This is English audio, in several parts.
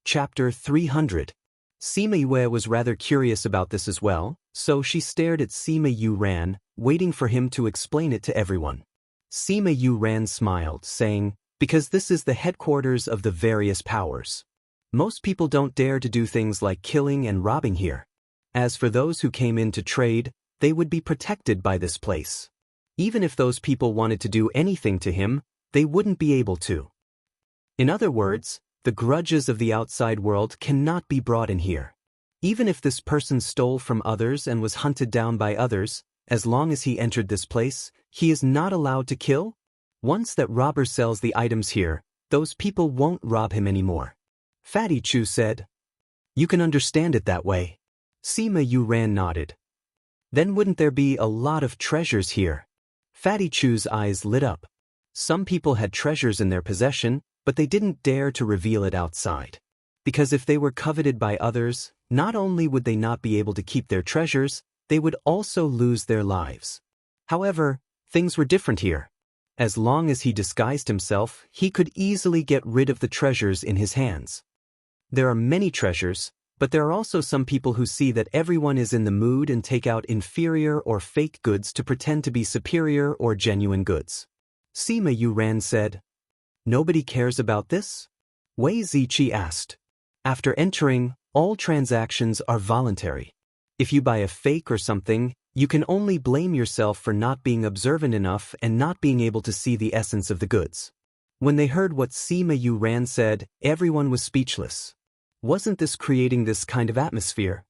Chapter 300. Sima Yue was rather curious about this as well, so she stared at Sima Yu Ran, waiting for him to explain it to everyone. Sima Yu Ran smiled, saying, "Because this is the headquarters of the various powers. Most people don't dare to do things like killing and robbing here. As for those who came in to trade, they would be protected by this place. Even if those people wanted to do anything to him, they wouldn't be able to. In other words, the grudges of the outside world cannot be brought in here. Even if this person stole from others and was hunted down by others, as long as he entered this place, he is not allowed to kill? Once that robber sells the items here, those people won't rob him anymore." Fatty Chu said. "You can understand it that way." Sima Yu Ran nodded. "Then wouldn't there be a lot of treasures here?" Fatty Chu's eyes lit up. Some people had treasures in their possession, but they didn't dare to reveal it outside. Because if they were coveted by others, not only would they not be able to keep their treasures, they would also lose their lives. However, things were different here. As long as he disguised himself, he could easily get rid of the treasures in his hands. There are many treasures, but there are also some people who see that everyone is in the mood and take out inferior or fake goods to pretend to be superior or genuine goods. Sima Yu Ran said, "Nobody cares about this?" Wei Ziqi asked. "After entering, all transactions are voluntary. If you buy a fake or something, you can only blame yourself for not being observant enough and not being able to see the essence of the goods." When they heard what Sima Yu Ran said, everyone was speechless. Wasn't this creating this kind of atmosphere?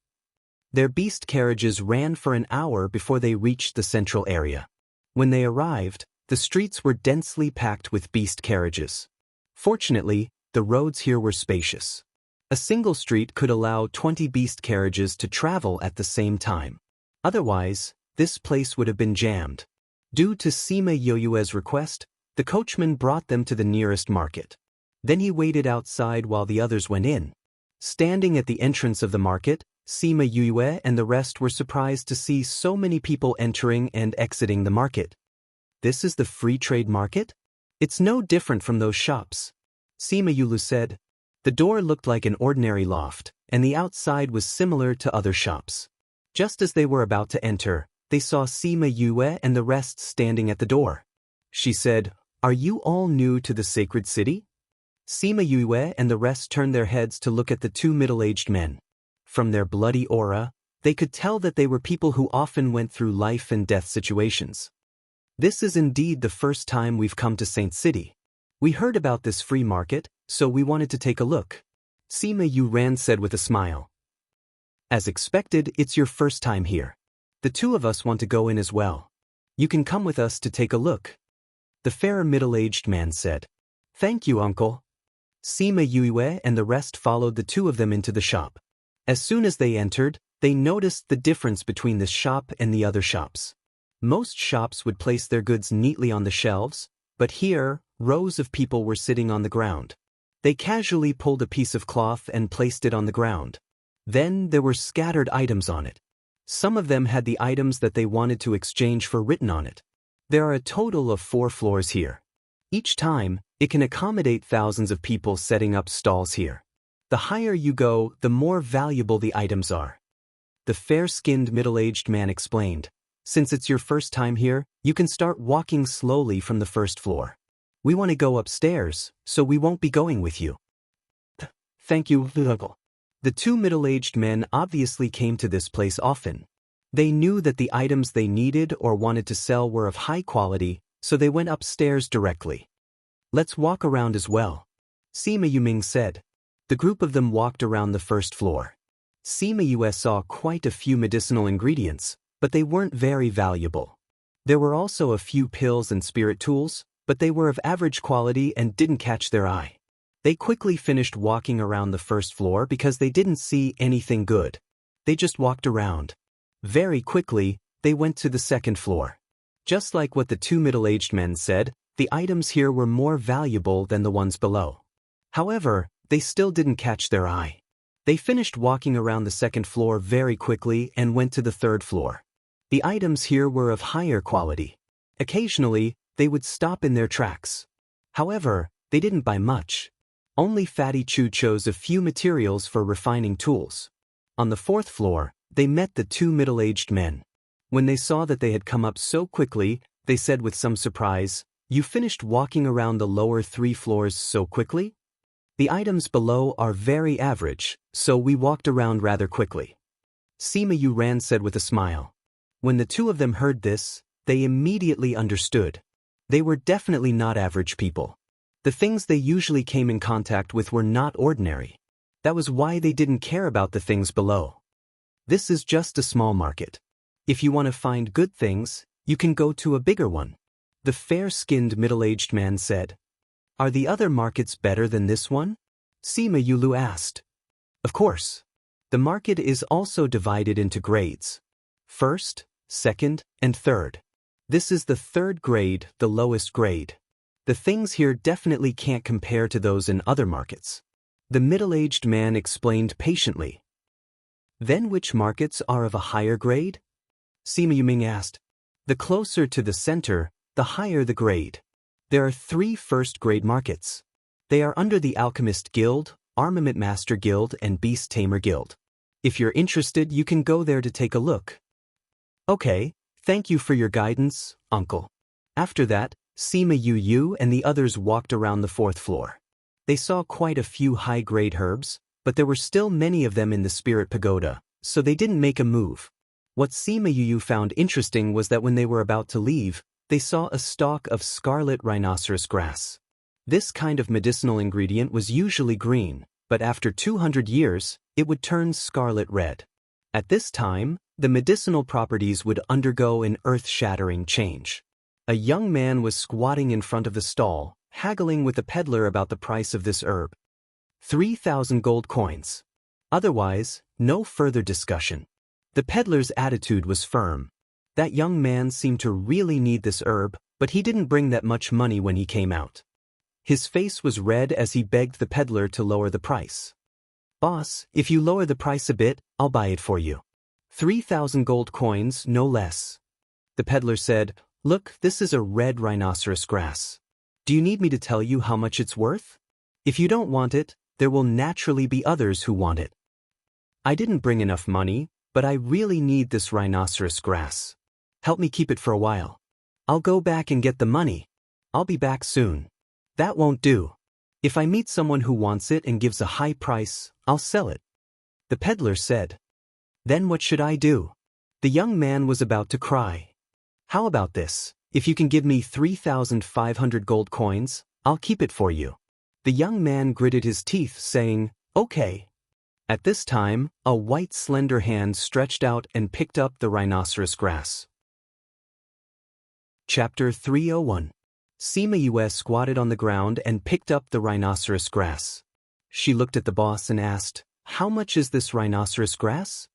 Their beast carriages ran for an hour before they reached the central area. When they arrived, the streets were densely packed with beast carriages. Fortunately, the roads here were spacious. A single street could allow 20 beast carriages to travel at the same time. Otherwise, this place would have been jammed. Due to Sima Yoyue's request, the coachman brought them to the nearest market. Then he waited outside while the others went in. Standing at the entrance of the market, Sima Yue and the rest were surprised to see so many people entering and exiting the market. "This is the free trade market? It's no different from those shops," Sima Yulu said. The door looked like an ordinary loft, and the outside was similar to other shops. Just as they were about to enter, they saw Sima Yue and the rest standing at the door. She said, "Are you all new to the sacred city?" Sima Yue and the rest turned their heads to look at the two middle-aged men. From their bloody aura, they could tell that they were people who often went through life and death situations. "This is indeed the first time we've come to Saint City. We heard about this free market, so we wanted to take a look," Sima Yu Ran said with a smile. "As expected, it's your first time here. The two of us want to go in as well. You can come with us to take a look," the fair middle-aged man said. "Thank you, uncle." Sima Yue and the rest followed the two of them into the shop. As soon as they entered, they noticed the difference between this shop and the other shops. Most shops would place their goods neatly on the shelves, but here, rows of people were sitting on the ground. They casually pulled a piece of cloth and placed it on the ground. Then there were scattered items on it. Some of them had the items that they wanted to exchange for written on it. There are a total of 4 floors here. Each time, it can accommodate thousands of people setting up stalls here. The higher you go, the more valuable the items are. The fair-skinned middle-aged man explained. "Since it's your first time here, you can start walking slowly from the first floor. We want to go upstairs, so we won't be going with you." "Thank you, uncle." The two middle-aged men obviously came to this place often. They knew that the items they needed or wanted to sell were of high quality, so they went upstairs directly. "Let's walk around as well," Sima Yuming said. The group of them walked around the first floor. Sima Yue saw quite a few medicinal ingredients, but they weren't very valuable. There were also a few pills and spirit tools, but they were of average quality and didn't catch their eye. They quickly finished walking around the first floor because they didn't see anything good. They just walked around. Very quickly, they went to the second floor. Just like what the two middle-aged men said, the items here were more valuable than the ones below. However, they still didn't catch their eye. They finished walking around the second floor very quickly and went to the third floor. The items here were of higher quality. Occasionally, they would stop in their tracks. However, they didn't buy much. Only Fatty Chu chose a few materials for refining tools. On the fourth floor, they met the two middle-aged men. When they saw that they had come up so quickly, they said with some surprise, "You finished walking around the lower 3 floors so quickly? The items below are very average, so we walked around rather quickly." Sima Yuran said with a smile. When the two of them heard this, they immediately understood. They were definitely not average people. The things they usually came in contact with were not ordinary. That was why they didn't care about the things below. This is just a small market. If you want to find good things, you can go to a bigger one. The fair-skinned middle-aged man said. Are the other markets better than this one? Sima Yulu asked. Of course. The market is also divided into grades. First, second, and third. This is the third grade, the lowest grade. The things here definitely can't compare to those in other markets. The middle-aged man explained patiently. Then which markets are of a higher grade? Sima Yuming asked. The closer to the center, the higher the grade. There are 3 first-grade markets. They are under the Alchemist Guild, Armament Master Guild, and Beast Tamer Guild. If you're interested, you can go there to take a look. Okay, thank you for your guidance, uncle. After that, Sima Yu and the others walked around the 4th floor. They saw quite a few high-grade herbs, but there were still many of them in the Spirit Pagoda, so they didn't make a move. What Sima Yu found interesting was that when they were about to leave, they saw a stalk of scarlet rhinoceros grass. This kind of medicinal ingredient was usually green, but after 200 years, it would turn scarlet red. At this time, the medicinal properties would undergo an earth-shattering change. A young man was squatting in front of the stall, haggling with the peddler about the price of this herb. 3,000 gold coins. Otherwise, no further discussion. The peddler's attitude was firm. That young man seemed to really need this herb, but he didn't bring that much money when he came out. His face was red as he begged the peddler to lower the price. Boss, if you lower the price a bit, I'll buy it for you. 3,000 gold coins, no less. The peddler said, Look, this is a red rhinoceros grass. Do you need me to tell you how much it's worth? If you don't want it, there will naturally be others who want it. I didn't bring enough money, but I really need this rhinoceros grass. Help me keep it for a while. I'll go back and get the money. I'll be back soon. That won't do. If I meet someone who wants it and gives a high price, I'll sell it. The peddler said. Then what should I do? The young man was about to cry. How about this? If you can give me 3,500 gold coins, I'll keep it for you. The young man gritted his teeth, saying, Okay. At this time, a white slender hand stretched out and picked up the rhinoceros grass. Chapter 301. Sima Yue squatted on the ground and picked up the rhinoceros grass. She looked at the boss and asked, How much is this rhinoceros grass?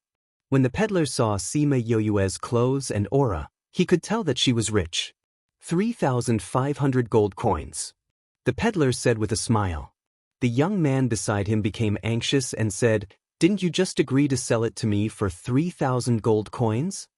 When the peddler saw Sima Yue's clothes and aura, he could tell that she was rich. 3,500 gold coins. The peddler said with a smile. The young man beside him became anxious and said, Didn't you just agree to sell it to me for 3,000 gold coins?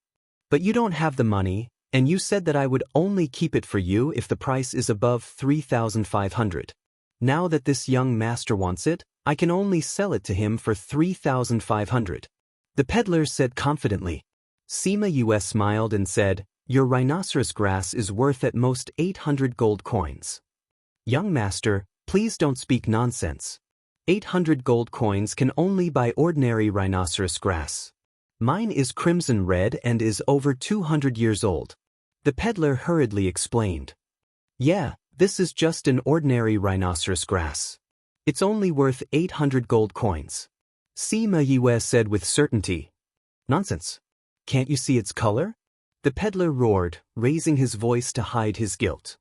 But you don't have the money, and you said that I would only keep it for you if the price is above 3,500. Now that this young master wants it, I can only sell it to him for 3,500. The peddler said confidently. Sima Yue smiled and said, Your rhinoceros grass is worth at most 800 gold coins. Young master, please don't speak nonsense. 800 gold coins can only buy ordinary rhinoceros grass. Mine is crimson red and is over 200 years old. The peddler hurriedly explained. Yeah, this is just an ordinary rhinoceros grass. It's only worth 800 gold coins. Sima Yue said with certainty. Nonsense. Can't you see its color? The peddler roared, raising his voice to hide his guilt.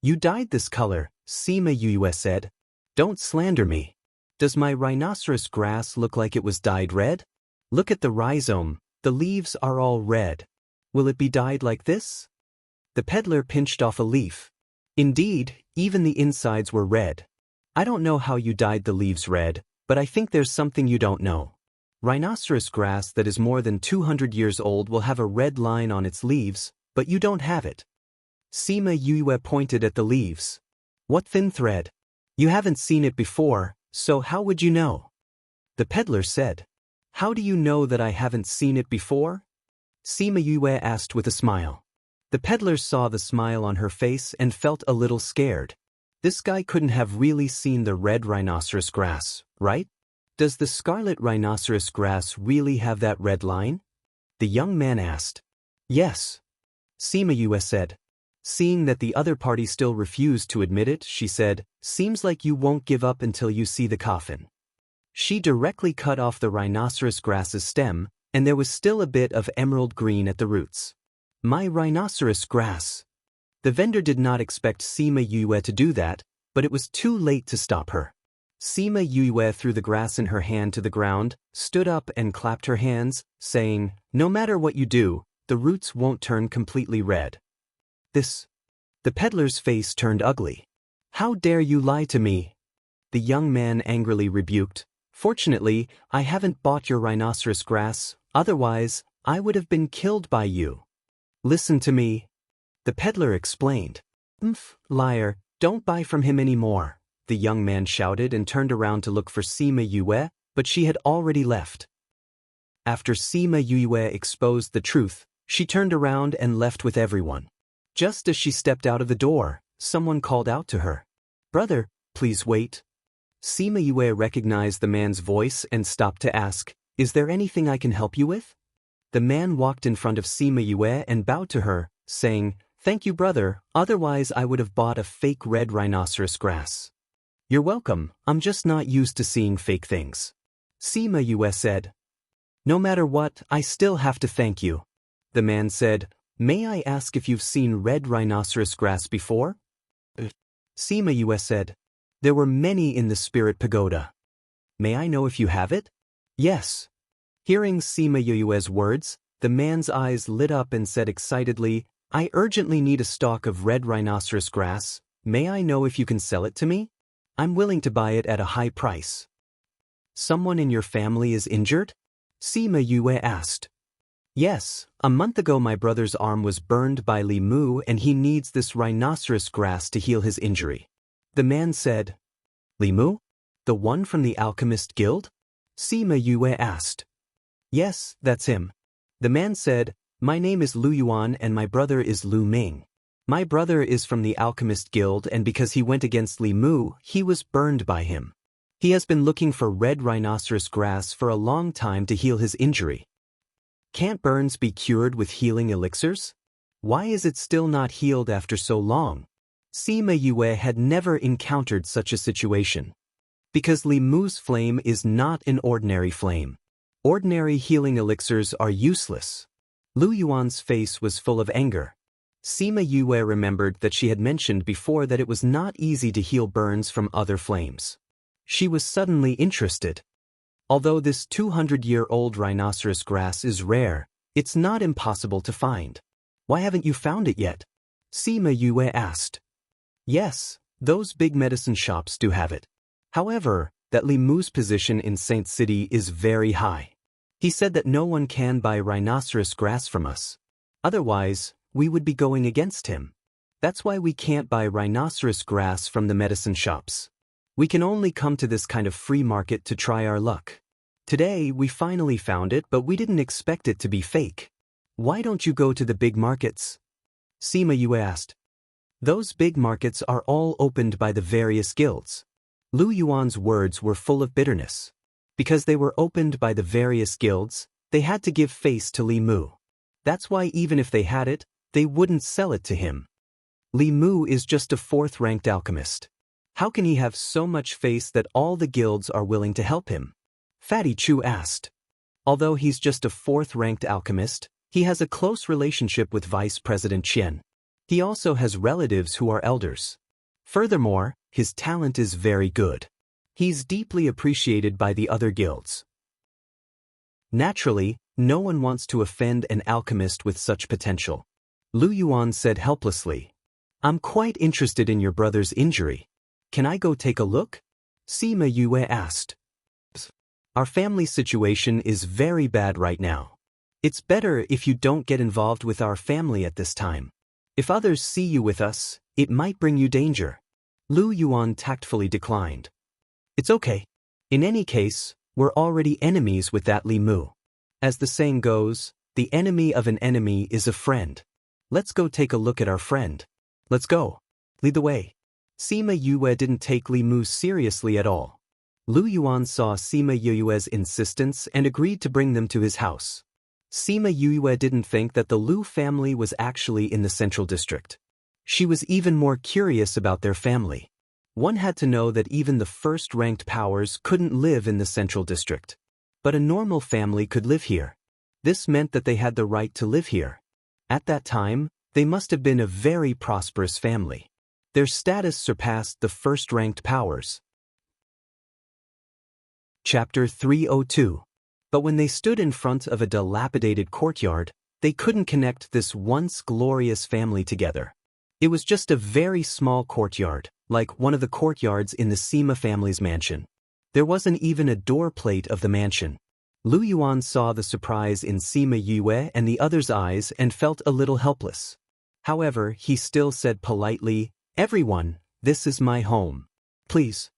You dyed this color, Sima Yue said. Don't slander me. Does my rhinoceros grass look like it was dyed red? Look at the rhizome, the leaves are all red. Will it be dyed like this? The peddler pinched off a leaf. Indeed, even the insides were red. I don't know how you dyed the leaves red, but I think there's something you don't know. Rhinoceros grass that is more than 200 years old will have a red line on its leaves, but you don't have it. Sima Yue pointed at the leaves. What thin thread? You haven't seen it before, so how would you know? The peddler said. How do you know that I haven't seen it before? Sima Yue asked with a smile. The peddler saw the smile on her face and felt a little scared. This guy couldn't have really seen the red rhinoceros grass, right? Does the scarlet rhinoceros grass really have that red line? The young man asked. Yes. Sima Yue said. Seeing that the other party still refused to admit it, she said, seems like you won't give up until you see the coffin. She directly cut off the rhinoceros grass's stem, and there was still a bit of emerald green at the roots. My rhinoceros grass. The vendor did not expect Sima Yue to do that, but it was too late to stop her. Sima Yue threw the grass in her hand to the ground, stood up and clapped her hands, saying, no matter what you do, the roots won't turn completely red. The peddler's face turned ugly. How dare you lie to me? The young man angrily rebuked. Fortunately, I haven't bought your rhinoceros grass, otherwise, I would have been killed by you. Listen to me. The peddler explained. Liar, don't buy from him anymore, the young man shouted and turned around to look for Sima Yue, but she had already left. After Sima Yue exposed the truth, she turned around and left with everyone. Just as she stepped out of the door, someone called out to her. Brother, please wait. Sima Yue recognized the man's voice and stopped to ask, is there anything I can help you with? The man walked in front of Sima Yue and bowed to her, saying, thank you, brother, otherwise I would have bought a fake red rhinoceros grass. You're welcome, I'm just not used to seeing fake things. Sima Yue said. No matter what, I still have to thank you. The man said, may I ask if you've seen red rhinoceros grass before? Sima Yue said. There were many in the spirit pagoda. May I know if you have it? Yes. Hearing Sima Yue's words, the man's eyes lit up and said excitedly, I urgently need a stalk of red rhinoceros grass. May I know if you can sell it to me? I'm willing to buy it at a high price. Someone in your family is injured? Sima Yue asked. Yes, a month ago my brother's arm was burned by Li Mu and he needs this rhinoceros grass to heal his injury. The man said. Li Mu? The one from the Alchemist Guild? Sima Yue asked. Yes, that's him. The man said, my name is Lu Yuan and my brother is Lu Ming. My brother is from the Alchemist Guild and because he went against Li Mu, he was burned by him. He has been looking for red rhinoceros grass for a long time to heal his injury. Can't burns be cured with healing elixirs? Why is it still not healed after so long? Sima Yue had never encountered such a situation. Because Li Mu's flame is not an ordinary flame. Ordinary healing elixirs are useless. Lu Yuan's face was full of anger. Sima Yue remembered that she had mentioned before that it was not easy to heal burns from other flames. She was suddenly interested. Although this 200-year-old rhinoceros grass is rare, it's not impossible to find. Why haven't you found it yet? Sima Yue asked. Yes, those big medicine shops do have it. However, that Li Mu's position in Saint City is very high. He said that no one can buy rhinoceros grass from us. Otherwise, we would be going against him. That's why we can't buy rhinoceros grass from the medicine shops. We can only come to this kind of free market to try our luck. Today, we finally found it, but we didn't expect it to be fake. Why don't you go to the big markets? Sima Yue asked. Those big markets are all opened by the various guilds. Lu Yuan's words were full of bitterness. Because they were opened by the various guilds, they had to give face to Li Mu. That's why even if they had it, they wouldn't sell it to him. Li Mu is just a 4th-ranked alchemist. How can he have so much faith that all the guilds are willing to help him? Fatty Chu asked. Although he's just a 4th-ranked alchemist, he has a close relationship with Vice President Qian. He also has relatives who are elders. Furthermore, his talent is very good. He's deeply appreciated by the other guilds. Naturally, no one wants to offend an alchemist with such potential. Lu Yuan said helplessly. I'm quite interested in your brother's injury. Can I go take a look? Sima Yue asked. Our family situation is very bad right now. It's better if you don't get involved with our family at this time. If others see you with us, it might bring you danger. Lu Yuan tactfully declined. It's okay. In any case, we're already enemies with that Li Mu. As the saying goes, the enemy of an enemy is a friend. Let's go take a look at our friend. Let's go. Lead the way. Sima Yue didn't take Li Mu seriously at all. Lu Yuan saw Sima Yue's insistence and agreed to bring them to his house. Sima Yue didn't think that the Lu family was actually in the central district. She was even more curious about their family. One had to know that even the first-ranked powers couldn't live in the central district. But a normal family could live here. This meant that they had the right to live here. At that time, they must have been a very prosperous family. Their status surpassed the first-ranked powers. Chapter 302. But when they stood in front of a dilapidated courtyard, they couldn't connect this once glorious family together. It was just a very small courtyard, like one of the courtyards in the Sima family's mansion. There wasn't even a door plate of the mansion. Lu Yuan saw the surprise in Sima Yue and the other's eyes and felt a little helpless. However, he still said politely, "Everyone, this is my home. Please."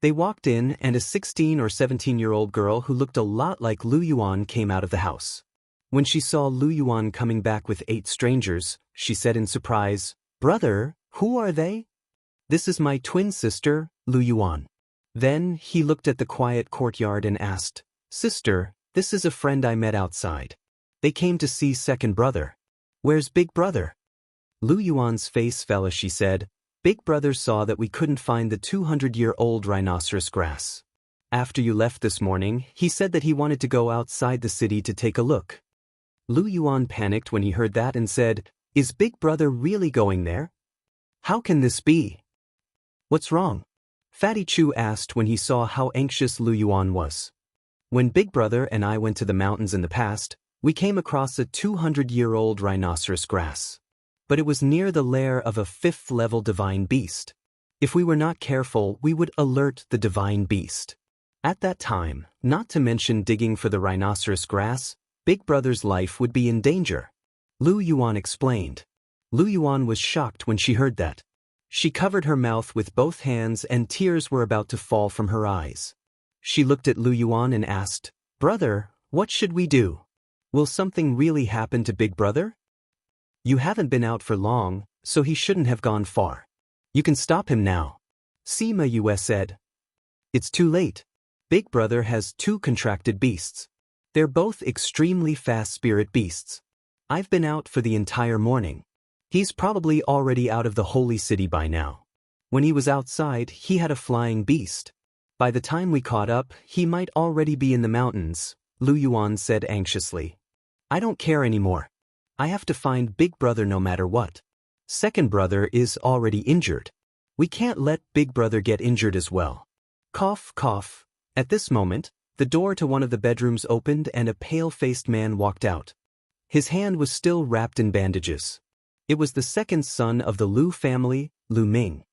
They walked in and a 16 or 17-year-old girl who looked a lot like Lu Yuan came out of the house. When she saw Lu Yuan coming back with 8 strangers, she said in surprise, "Brother, who are they?" "This is my twin sister, Lu Yuan." Then he looked at the quiet courtyard and asked, "Sister, this is a friend I met outside. They came to see second brother. Where's big brother?" Lu Yuan's face fell as she said, "Big brother saw that we couldn't find the 200-year-old rhinoceros grass. After you left this morning, he said that he wanted to go outside the city to take a look." Lu Yuan panicked when he heard that and said, "Is big brother really going there? How can this be? What's wrong?" Fatty Chu asked when he saw how anxious Lu Yuan was. "When big brother and I went to the mountains in the past, we came across a 200-year-old rhinoceros grass. But it was near the lair of a 5th-level divine beast. If we were not careful, we would alert the divine beast. At that time, not to mention digging for the rhinoceros grass, big brother's life would be in danger." Lu Yuan explained. Lu Yuan was shocked when she heard that. She covered her mouth with both hands and tears were about to fall from her eyes. She looked at Lu Yuan and asked, "Brother, what should we do? Will something really happen to big brother? You haven't been out for long, so he shouldn't have gone far. You can stop him now." Sima Yue said. "It's too late. Big brother has 2 contracted beasts. They're both extremely fast spirit beasts. I've been out for the entire morning. He's probably already out of the holy city by now. When he was outside, he had a flying beast. By the time we caught up, he might already be in the mountains," Lu Yuan said anxiously. "I don't care anymore. I have to find big brother no matter what. Second brother is already injured. We can't let big brother get injured as well." Cough, cough. At this moment, the door to one of the bedrooms opened and a pale-faced man walked out. His hand was still wrapped in bandages. It was the second son of the Lu family, Lu Ming.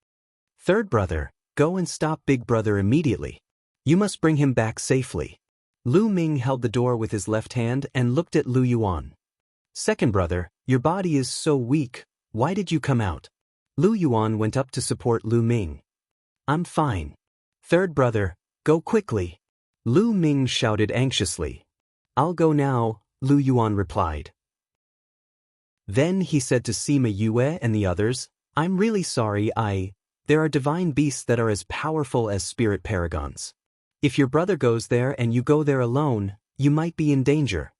"Third brother, go and stop big brother immediately. You must bring him back safely." Lu Ming held the door with his left hand and looked at Lu Yuan. "Second brother, your body is so weak, why did you come out?" Lu Yuan went up to support Lu Ming. "I'm fine." "Third brother, go quickly." Lu Ming shouted anxiously. "I'll go now," Lu Yuan replied. Then he said to Sima Yue and the others, "I'm really sorry, there are divine beasts that are as powerful as spirit paragons. If your brother goes there and you go there alone, you might be in danger."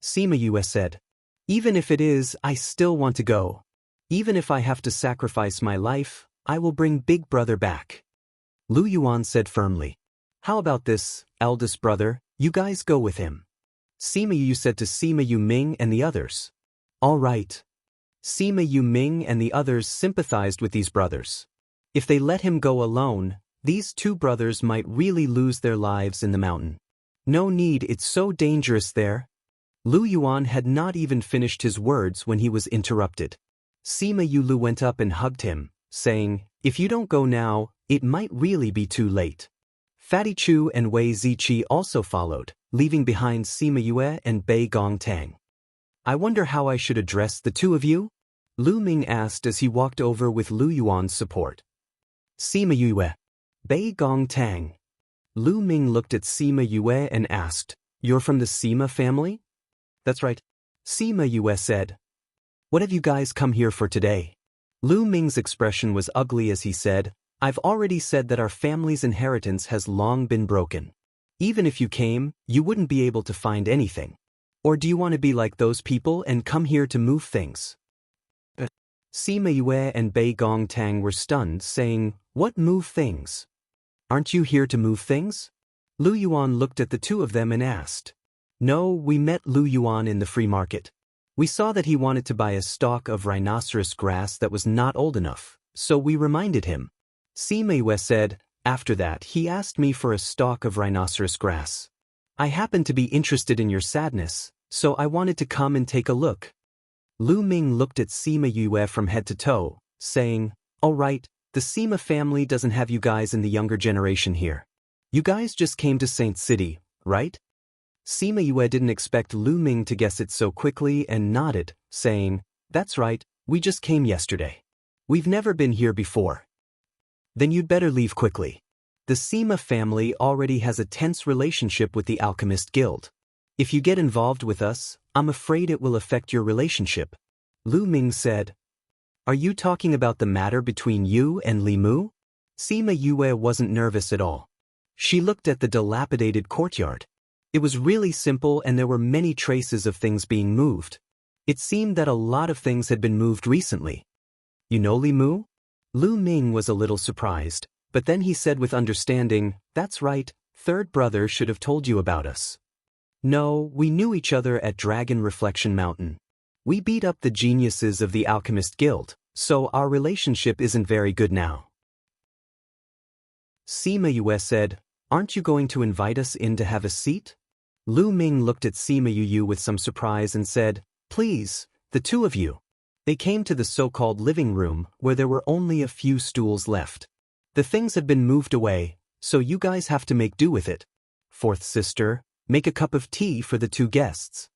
Sima Yue said, "Even if it is, I still want to go. Even if I have to sacrifice my life, I will bring big brother back." Lu Yuan said firmly, "How about this, eldest brother, you guys go with him." Sima Yu said to Sima Yu Ming and the others. "All right." Sima Yu Ming and the others sympathized with these brothers. If they let him go alone, these 2 brothers might really lose their lives in the mountain. "No need, it's so dangerous there." Lu Yuan had not even finished his words when he was interrupted. Sima Yulu went up and hugged him, saying, "If you don't go now, it might really be too late." Fatty Chu and Wei Ziqi also followed, leaving behind Sima Yue and Bei Gongtang. "I wonder how I should address the 2 of you?" Lu Ming asked as he walked over with Lu Yuan's support. Sima Yue. Bei Gong Tang. Lu Ming looked at Sima Yue and asked, "You're from the Sima family?" "That's right," Sima Yue said. "What have you guys come here for today?" Lu Ming's expression was ugly as he said, "I've already said that our family's inheritance has long been broken. Even if you came, you wouldn't be able to find anything. Or do you want to be like those people and come here to move things?" Sima Yue and Bei Gong Tang were stunned, saying, "What move things? Aren't you here to move things?" Lu Yuan looked at the two of them and asked. "No, we met Lu Yuan in the free market. We saw that he wanted to buy a stalk of rhinoceros grass that was not old enough, so we reminded him." Sima Yue said, "After that, he asked me for a stalk of rhinoceros grass. I happened to be interested in your sadness, so I wanted to come and take a look." Lu Ming looked at Sima Yue from head to toe, saying, "All right, the Sima family doesn't have you guys in the younger generation here. You guys just came to Saint City, right?" Sima Yue didn't expect Lu Ming to guess it so quickly and nodded, saying, "That's right, we just came yesterday. We've never been here before." "Then you'd better leave quickly. The Sima family already has a tense relationship with the Alchemist Guild. If you get involved with us, I'm afraid it will affect your relationship," Lu Ming said. "Are you talking about the matter between you and Li Mu?" Sima Yue wasn't nervous at all. She looked at the dilapidated courtyard. It was really simple and there were many traces of things being moved. It seemed that a lot of things had been moved recently. "You know Li Mu?" Lu Ming was a little surprised, but then he said with understanding, "That's right, third brother should have told you about us. No, we knew each other at Dragon Reflection Mountain. We beat up the geniuses of the Alchemist Guild, so our relationship isn't very good now." Sima Yue said, "Aren't you going to invite us in to have a seat?" Lu Ming looked at Sima Yu with some surprise and said, "Please, the two of you." They came to the so-called living room where there were only a few stools left. The things had been moved away, so you guys have to make do with it. Fourth sister, make a cup of tea for the two guests.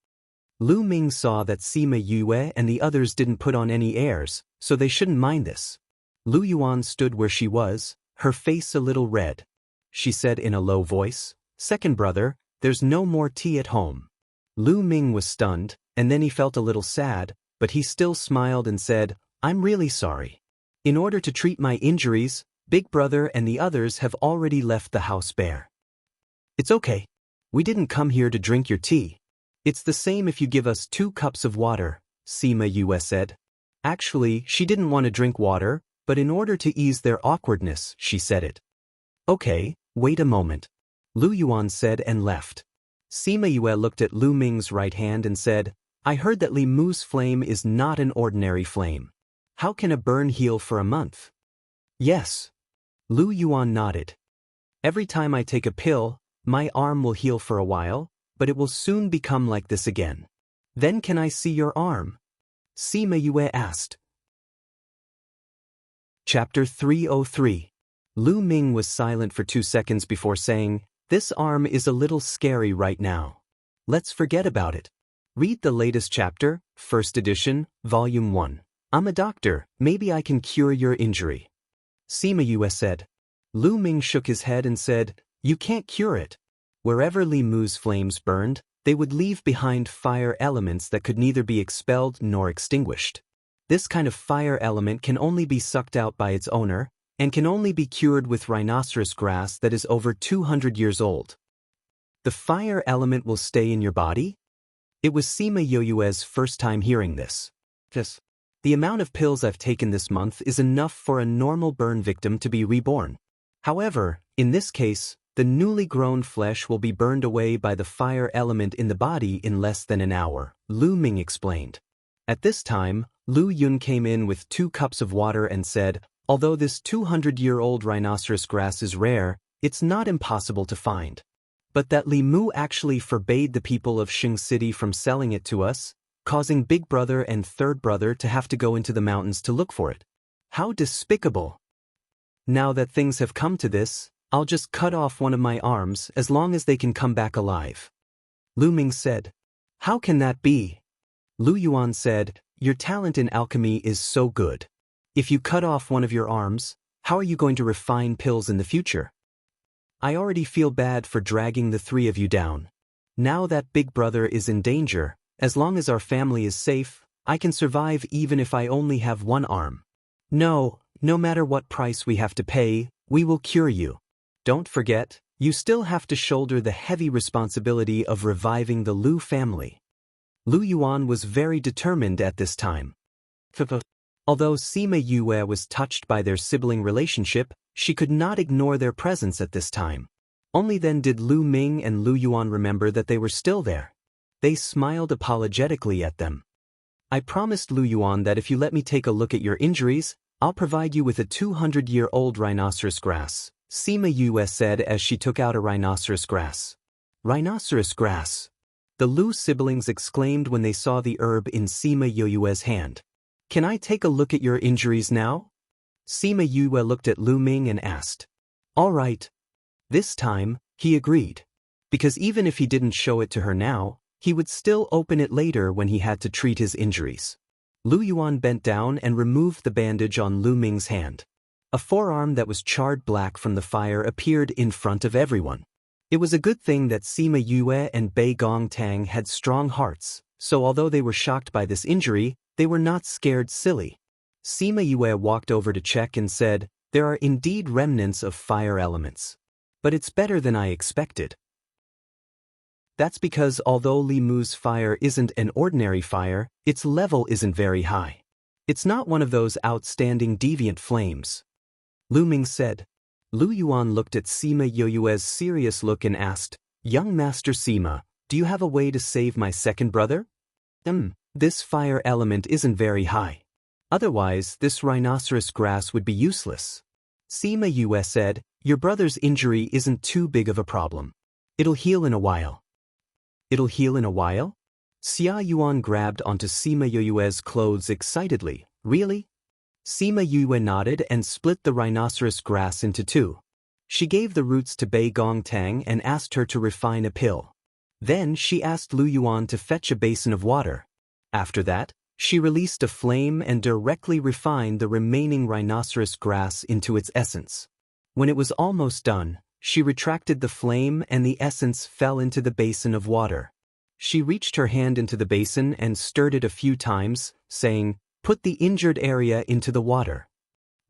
Lu Ming saw that Sima Yue and the others didn't put on any airs, so they shouldn't mind this. Lu Yuan stood where she was, her face a little red. She said in a low voice, "Second brother, there's no more tea at home." Lu Ming was stunned, and then he felt a little sad, but he still smiled and said, "I'm really sorry. In order to treat my injuries, Big Brother and the others have already left the house bare." "It's okay. We didn't come here to drink your tea. It's the same if you give us 2 cups of water," Sima Yue said. Actually, she didn't want to drink water, but in order to ease their awkwardness, she said it. "Okay, wait a moment," Lu Yuan said and left. Sima Yue looked at Lu Ming's right hand and said, "I heard that Li Mu's flame is not an ordinary flame. How can a burn heal for a month?" "Yes." Lu Yuan nodded. "Every time I take a pill, my arm will heal for a while, but it will soon become like this again." "Then can I see your arm?" Sima Yue asked. Chapter 303. Lu Ming was silent for 2 seconds before saying, "This arm is a little scary right now. Let's forget about it. Read the latest chapter, 1st edition, volume 1. I'm a doctor, maybe I can cure your injury." Sima Yue said. Lu Ming shook his head and said, "You can't cure it. Wherever Li Mu's flames burned, they would leave behind fire elements that could neither be expelled nor extinguished. This kind of fire element can only be sucked out by its owner, and can only be cured with rhinoceros grass that is over 200 years old." "The fire element will stay in your body?" It was Sima Yue's first time hearing this. "Yes. The amount of pills I've taken this month is enough for a normal burn victim to be reborn. However, in this case, the newly grown flesh will be burned away by the fire element in the body in less than an hour," Lu Ming explained. At this time, Lu Yun came in with 2 cups of water and said, "Although this 200-year-old rhinoceros grass is rare, it's not impossible to find. But that Li Mu actually forbade the people of Xing City from selling it to us, causing Big Brother and Third Brother to have to go into the mountains to look for it. How despicable! Now that things have come to this, I'll just cut off one of my arms as long as they can come back alive." Lu Ming said. "How can that be?" Lu Yuan said, "Your talent in alchemy is so good. If you cut off one of your arms, How are you going to refine pills in the future? I already feel bad for dragging the three of you down. Now that big brother is in danger, as long as our family is safe, I can survive even if I only have one arm. No matter what price we have to pay, we will cure you. Don't forget, you still have to shoulder the heavy responsibility of reviving the Lu family. Lu Yuan was very determined at this time. Although Sima Yue was touched by their sibling relationship, she could not ignore their presence at this time. Only then did Lu Ming and Lu Yuan remember that they were still there. They smiled apologetically at them. I promised Lu Yuan that if you let me take a look at your injuries, I'll provide you with a 200-year-old rhinoceros grass, Sima Yue said as she took out a rhinoceros grass. Rhinoceros grass! The Lu siblings exclaimed when they saw the herb in Sima Yue's hand. Can I take a look at your injuries now? Sima Yue looked at Lu Ming and asked. All right. This time, he agreed. Because even if he didn't show it to her now, he would still open it later when he had to treat his injuries. Lu Yuan bent down and removed the bandage on Lu Ming's hand. A forearm that was charred black from the fire appeared in front of everyone. It was a good thing that Sima Yue and Bei Gongtang had strong hearts, so although they were shocked by this injury, they were not scared silly. Sima Yue walked over to check and said, there are indeed remnants of fire elements. But it's better than I expected. That's because although Li Mu's fire isn't an ordinary fire, its level isn't very high. It's not one of those outstanding deviant flames. Lu Ming said. Lu Yuan looked at Sima Yue's serious look and asked, Young Master Sima, do you have a way to save my second brother? This fire element isn't very high. Otherwise, this rhinoceros grass would be useless. Sima Yue said, your brother's injury isn't too big of a problem. It'll heal in a while. It'll heal in a while? Xia Yuan grabbed onto Sima Yue's clothes excitedly. Really? Sima Yue nodded and split the rhinoceros grass into two. She gave the roots to Bei Gongtang and asked her to refine a pill. Then she asked Lu Yuan to fetch a basin of water. After that, she released a flame and directly refined the remaining rhinoceros grass into its essence. When it was almost done, she retracted the flame and the essence fell into the basin of water. She reached her hand into the basin and stirred it a few times, saying, Put the injured area into the water.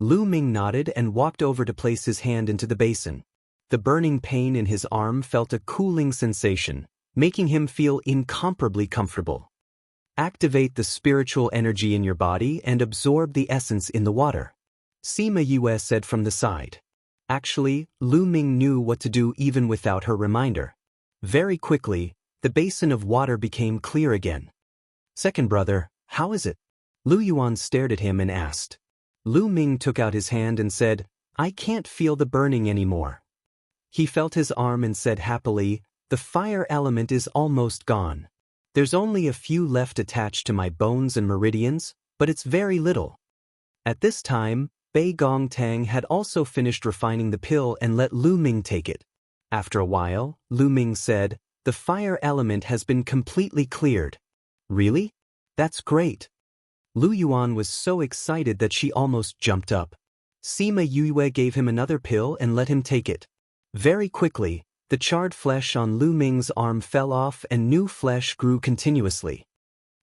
Lu Ming nodded and walked over to place his hand into the basin. The burning pain in his arm felt a cooling sensation, making him feel incomparably comfortable. Activate the spiritual energy in your body and absorb the essence in the water. Sima Yue said from the side. Actually, Lu Ming knew what to do even without her reminder. Very quickly, the basin of water became clear again. Second brother, how is it? Lu Yuan stared at him and asked. Lu Ming took out his hand and said, I can't feel the burning anymore. He felt his arm and said happily, the fire element is almost gone. There's only a few left attached to my bones and meridians, but it's very little. At this time, Bei Gongtang had also finished refining the pill and let Lu Ming take it. After a while, Lu Ming said, the fire element has been completely cleared. Really? That's great. Lu Yuan was so excited that she almost jumped up. Sima Yue gave him another pill and let him take it. Very quickly, the charred flesh on Lu Ming's arm fell off and new flesh grew continuously.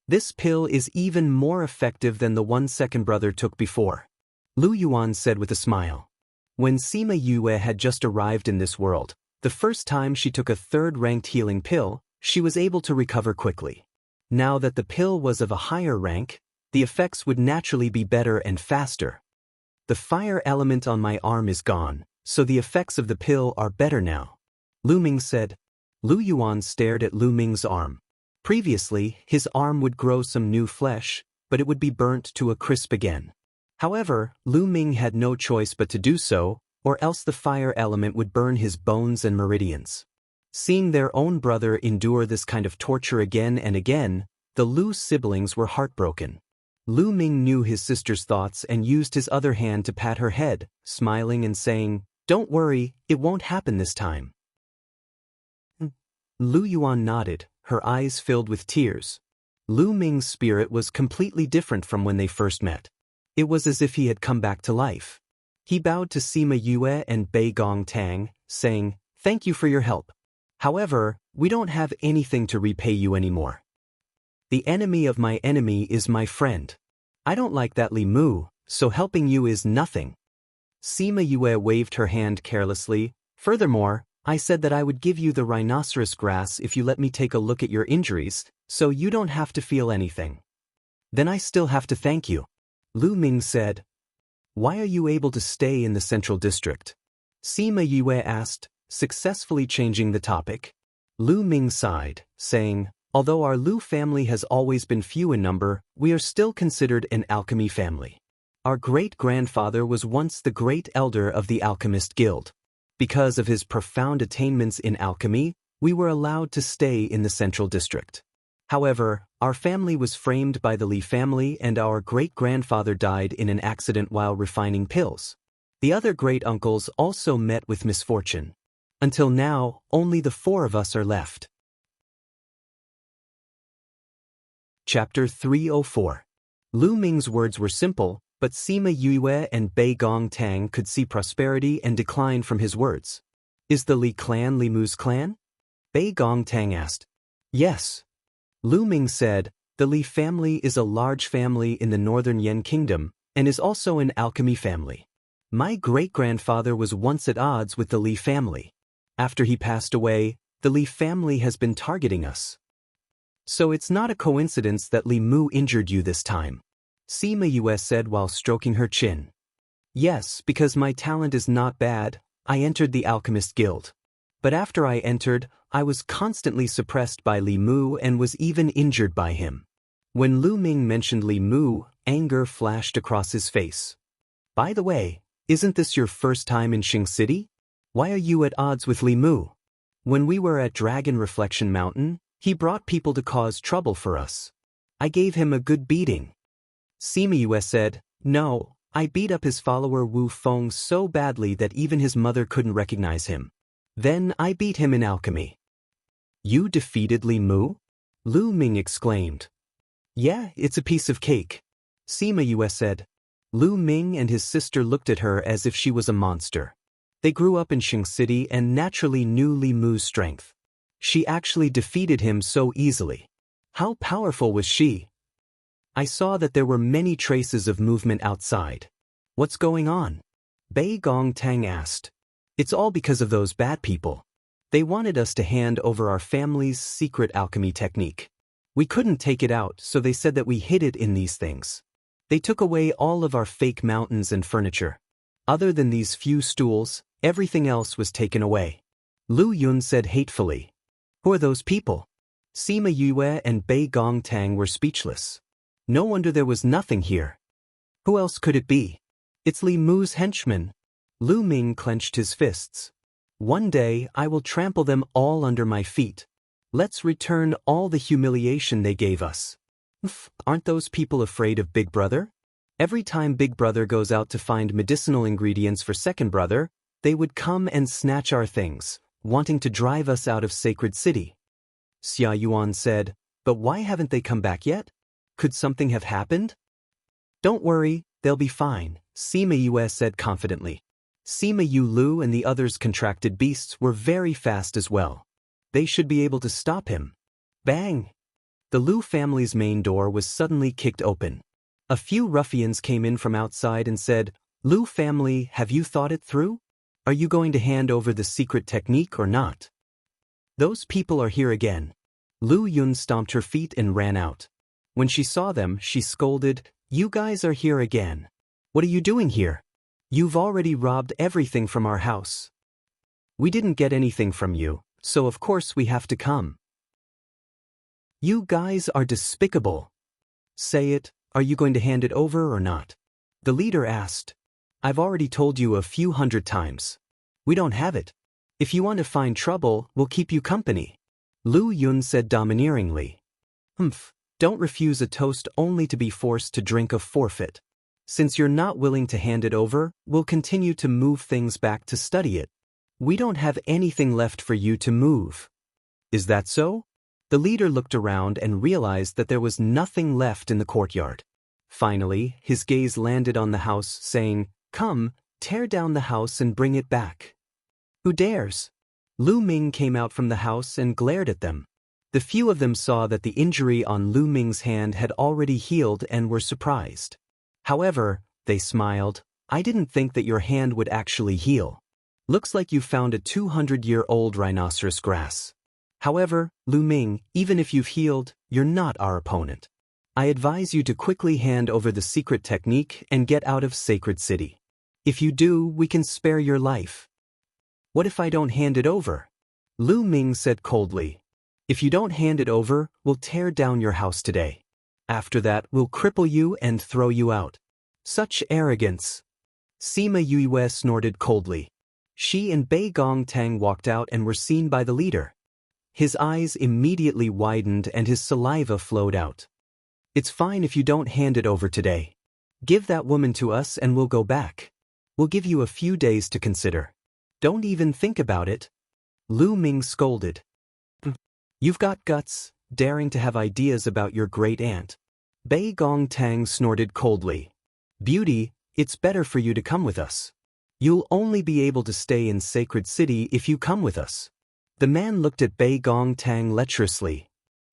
This pill is even more effective than the one second brother took before. Lu Yuan said with a smile. When Sima Yue had just arrived in this world, the first time she took a third-ranked healing pill, she was able to recover quickly. Now that the pill was of a higher rank, the effects would naturally be better and faster. The fire element on my arm is gone, so the effects of the pill are better now. Lu Ming said. Lu Yuan stared at Lu Ming's arm. Previously, his arm would grow some new flesh, but it would be burnt to a crisp again. However, Lu Ming had no choice but to do so, or else the fire element would burn his bones and meridians. Seeing their own brother endure this kind of torture again and again, the Lu siblings were heartbroken. Lu Ming knew his sister's thoughts and used his other hand to pat her head, smiling and saying, Don't worry, it won't happen this time. Lu Yuan nodded, her eyes filled with tears. Lu Ming's spirit was completely different from when they first met. It was as if he had come back to life. He bowed to Sima Yue and Bei Gong Tang, saying, "Thank you for your help. However, we don't have anything to repay you anymore. The enemy of my enemy is my friend. I don't like that Li Mu, so helping you is nothing." Sima Yue waved her hand carelessly. "Furthermore, I said that I would give you the rhinoceros grass if you let me take a look at your injuries, so you don't have to feel anything." "Then I still have to thank you," Lu Ming said. "Why are you able to stay in the central district?" Sima Yue asked, successfully changing the topic. Lu Ming sighed, saying, "Although our Lu family has always been few in number, we are still considered an alchemy family. Our great-grandfather was once the great elder of the Alchemist Guild. Because of his profound attainments in alchemy, we were allowed to stay in the central district. However, our family was framed by the Li family and our great-grandfather died in an accident while refining pills. The other great-uncles also met with misfortune. Until now, only the 4 of us are left." Chapter 304. Lu Ming's words were simple, but Sima Yue and Bei Gong Tang could see prosperity and decline from his words. "Is the Li clan Li Mu's clan?" Bei Gong Tang asked. "Yes." Lu Ming said, "The Li family is a large family in the northern Yan kingdom, and is also an alchemy family. My great-grandfather was once at odds with the Li family. After he passed away, the Li family has been targeting us. So it's not a coincidence that Li Mu injured you this time," Sima Yue said while stroking her chin. "Yes, because my talent is not bad, I entered the Alchemist Guild. But after I entered, I was constantly suppressed by Li Mu and was even injured by him." When Lu Ming mentioned Li Mu, anger flashed across his face. "By the way, isn't this your first time in Xing City? Why are you at odds with Li Mu? When we were at Dragon Reflection Mountain, he brought people to cause trouble for us. I gave him a good beating." Sima Yue said, "No, I beat up his follower Wu Feng so badly that even his mother couldn't recognize him. Then I beat him in alchemy." "You defeated Li Mu?" Lu Ming exclaimed. "Yeah, it's a piece of cake," Sima Yue said. Lu Ming and his sister looked at her as if she was a monster. They grew up in Xing City and naturally knew Li Mu's strength. She actually defeated him so easily. How powerful was she? "I saw that there were many traces of movement outside. What's going on?" Bei Gong Tang asked. "It's all because of those bad people. They wanted us to hand over our family's secret alchemy technique. We couldn't take it out, so they said that we hid it in these things. They took away all of our fake mountains and furniture. Other than these few stools, everything else was taken away." Lu Yun said hatefully. "Who are those people?" Sima Yue and Bei Gong Tang were speechless. No wonder there was nothing here. Who else could it be? "It's Li Mu's henchmen." Lu Ming clenched his fists. "One day I will trample them all under my feet. Let's return all the humiliation they gave us." Aren't those people afraid of Big Brother? Every time Big Brother goes out to find medicinal ingredients for Second Brother, they would come and snatch our things, wanting to drive us out of Sacred City. Xia Yuan said, "But why haven't they come back yet? Could something have happened?" "Don't worry, they'll be fine," Sima Yue said confidently. Sima Yu Lu and the others contracted beasts were very fast as well. They should be able to stop him. Bang! The Lu family's main door was suddenly kicked open. A few ruffians came in from outside and said, "Lu family, have you thought it through? Are you going to hand over the secret technique or not?" "Those people are here again." Lu Yun stomped her feet and ran out. When she saw them, she scolded, "You guys are here again. What are you doing here? You've already robbed everything from our house. We didn't get anything from you, so of course we have to come. You guys are despicable. Say it, are you going to hand it over or not?" The leader asked. "I've already told you a few hundred times. We don't have it. If you want to find trouble, we'll keep you company," Lu Yun said domineeringly. Don't refuse a toast only to be forced to drink a forfeit. Since you're not willing to hand it over, we'll continue to move things back to study it. We don't have anything left for you to move. Is that so? The leader looked around and realized that there was nothing left in the courtyard. Finally, his gaze landed on the house, saying, "Come, Tear down the house and bring it back. Who dares? Lu Ming came out from the house and glared at them. The few of them saw that the injury on Lu Ming's hand had already healed and were surprised. However, they smiled. I didn't think that your hand would actually heal. Looks like you found a 200-year-old rhinoceros grass. However, Lu Ming, even if you've healed, you're not our opponent. I advise you to quickly hand over the secret technique and get out of Sacred City. If you do, we can spare your life. What if I don't hand it over? Lu Ming said coldly. If you don't hand it over, we'll tear down your house today. After that, we'll cripple you and throw you out. Such arrogance. Sima Yue snorted coldly. She and Bei Gongtang walked out and were seen by the leader. His eyes immediately widened and his saliva flowed out. It's fine if you don't hand it over today. Give that woman to us and we'll go back. We'll give you a few days to consider. Don't even think about it. Lu Ming scolded. You've got guts, daring to have ideas about your great aunt. Bei Gongtang snorted coldly. Beauty, it's better for you to come with us. You'll only be able to stay in Sacred City if you come with us. The man looked at Bei Gongtang lecherously.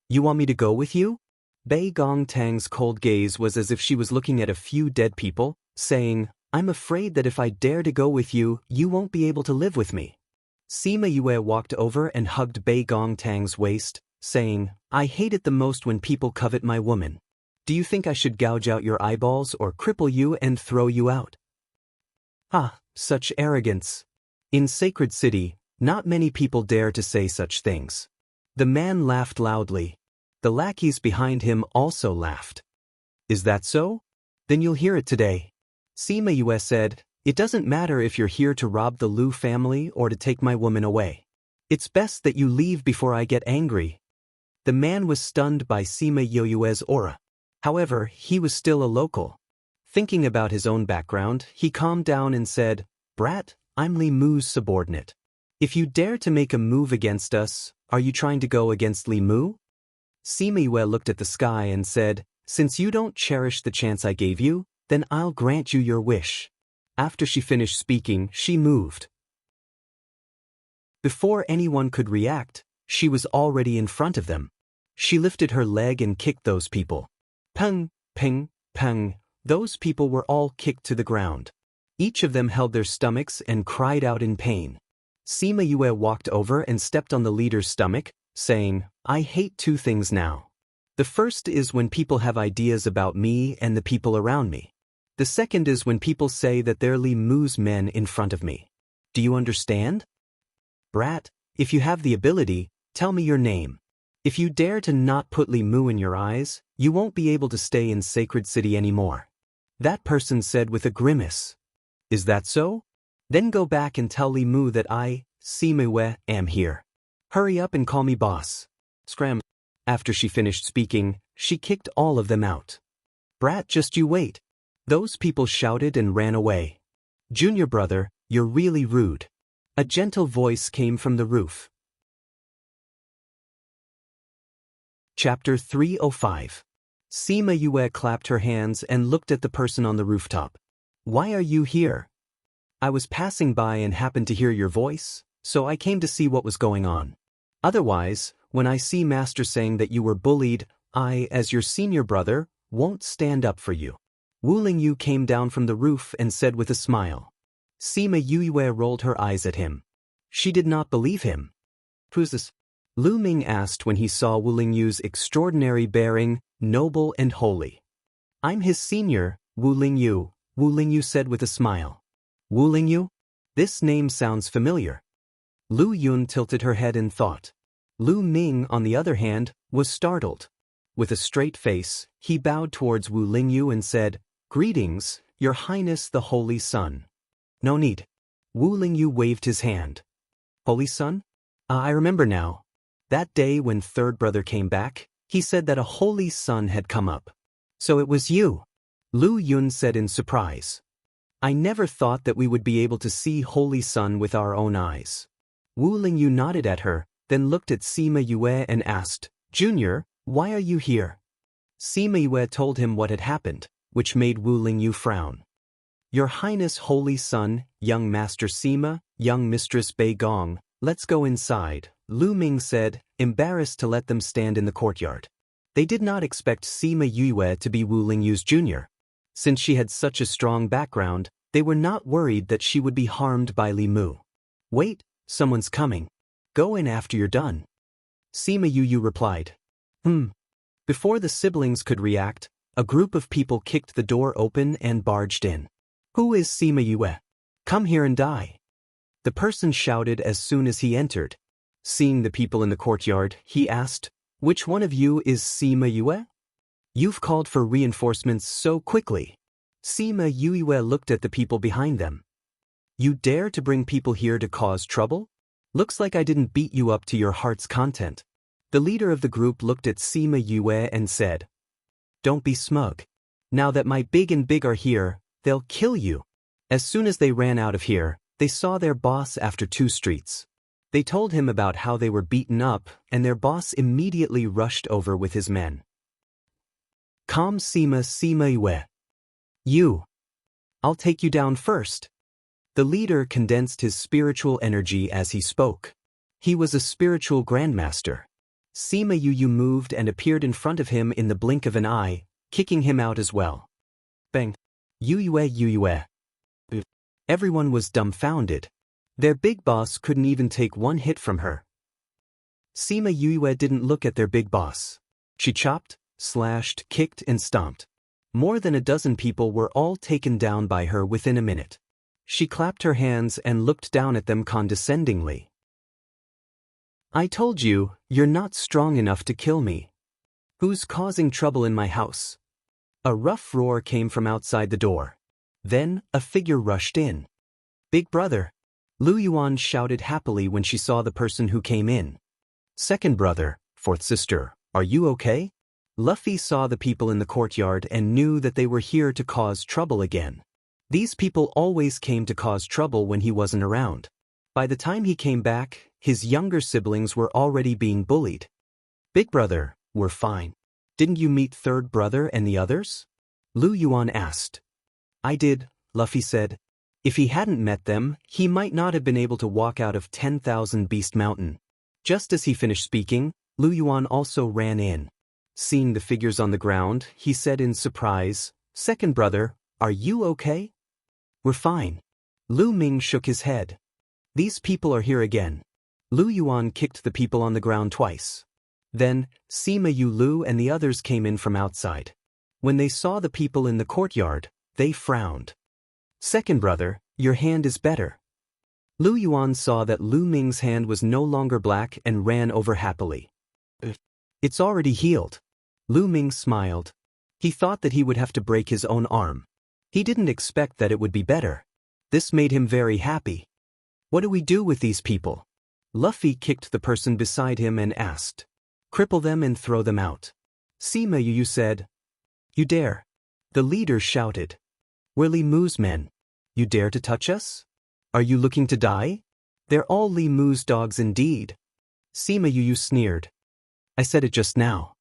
You want me to go with you? Bei Gongtang's cold gaze was as if she was looking at a few dead people, saying, I'm afraid that if I dare to go with you, you won't be able to live with me. Sima Yue walked over and hugged Bei Gongtang's waist, saying, I hate it the most when people covet my woman. Do you think I should gouge out your eyeballs or cripple you and throw you out? Ah, such arrogance. In Sacred City, not many people dare to say such things. The man laughed loudly. The lackeys behind him also laughed. Is that so? Then you'll hear it today. Sima Yue said, It doesn't matter if you're here to rob the Lu family or to take my woman away. It's best that you leave before I get angry. The man was stunned by Sima Yue's aura. However, he was still a local. Thinking about his own background, he calmed down and said, Brat, I'm Li Mu's subordinate. If you dare to make a move against us, are you trying to go against Li Mu? Sima Yue looked at the sky and said, Since you don't cherish the chance I gave you, then I'll grant you your wish. After she finished speaking, she moved. Before anyone could react, she was already in front of them. She lifted her leg and kicked those people. Peng, ping, peng, those people were all kicked to the ground. Each of them held their stomachs and cried out in pain. Sima Yue walked over and stepped on the leader's stomach, saying, I hate two things now. The first is when people have ideas about me and the people around me. The second is when people say that they're Li Mu's men in front of me. Do you understand? Brat, if you have the ability, tell me your name. If you dare to not put Li Mu in your eyes, you won't be able to stay in Sacred City anymore. That person said with a grimace. Is that so? Then go back and tell Li Mu that I, Sima Yue, am here. Hurry up and call me boss. Scram. After she finished speaking, she kicked all of them out. Brat, just you wait. Those people shouted and ran away. Junior brother, you're really rude. A gentle voice came from the roof. Chapter 305. Sima Yue clapped her hands and looked at the person on the rooftop. Why are you here? I was passing by and happened to hear your voice, so I came to see what was going on. Otherwise, when I see Master saying that you were bullied, I, as your senior brother, won't stand up for you. Wu Lingyu came down from the roof and said with a smile. Sima Yue rolled her eyes at him. She did not believe him. Who's this? Lu Ming asked when he saw Wu Lingyu's extraordinary bearing, noble and holy. I'm his senior, Wu Lingyu said with a smile. Wu Lingyu? This name sounds familiar. Lu Yun tilted her head in thought. Lu Ming, on the other hand, was startled. With a straight face, he bowed towards Wu Lingyu and said, Greetings, Your Highness the Holy Sun. No need. Wu Lingyu waved his hand. Holy Sun? I remember now. That day when third brother came back, he said that a holy sun had come up. So it was you. Lu Yun said in surprise. I never thought that we would be able to see holy sun with our own eyes. Wu Lingyu nodded at her, then looked at Sima Yue and asked, Junior, why are you here? Sima Yue told him what had happened, which made Wu Lingyu frown. Your Highness Holy Son, young Master Sima, young Mistress Bei Gong, let's go inside, Lu Ming said, embarrassed to let them stand in the courtyard. They did not expect Sima Yue to be Wu Lingyu's junior. Since she had such a strong background, they were not worried that she would be harmed by Li Mu. Wait, someone's coming. Go in after you're done. Sima Yu replied. Before the siblings could react, a group of people kicked the door open and barged in. Who is Sima Yue? Come here and die. The person shouted as soon as he entered. Seeing the people in the courtyard, he asked, which one of you is Sima Yue? You've called for reinforcements so quickly. Sima Yue looked at the people behind them. You dare to bring people here to cause trouble? Looks like I didn't beat you up to your heart's content. The leader of the group looked at Sima Yue and said, don't be smug. Now that my big and big are here, they'll kill you. As soon as they ran out of here, they saw their boss after 2 streets. They told him about how they were beaten up, and their boss immediately rushed over with his men. Calm Sima Yue. You. I'll take you down first. The leader condensed his spiritual energy as he spoke. He was a spiritual grandmaster. Sima Yu moved and appeared in front of him in the blink of an eye, kicking him out as well. Bang. Yue. Everyone was dumbfounded. Their big boss couldn't even take 1 hit from her. Sima Yue didn't look at their big boss. She chopped, slashed, kicked, and stomped. More than a dozen people were all taken down by her within a minute. She clapped her hands and looked down at them condescendingly. I told you, you're not strong enough to kill me. Who's causing trouble in my house? A rough roar came from outside the door. Then, a figure rushed in. Big brother. Lu Yuan shouted happily when she saw the person who came in. Second brother, fourth sister, are you okay? Luffy saw the people in the courtyard and knew that they were here to cause trouble again. These people always came to cause trouble when he wasn't around. By the time he came back, his younger siblings were already being bullied. Big brother, we're fine. Didn't you meet third brother and the others? Lu Yuan asked. I did, Luffy said. If he hadn't met them, he might not have been able to walk out of 10,000 Beast Mountain. Just as he finished speaking, Lu Yuan also ran in. Seeing the figures on the ground, he said in surprise, Second brother, are you okay? We're fine. Lu Ming shook his head. These people are here again. Lu Yuan kicked the people on the ground twice. Then, Sima Yu and the others came in from outside. When they saw the people in the courtyard, they frowned. Second brother, your hand is better. Lu Yuan saw that Lu Ming's hand was no longer black and ran over happily. It's already healed. Lu Ming smiled. He thought that he would have to break his own arm. He didn't expect that it would be better. This made him very happy. What do we do with these people? Luffy kicked the person beside him and asked. Cripple them and throw them out. Sima Yu said. You dare. The leader shouted. We're Li Mu's men. You dare to touch us? Are you looking to die? They're all Li Mu's dogs indeed. Sima Yu sneered. I said it just now.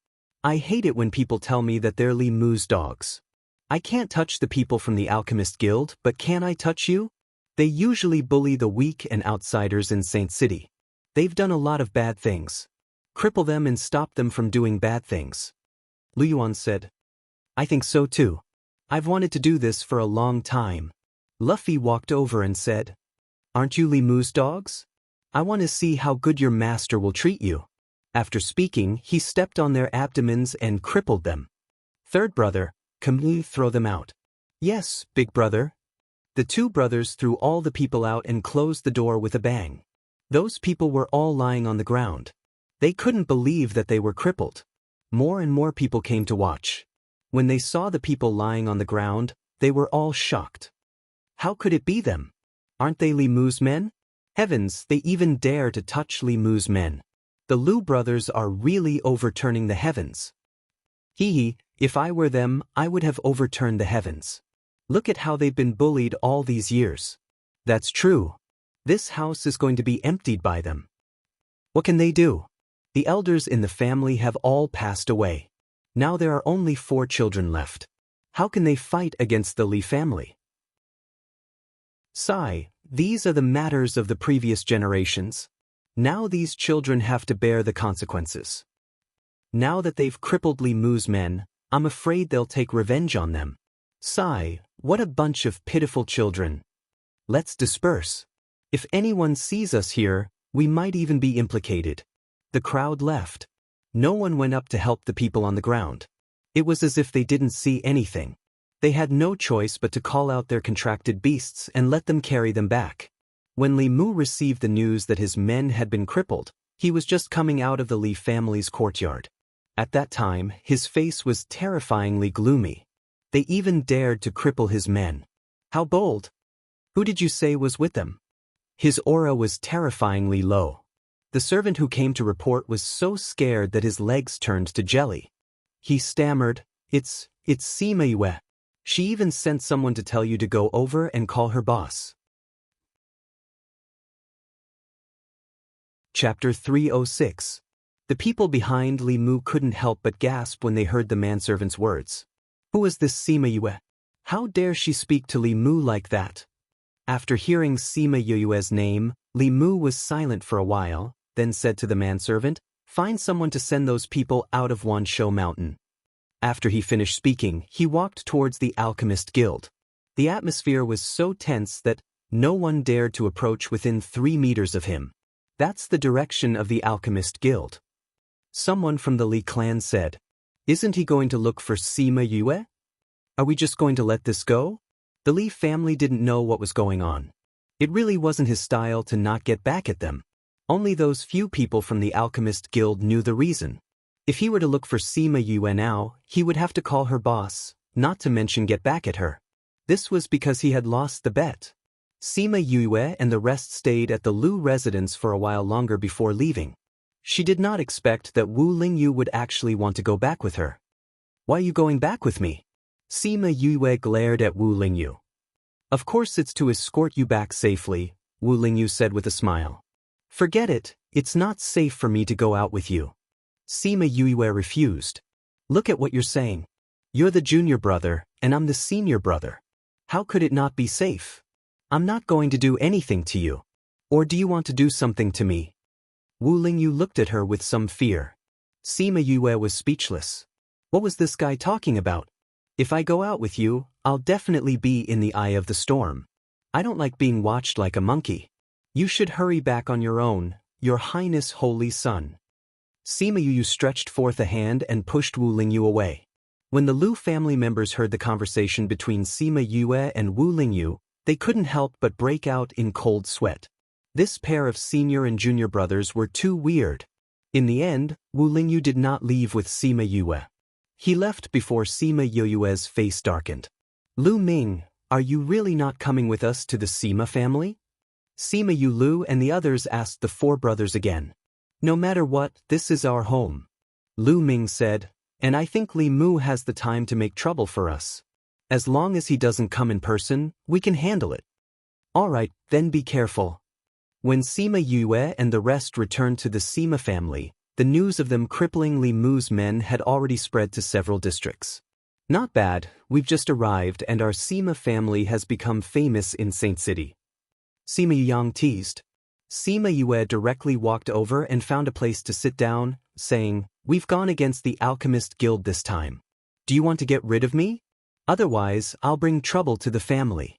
I hate it when people tell me that they're Li Mu's dogs. I can't touch the people from the Alchemist Guild, but can I touch you? They usually bully the weak and outsiders in Saint City. They've done a lot of bad things. Cripple them and stop them from doing bad things. Lu Yuan said. I think so too. I've wanted to do this for a long time. Luffy walked over and said. Aren't you Li Mu's dogs? I want to see how good your master will treat you. After speaking, he stepped on their abdomens and crippled them. Third brother, can we throw them out? Yes, big brother. The 2 brothers threw all the people out and closed the door with a bang. Those people were all lying on the ground. They couldn't believe that they were crippled. More and more people came to watch. When they saw the people lying on the ground, they were all shocked. How could it be them? Aren't they Li Mu's men? Heavens, they even dare to touch Li Mu's men. The Lu brothers are really overturning the heavens. Hee, if I were them, I would have overturned the heavens. Look at how they've been bullied all these years. That's true. This house is going to be emptied by them. What can they do? The elders in the family have all passed away. Now there are only 4 children left. How can they fight against the Li family? Sigh, these are the matters of the previous generations. Now these children have to bear the consequences. Now that they've crippled Li Mu's men, I'm afraid they'll take revenge on them. Sigh, what a bunch of pitiful children. Let's disperse. If anyone sees us here, we might even be implicated. The crowd left. No one went up to help the people on the ground. It was as if they didn't see anything. They had no choice but to call out their contracted beasts and let them carry them back. When Li Mu received the news that his men had been crippled, he was just coming out of the Li family's courtyard. At that time, his face was terrifyingly gloomy. They even dared to cripple his men. How bold! Who did you say was with them? His aura was terrifyingly low. The servant who came to report was so scared that his legs turned to jelly. He stammered, It's Sima Yue. She even sent someone to tell you to go over and call her boss. Chapter 306. The people behind Li Mu couldn't help but gasp when they heard the manservant's words. Who is this Sima Yue? How dare she speak to Li Mu like that? After hearing Sima Yue's name, Li Mu was silent for a while, then said to the manservant, Find someone to send those people out of Wanshou Mountain. After he finished speaking, he walked towards the Alchemist Guild. The atmosphere was so tense that no one dared to approach within 3 meters of him. That's the direction of the Alchemist Guild. Someone from the Li clan said, Isn't he going to look for Sima Yue? Are we just going to let this go? The Li family didn't know what was going on. It really wasn't his style to not get back at them. Only those few people from the Alchemist Guild knew the reason. If he were to look for Sima Yue now, he would have to call her boss, not to mention get back at her. This was because he had lost the bet. Sima Yue and the rest stayed at the Lu residence for a while longer before leaving. She did not expect that Wu Lingyu would actually want to go back with her. Why are you going back with me? Sima Yue glared at Wu Lingyu. Of course it's to escort you back safely, Wu Lingyu said with a smile. Forget it, it's not safe for me to go out with you. Sima Yue refused. Look at what you're saying. You're the junior brother, and I'm the senior brother. How could it not be safe? I'm not going to do anything to you. Or do you want to do something to me? Wu Lingyu looked at her with some fear. Sima Yue was speechless. What was this guy talking about? If I go out with you, I'll definitely be in the eye of the storm. I don't like being watched like a monkey. You should hurry back on your own, Your Highness Holy Son. Sima Yue stretched forth a hand and pushed Wu Lingyu away. When the Lu family members heard the conversation between Sima Yue and Wu Lingyu, they couldn't help but break out in cold sweat. This pair of senior and junior brothers were too weird. In the end, Wu Lingyu did not leave with Sima Yue. He left before Sima Yue's face darkened. Lu Ming, are you really not coming with us to the Sima family? Sima Yue and the others asked the 4 brothers again. No matter what, this is our home. Lu Ming said, and I think Li Mu has the time to make trouble for us. As long as he doesn't come in person, we can handle it. All right, then be careful. When Sima Yue and the rest returned to the Sima family, the news of them crippling Li Mu's men had already spread to several districts. Not bad, we've just arrived and our Sima family has become famous in Saint City. Sima Yang teased. Sima Yue directly walked over and found a place to sit down, saying, We've gone against the Alchemist Guild this time. Do you want to get rid of me? Otherwise, I'll bring trouble to the family.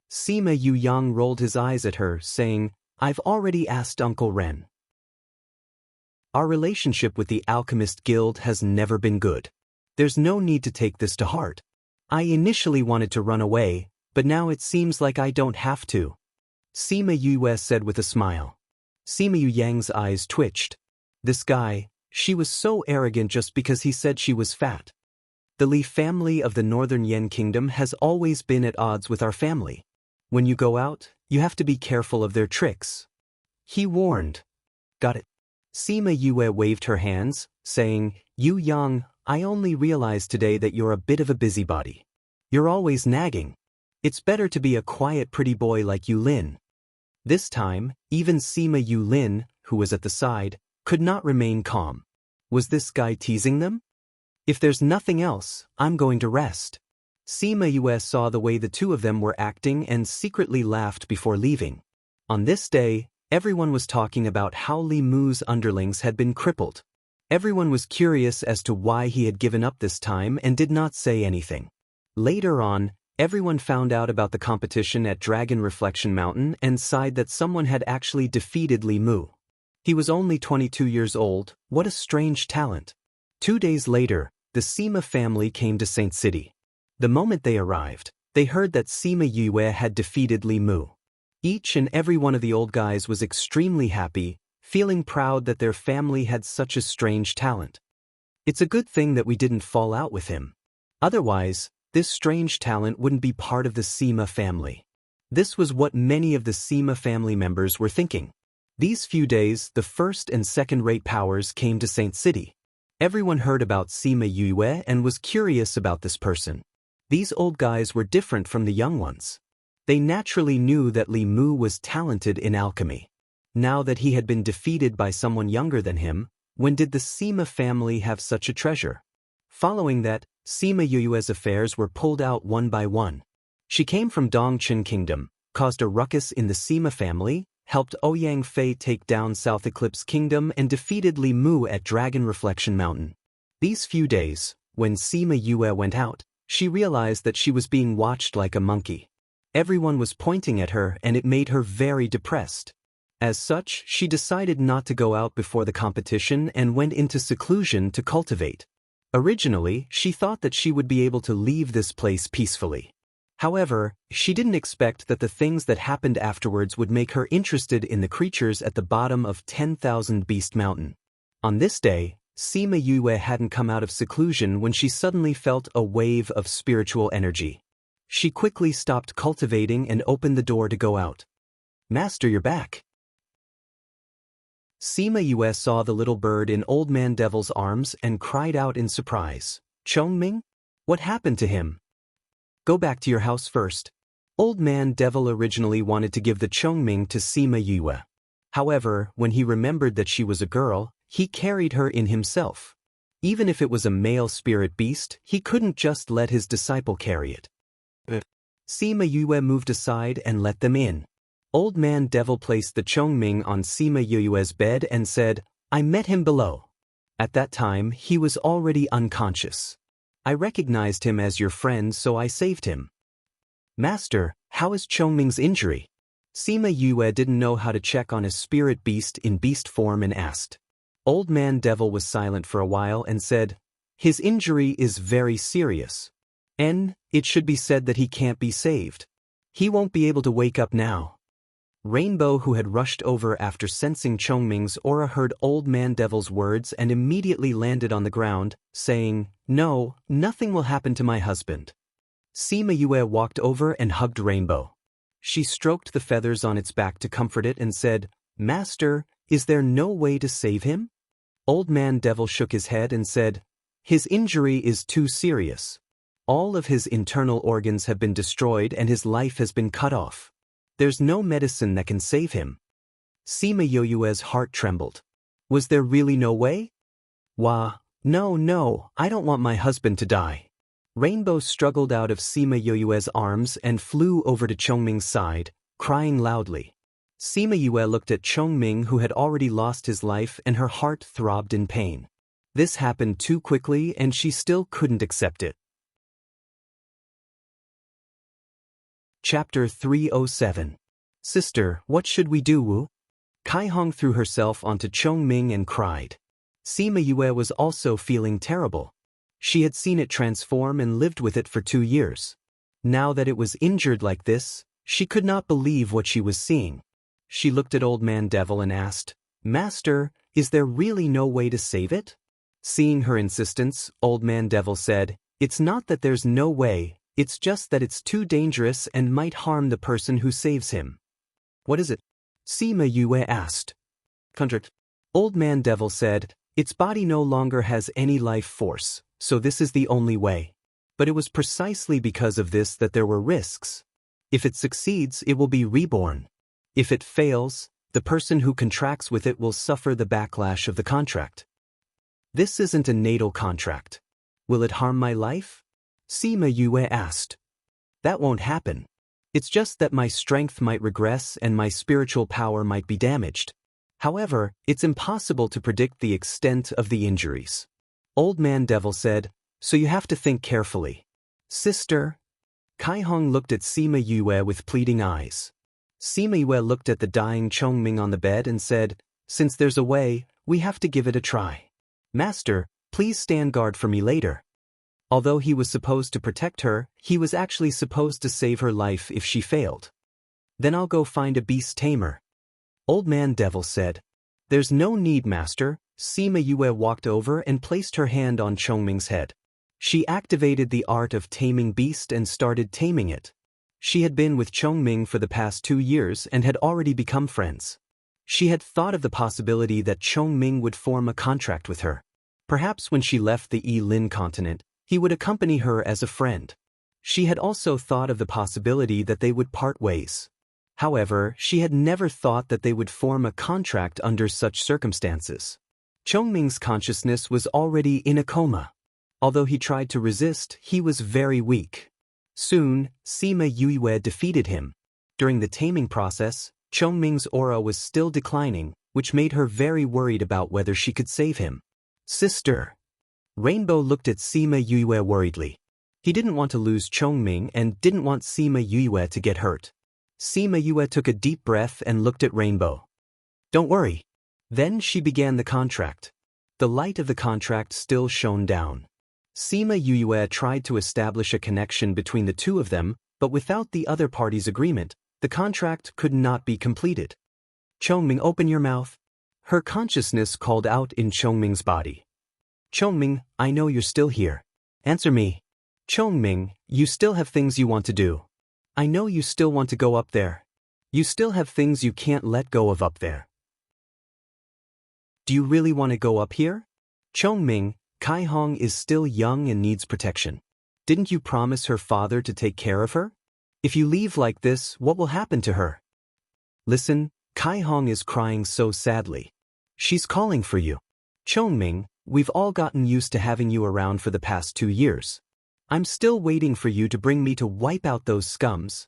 Sima Yang rolled his eyes at her, saying, I've already asked Uncle Ren. Our relationship with the Alchemist Guild has never been good. There's no need to take this to heart. I initially wanted to run away, but now it seems like I don't have to. Sima Yue said with a smile. Sima Yang's eyes twitched. This guy, she was so arrogant just because he said she was fat. The Li family of the Northern Yan Kingdom has always been at odds with our family. When you go out, you have to be careful of their tricks. He warned. Got it. Sima Yue waved her hands, saying, Yu Yang, I only realized today that you're a bit of a busybody. You're always nagging. It's better to be a quiet pretty boy like Yu Lin. This time, even Sima Yu Lin, who was at the side, could not remain calm. Was this guy teasing them? If there's nothing else, I'm going to rest. Sima Yue saw the way the two of them were acting and secretly laughed before leaving. On this day, everyone was talking about how Li Mu's underlings had been crippled. Everyone was curious as to why he had given up this time and did not say anything. Later on, everyone found out about the competition at Dragon Reflection Mountain and sighed that someone had actually defeated Li Mu. He was only 22 years old. What a strange talent. 2 days later, the Sima family came to Saint City. The moment they arrived, they heard that Sima Yue had defeated Li Mu. Each and every one of the old guys was extremely happy, feeling proud that their family had such a strange talent. It's a good thing that we didn't fall out with him. Otherwise, this strange talent wouldn't be part of the Sima family. This was what many of the Sima family members were thinking. These few days, the first and second-rate powers came to Saint City. Everyone heard about Sima Yue and was curious about this person. These old guys were different from the young ones. They naturally knew that Li Mu was talented in alchemy. Now that he had been defeated by someone younger than him, when did the Sima family have such a treasure? Following that, Sima Yue's affairs were pulled out one by one. She came from Dongchen Kingdom, caused a ruckus in the Sima family, helped Ouyang Fei take down South Eclipse Kingdom and defeated Li Mu at Dragon Reflection Mountain. These few days, when Sima Yue went out, she realized that she was being watched like a monkey. Everyone was pointing at her and it made her very depressed. As such, she decided not to go out before the competition and went into seclusion to cultivate. Originally, she thought that she would be able to leave this place peacefully. However, she didn't expect that the things that happened afterwards would make her interested in the creatures at the bottom of 10,000 Beast Mountain. On this day, Sima Yue hadn't come out of seclusion when she suddenly felt a wave of spiritual energy. She quickly stopped cultivating and opened the door to go out. "Master, you're back." Sima Yue saw the little bird in Old Man Devil's arms and cried out in surprise. "Chongming? What happened to him?" "Go back to your house first." Old Man Devil originally wanted to give the Chongming to Sima Yue. However, when he remembered that she was a girl, he carried her in himself. Even if it was a male spirit beast, he couldn't just let his disciple carry it. Sima Yue moved aside and let them in. Old Man Devil placed the Chongming on Sima Yue's bed and said, "I met him below." At that time, he was already unconscious. "I recognized him as your friend, so I saved him." "Master, how is Chongming's injury?" Sima Yue didn't know how to check on a spirit beast in beast form and asked. Old Man Devil was silent for a while and said, "His injury is very serious. It should be said that he can't be saved. He won't be able to wake up now." Rainbow, who had rushed over after sensing Chongming's aura, heard Old Man Devil's words and immediately landed on the ground, saying, "No, nothing will happen to my husband." Sima Yue walked over and hugged Rainbow. She stroked the feathers on its back to comfort it and said, "Master, is there no way to save him?" Old Man Devil shook his head and said, "His injury is too serious. All of his internal organs have been destroyed and his life has been cut off. There's no medicine that can save him." Sima Yue's heart trembled. Was there really no way? "Wah, no, I don't want my husband to die." Rainbow struggled out of Sima Yue's arms and flew over to Chongming's side, crying loudly. Sima Yue looked at Chongming, who had already lost his life, and her heart throbbed in pain. This happened too quickly and she still couldn't accept it. Chapter 307. "Sister, what should we do, Wu?" Kaihong threw herself onto Chongming and cried. Sima Yue was also feeling terrible. She had seen it transform and lived with it for 2 years. Now that it was injured like this, she could not believe what she was seeing. She looked at Old Man Devil and asked, "Master, is there really no way to save it?" Seeing her insistence, Old Man Devil said, "It's not that there's no way, it's just that it's too dangerous and might harm the person who saves him." "What is it?" Sima Yue asked. Contract. Old Man Devil said, "Its body no longer has any life force, so this is the only way. But it was precisely because of this that there were risks. If it succeeds, it will be reborn. If it fails, the person who contracts with it will suffer the backlash of the contract." "This isn't a natal contract. Will it harm my life?" Sima Yue asked. That won't happen. It's just that my strength might regress and my spiritual power might be damaged. However, it's impossible to predict the extent of the injuries. Old Man Devil said, so you have to think carefully. Sister? Kai Hong looked at Sima Yue with pleading eyes. Sima Yue looked at the dying Chongming on the bed and said, since there's a way, we have to give it a try. Master, please stand guard for me later. Although he was supposed to protect her, he was actually supposed to save her life if she failed. Then I'll go find a beast tamer. Old Man Devil said. There's no need, Master. Sima Yue walked over and placed her hand on Chongming's head. She activated the art of taming beast and started taming it. She had been with Chongming for the past 2 years and had already become friends. She had thought of the possibility that Chongming would form a contract with her. Perhaps when she left the Yi-Lin continent, he would accompany her as a friend. She had also thought of the possibility that they would part ways. However, she had never thought that they would form a contract under such circumstances. Chongming's consciousness was already in a coma. Although he tried to resist, he was very weak. Soon, Sima Yue defeated him. During the taming process, Chongming's aura was still declining, which made her very worried about whether she could save him. Sister. Rainbow looked at Sima Yue worriedly. He didn't want to lose Chongming and didn't want Sima Yue to get hurt. Sima Yue took a deep breath and looked at Rainbow. Don't worry. Then she began the contract. The light of the contract still shone down. Sima Yue tried to establish a connection between the two of them, but without the other party's agreement, the contract could not be completed. Chongming, open your mouth. Her consciousness called out in Chongming's body. Chongming, I know you're still here. Answer me. Chongming, you still have things you want to do. I know you still want to go up there. You still have things you can't let go of up there. Do you really want to go up here? Chongming, Kai Hong is still young and needs protection. Didn't you promise her father to take care of her? If you leave like this, what will happen to her? Listen, Kai Hong is crying so sadly. She's calling for you. Chongming, we've all gotten used to having you around for the past 2 years. I'm still waiting for you to bring me to wipe out those scums.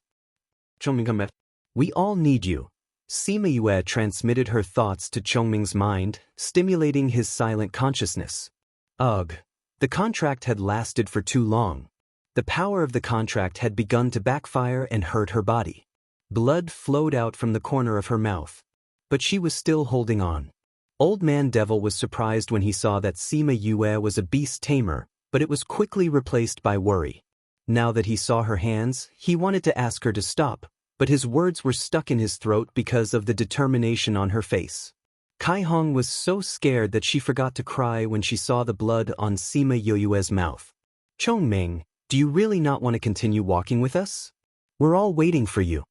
Chongming, we all need you. Sima Yue transmitted her thoughts to Chongming's mind, stimulating his silent consciousness. Ugh. The contract had lasted for too long. The power of the contract had begun to backfire and hurt her body. Blood flowed out from the corner of her mouth. But she was still holding on. Old Man Devil was surprised when he saw that Sima Yue was a beast tamer, but it was quickly replaced by worry. Now that he saw her hands, he wanted to ask her to stop, but his words were stuck in his throat because of the determination on her face. Kai Hong was so scared that she forgot to cry when she saw the blood on Sima Yue's mouth. Chongming, do you really not want to continue walking with us? We're all waiting for you.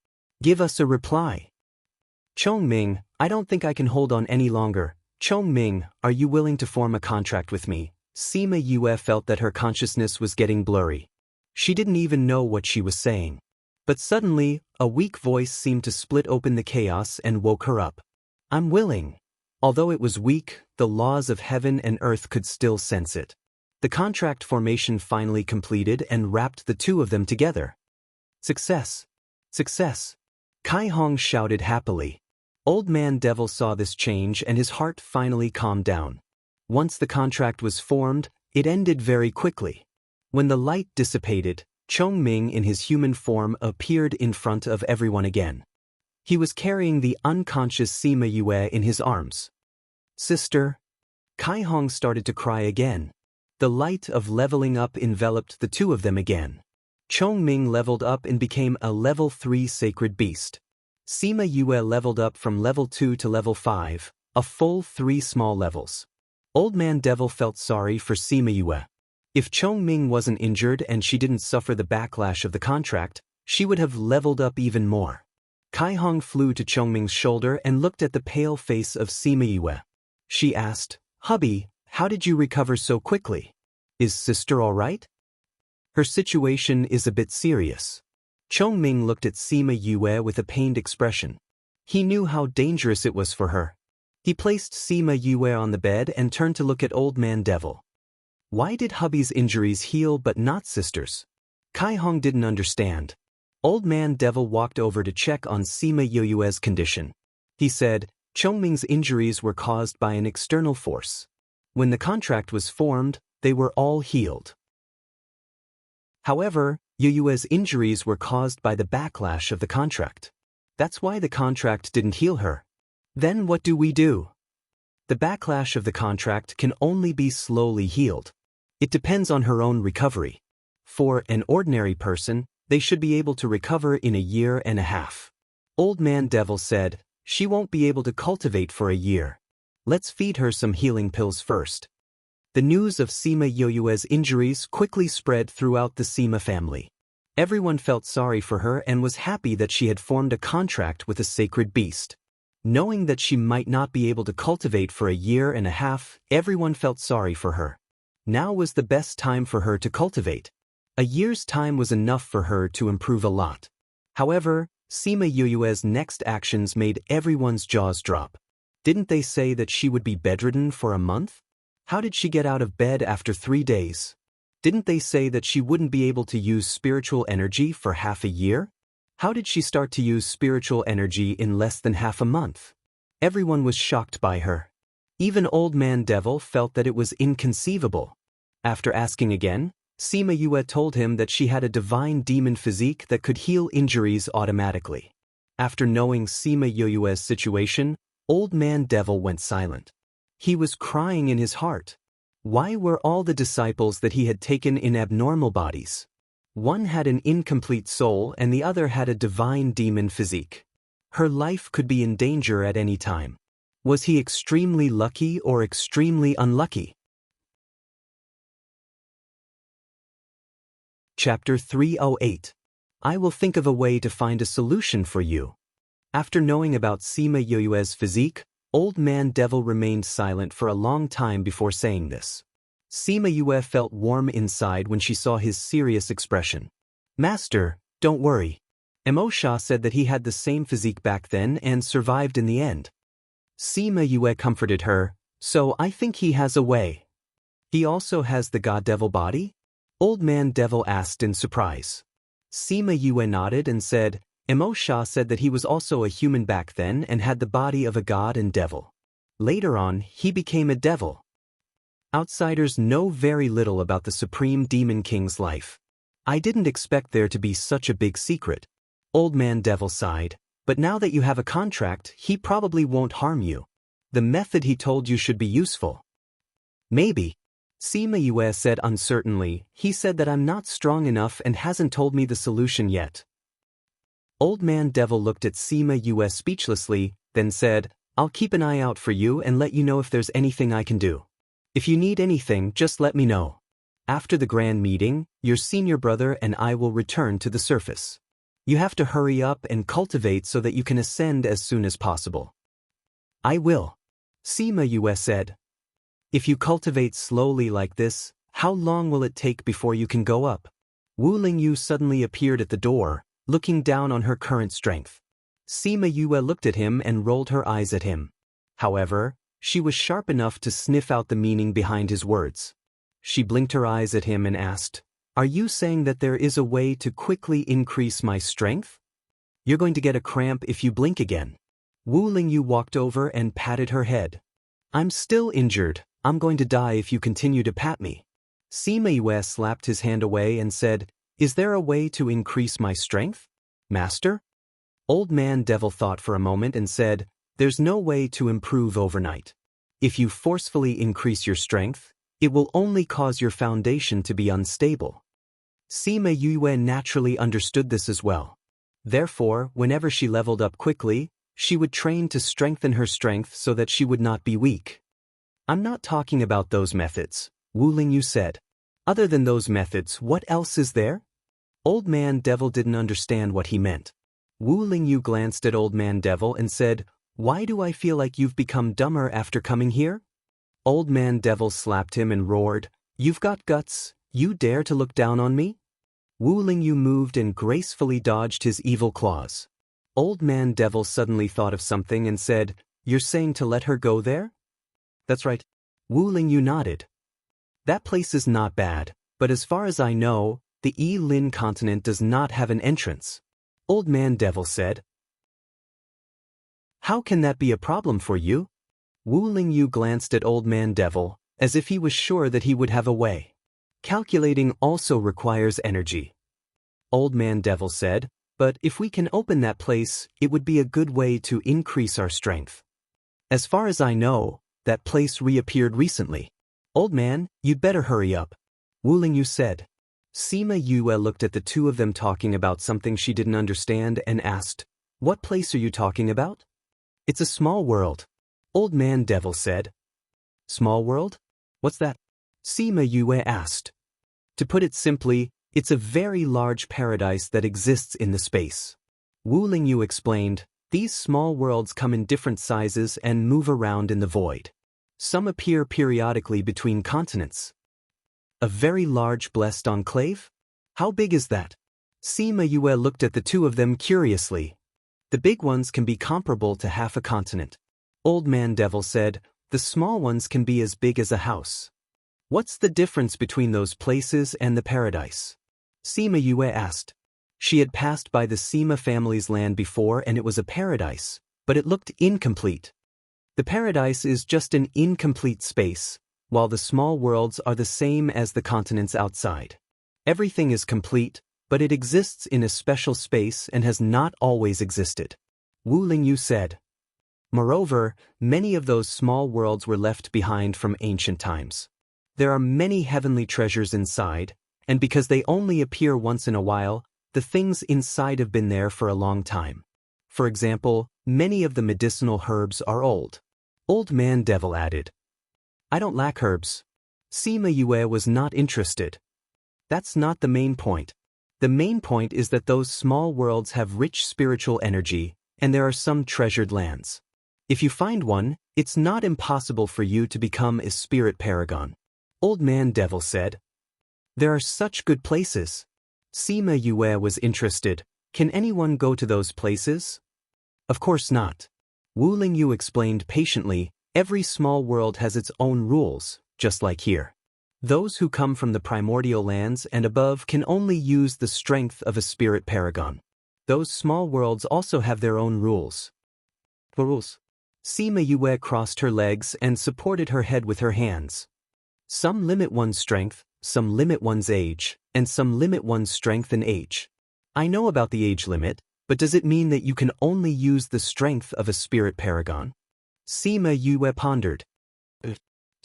Give us a reply. Chongming, I don't think I can hold on any longer. Chongming, are you willing to form a contract with me? Sima Yue felt that her consciousness was getting blurry. She didn't even know what she was saying. But suddenly, a weak voice seemed to split open the chaos and woke her up. I'm willing. Although it was weak, the laws of heaven and earth could still sense it. The contract formation finally completed and wrapped the two of them together. Success! Success! Kai Hong shouted happily. Old Man Devil saw this change and his heart finally calmed down. Once the contract was formed, it ended very quickly. When the light dissipated, Chongming in his human form appeared in front of everyone again. He was carrying the unconscious Sima Yue in his arms. Sister. Kai Hong started to cry again. The light of leveling up enveloped the two of them again. Chongming leveled up and became a level 3 sacred beast. Sima Yue leveled up from level 2 to level 5, a full 3 small levels. Old Man Devil felt sorry for Sima Yue. If Chongming wasn't injured and she didn't suffer the backlash of the contract, she would have leveled up even more. Kai Hong flew to Chongming's shoulder and looked at the pale face of Sima Yue. She asked, Hubby, how did you recover so quickly? Is sister all right? Her situation is a bit serious. Chongming looked at Sima Yue with a pained expression. He knew how dangerous it was for her. He placed Sima Yue on the bed and turned to look at Old Man Devil. Why did hubby's injuries heal but not sister's? Kai Hong didn't understand. Old Man Devil walked over to check on Sima Yoyue's condition. He said, Chongming's injuries were caused by an external force. When the contract was formed, they were all healed. However, Yoyue's injuries were caused by the backlash of the contract. That's why the contract didn't heal her. Then what do we do? The backlash of the contract can only be slowly healed. It depends on her own recovery. For an ordinary person, they should be able to recover in a year and a half. Old Man Devil said, she won't be able to cultivate for a year. Let's feed her some healing pills first. The news of Sima Yoyue's injuries quickly spread throughout the Sima family. Everyone felt sorry for her and was happy that she had formed a contract with a sacred beast. Knowing that she might not be able to cultivate for a year and a half, everyone felt sorry for her. Now was the best time for her to cultivate. A year's time was enough for her to improve a lot. However, Sima Yoyue's next actions made everyone's jaws drop. Didn't they say that she would be bedridden for a month? How did she get out of bed after 3 days? Didn't they say that she wouldn't be able to use spiritual energy for half a year? How did she start to use spiritual energy in less than half a month? Everyone was shocked by her. Even Old Man Devil felt that it was inconceivable. After asking again, Sima Yue told him that she had a divine demon physique that could heal injuries automatically. After knowing Sima Yoyue's situation, Old Man Devil went silent. He was crying in his heart. Why were all the disciples that he had taken in abnormal bodies? One had an incomplete soul and the other had a divine demon physique. Her life could be in danger at any time. Was he extremely lucky or extremely unlucky? Chapter 308. I will think of a way to find a solution for you. After knowing about Sima Yoyue's physique, Old Man Devil remained silent for a long time before saying this. Sima Yue felt warm inside when she saw his serious expression. Master, don't worry. Mo Sha said that he had the same physique back then and survived in the end. Sima Yue comforted her, so I think he has a way. He also has the God Devil body? Old Man Devil asked in surprise. Sima Yue nodded and said, Mo Sha said that he was also a human back then and had the body of a god and devil. Later on, he became a devil. Outsiders know very little about the Supreme Demon King's life. I didn't expect there to be such a big secret. Old Man Devil sighed, but now that you have a contract, he probably won't harm you. The method he told you should be useful. Maybe. Sima Yue said uncertainly, he said that I'm not strong enough and hasn't told me the solution yet. Old Man Devil looked at Sima Yue speechlessly, then said, I'll keep an eye out for you and let you know if there's anything I can do. If you need anything, just let me know. After the grand meeting, your senior brother and I will return to the surface. You have to hurry up and cultivate so that you can ascend as soon as possible. I will. Sima Yue said. If you cultivate slowly like this, how long will it take before you can go up? Wu Lingyu suddenly appeared at the door, looking down on her current strength. Sima Yue looked at him and rolled her eyes at him. However, she was sharp enough to sniff out the meaning behind his words. She blinked her eyes at him and asked, Are you saying that there is a way to quickly increase my strength? You're going to get a cramp if you blink again. Wu Lingyu walked over and patted her head. I'm still injured. I'm going to die if you continue to pat me. Sima Yue slapped his hand away and said, Is there a way to increase my strength, Master? Old Man Devil thought for a moment and said, There's no way to improve overnight. If you forcefully increase your strength, it will only cause your foundation to be unstable. Sima Yue naturally understood this as well. Therefore, whenever she leveled up quickly, she would train to strengthen her strength so that she would not be weak. I'm not talking about those methods, Wu Lingyu said. Other than those methods, what else is there? Old Man Devil didn't understand what he meant. Wu Lingyu glanced at Old Man Devil and said, Why do I feel like you've become dumber after coming here? Old Man Devil slapped him and roared, You've got guts, you dare to look down on me? Wu Lingyu moved and gracefully dodged his evil claws. Old Man Devil suddenly thought of something and said, You're saying to let her go there? That's right. Wu Lingyu nodded. That place is not bad, but as far as I know, the Lin continent does not have an entrance. Old Man Devil said. How can that be a problem for you? Wu Lingyu glanced at Old Man Devil, as if he was sure that he would have a way. Calculating also requires energy. Old Man Devil said, but if we can open that place, it would be a good way to increase our strength. As far as I know, that place reappeared recently. Old man, you'd better hurry up. Wu Lingyu said. Sima Yue looked at the two of them talking about something she didn't understand and asked, what place are you talking about? It's a small world. Old Man Devil said. Small world? What's that? Sima Yue asked. To put it simply, it's a very large paradise that exists in the space. Wu Lingyu explained, these small worlds come in different sizes and move around in the void. Some appear periodically between continents. A very large blessed enclave? How big is that? Sima Yue looked at the two of them curiously. The big ones can be comparable to half a continent. Old Man Devil said, the small ones can be as big as a house. What's the difference between those places and the paradise? Sima Yue asked. She had passed by the Sima family's land before and it was a paradise, but it looked incomplete. The paradise is just an incomplete space, while the small worlds are the same as the continents outside. Everything is complete, but it exists in a special space and has not always existed. Wu Lingyu said. Moreover, many of those small worlds were left behind from ancient times. There are many heavenly treasures inside, and because they only appear once in a while, the things inside have been there for a long time. For example, many of the medicinal herbs are old. Old Man Devil added. I don't lack herbs. Sima Yue was not interested. That's not the main point. The main point is that those small worlds have rich spiritual energy, and there are some treasured lands. If you find one, it's not impossible for you to become a spirit paragon. Old Man Devil said. There are such good places. Sima Yue was interested. Can anyone go to those places? Of course not. Wu Lingyu explained patiently, every small world has its own rules, just like here. Those who come from the primordial lands and above can only use the strength of a spirit paragon. Those small worlds also have their own rules. What rules? Sima Yue crossed her legs and supported her head with her hands. Some limit one's strength, some limit one's age, and some limit one's strength and age. I know about the age limit, but does it mean that you can only use the strength of a spirit paragon? Sima Yue pondered.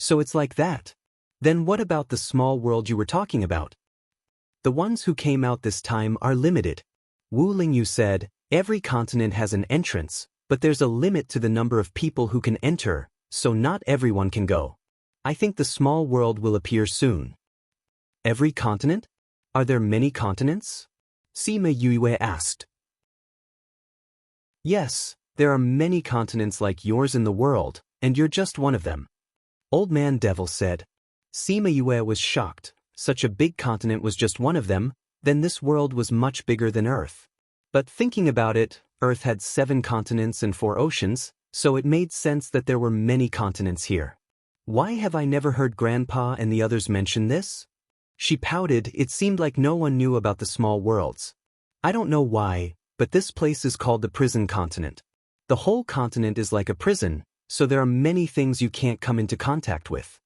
So it's like that. Then what about the small world you were talking about? The ones who came out this time are limited. Wu Lingyu said, every continent has an entrance, but there's a limit to the number of people who can enter, so not everyone can go. I think the small world will appear soon. Every continent? Are there many continents? Sima Yue asked. Yes, there are many continents like yours in the world, and you're just one of them. Old Man Devil said. Sima Yue was shocked. Such a big continent was just one of them, then this world was much bigger than Earth. But thinking about it, Earth had 7 continents and 4 oceans, so it made sense that there were many continents here. Why have I never heard Grandpa and the others mention this? She pouted. It seemed like no one knew about the small worlds. I don't know why, but this place is called the prison continent. The whole continent is like a prison, so there are many things you can't come into contact with.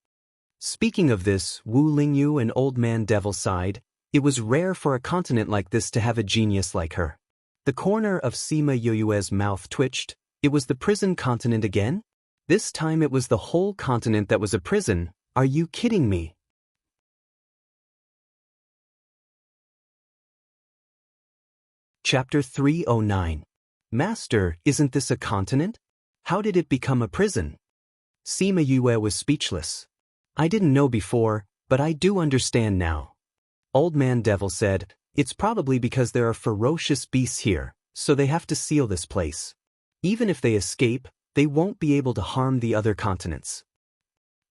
Speaking of this, Wu Lingyu and Old Man Devil sighed. It was rare for a continent like this to have a genius like her. The corner of Sima Yue's mouth twitched. It was the prison continent again? This time it was the whole continent that was a prison. Are you kidding me? Chapter 309. Master, isn't this a continent? How did it become a prison? Sima Yue was speechless. I didn't know before, but I do understand now. Old Man Devil said, it's probably because there are ferocious beasts here, so they have to seal this place. Even if they escape, they won't be able to harm the other continents.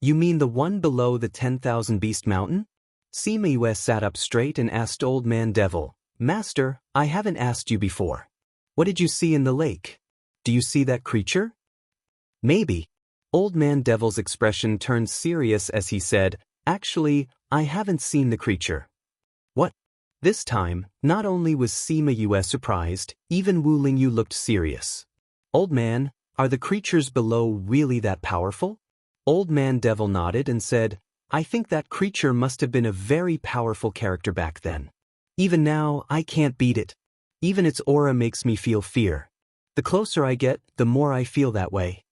You mean the one below the 10,000 Beast Mountain? Sima Yue sat up straight and asked Old Man Devil, Master, I haven't asked you before. What did you see in the lake? Do you see that creature? Maybe. Old Man Devil's expression turned serious as he said, Actually, I haven't seen the creature. What? This time, not only was Sima Yue surprised, even Wu Lingyu looked serious. Old man, are the creatures below really that powerful? Old man Devil nodded and said, I think that creature must have been a very powerful character back then. Even now, I can't beat it. Even its aura makes me feel fear. The closer I get, the more I feel that way.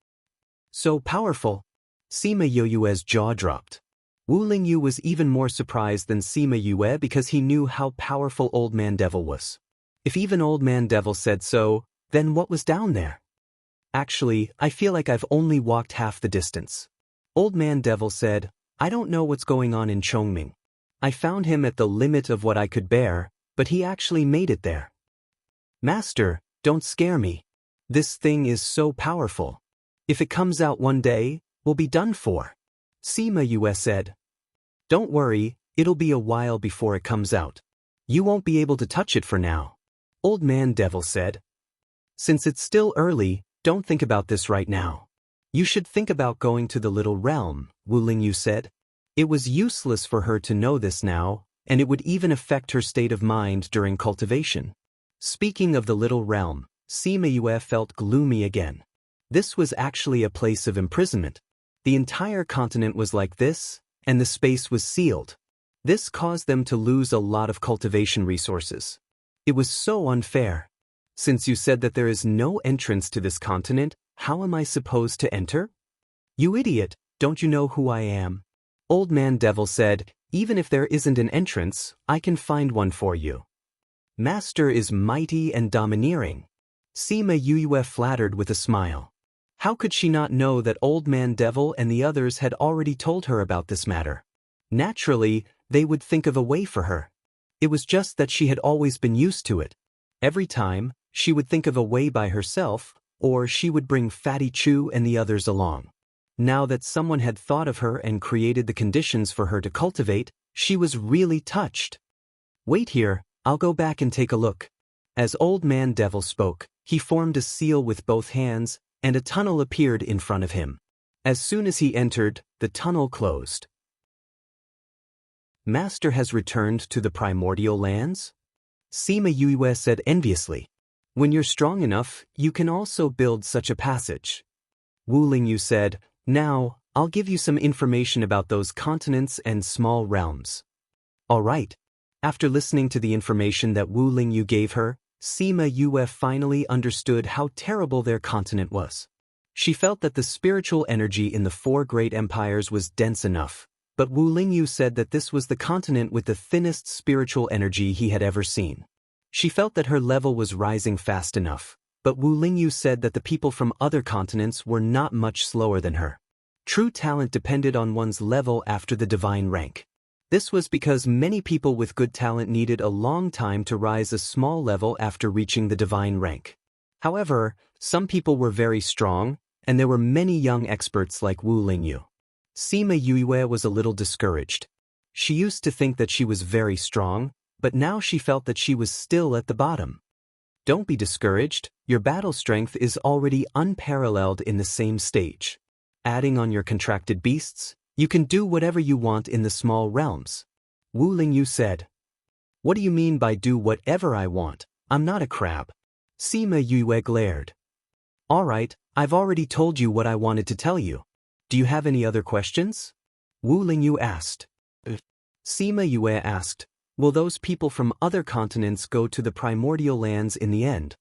So powerful. Sima Yue's jaw dropped. Wu Lingyu was even more surprised than Sima Yue because he knew how powerful Old Man Devil was. If even Old Man Devil said so, then what was down there? Actually, I feel like I've only walked half the distance. Old Man Devil said, I don't know what's going on in Chongming. I found him at the limit of what I could bear, but he actually made it there. Master, don't scare me. This thing is so powerful. If it comes out one day, we'll be done for. Sima Yue said. Don't worry, it'll be a while before it comes out. You won't be able to touch it for now. Old Man Devil said. Since it's still early, don't think about this right now. You should think about going to the little realm, Wu Lingyu said. It was useless for her to know this now, and it would even affect her state of mind during cultivation. Speaking of the little realm, Sima Yue felt gloomy again. This was actually a place of imprisonment. The entire continent was like this, and the space was sealed. This caused them to lose a lot of cultivation resources. It was so unfair. Since you said that there is no entrance to this continent, how am I supposed to enter? You idiot, don't you know who I am? Old Man Devil said, even if there isn't an entrance, I can find one for you. Master is mighty and domineering. Sima Yue flattered with a smile. How could she not know that Old Man Devil and the others had already told her about this matter? Naturally, they would think of a way for her. It was just that she had always been used to it. Every time, she would think of a way by herself, or she would bring Fatty Chu and the others along. Now that someone had thought of her and created the conditions for her to cultivate, she was really touched. Wait here, I'll go back and take a look. As Old Man Devil spoke, he formed a seal with both hands, and a tunnel appeared in front of him. As soon as he entered, the tunnel closed. Master has returned to the primordial lands? Sima Yue said enviously. When you're strong enough, you can also build such a passage. Wu Lingyu said, now, I'll give you some information about those continents and small realms. All right. After listening to the information that Wu Lingyu gave her, Sima Yue finally understood how terrible their continent was. She felt that the spiritual energy in the four great empires was dense enough, but Wu Lingyu said that this was the continent with the thinnest spiritual energy he had ever seen. She felt that her level was rising fast enough, but Wu Lingyu said that the people from other continents were not much slower than her. True talent depended on one's level after the divine rank. This was because many people with good talent needed a long time to rise a small level after reaching the divine rank. However, some people were very strong, and there were many young experts like Wu Lingyu. Sima Yue was a little discouraged. She used to think that she was very strong, but now she felt that she was still at the bottom. Don't be discouraged, your battle strength is already unparalleled in the same stage. Adding on your contracted beasts, you can do whatever you want in the small realms. Wu Lingyu said. What do you mean by do whatever I want? I'm not a crab. Sima Yue glared. All right, I've already told you what I wanted to tell you. Do you have any other questions? Wu Lingyu asked. Sima Yue asked, will those people from other continents go to the primordial lands in the end?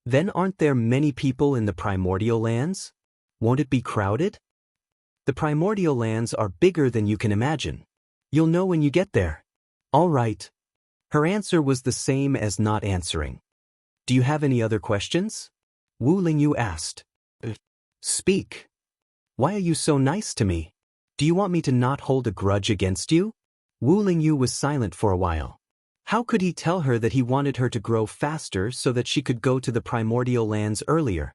Then aren't there many people in the primordial lands? Won't it be crowded? The primordial lands are bigger than you can imagine. You'll know when you get there. All right. Her answer was the same as not answering. Do you have any other questions? Wu Lingyu asked. Speak. Why are you so nice to me? Do you want me to not hold a grudge against you? Wu Lingyu was silent for a while. How could he tell her that he wanted her to grow faster so that she could go to the primordial lands earlier?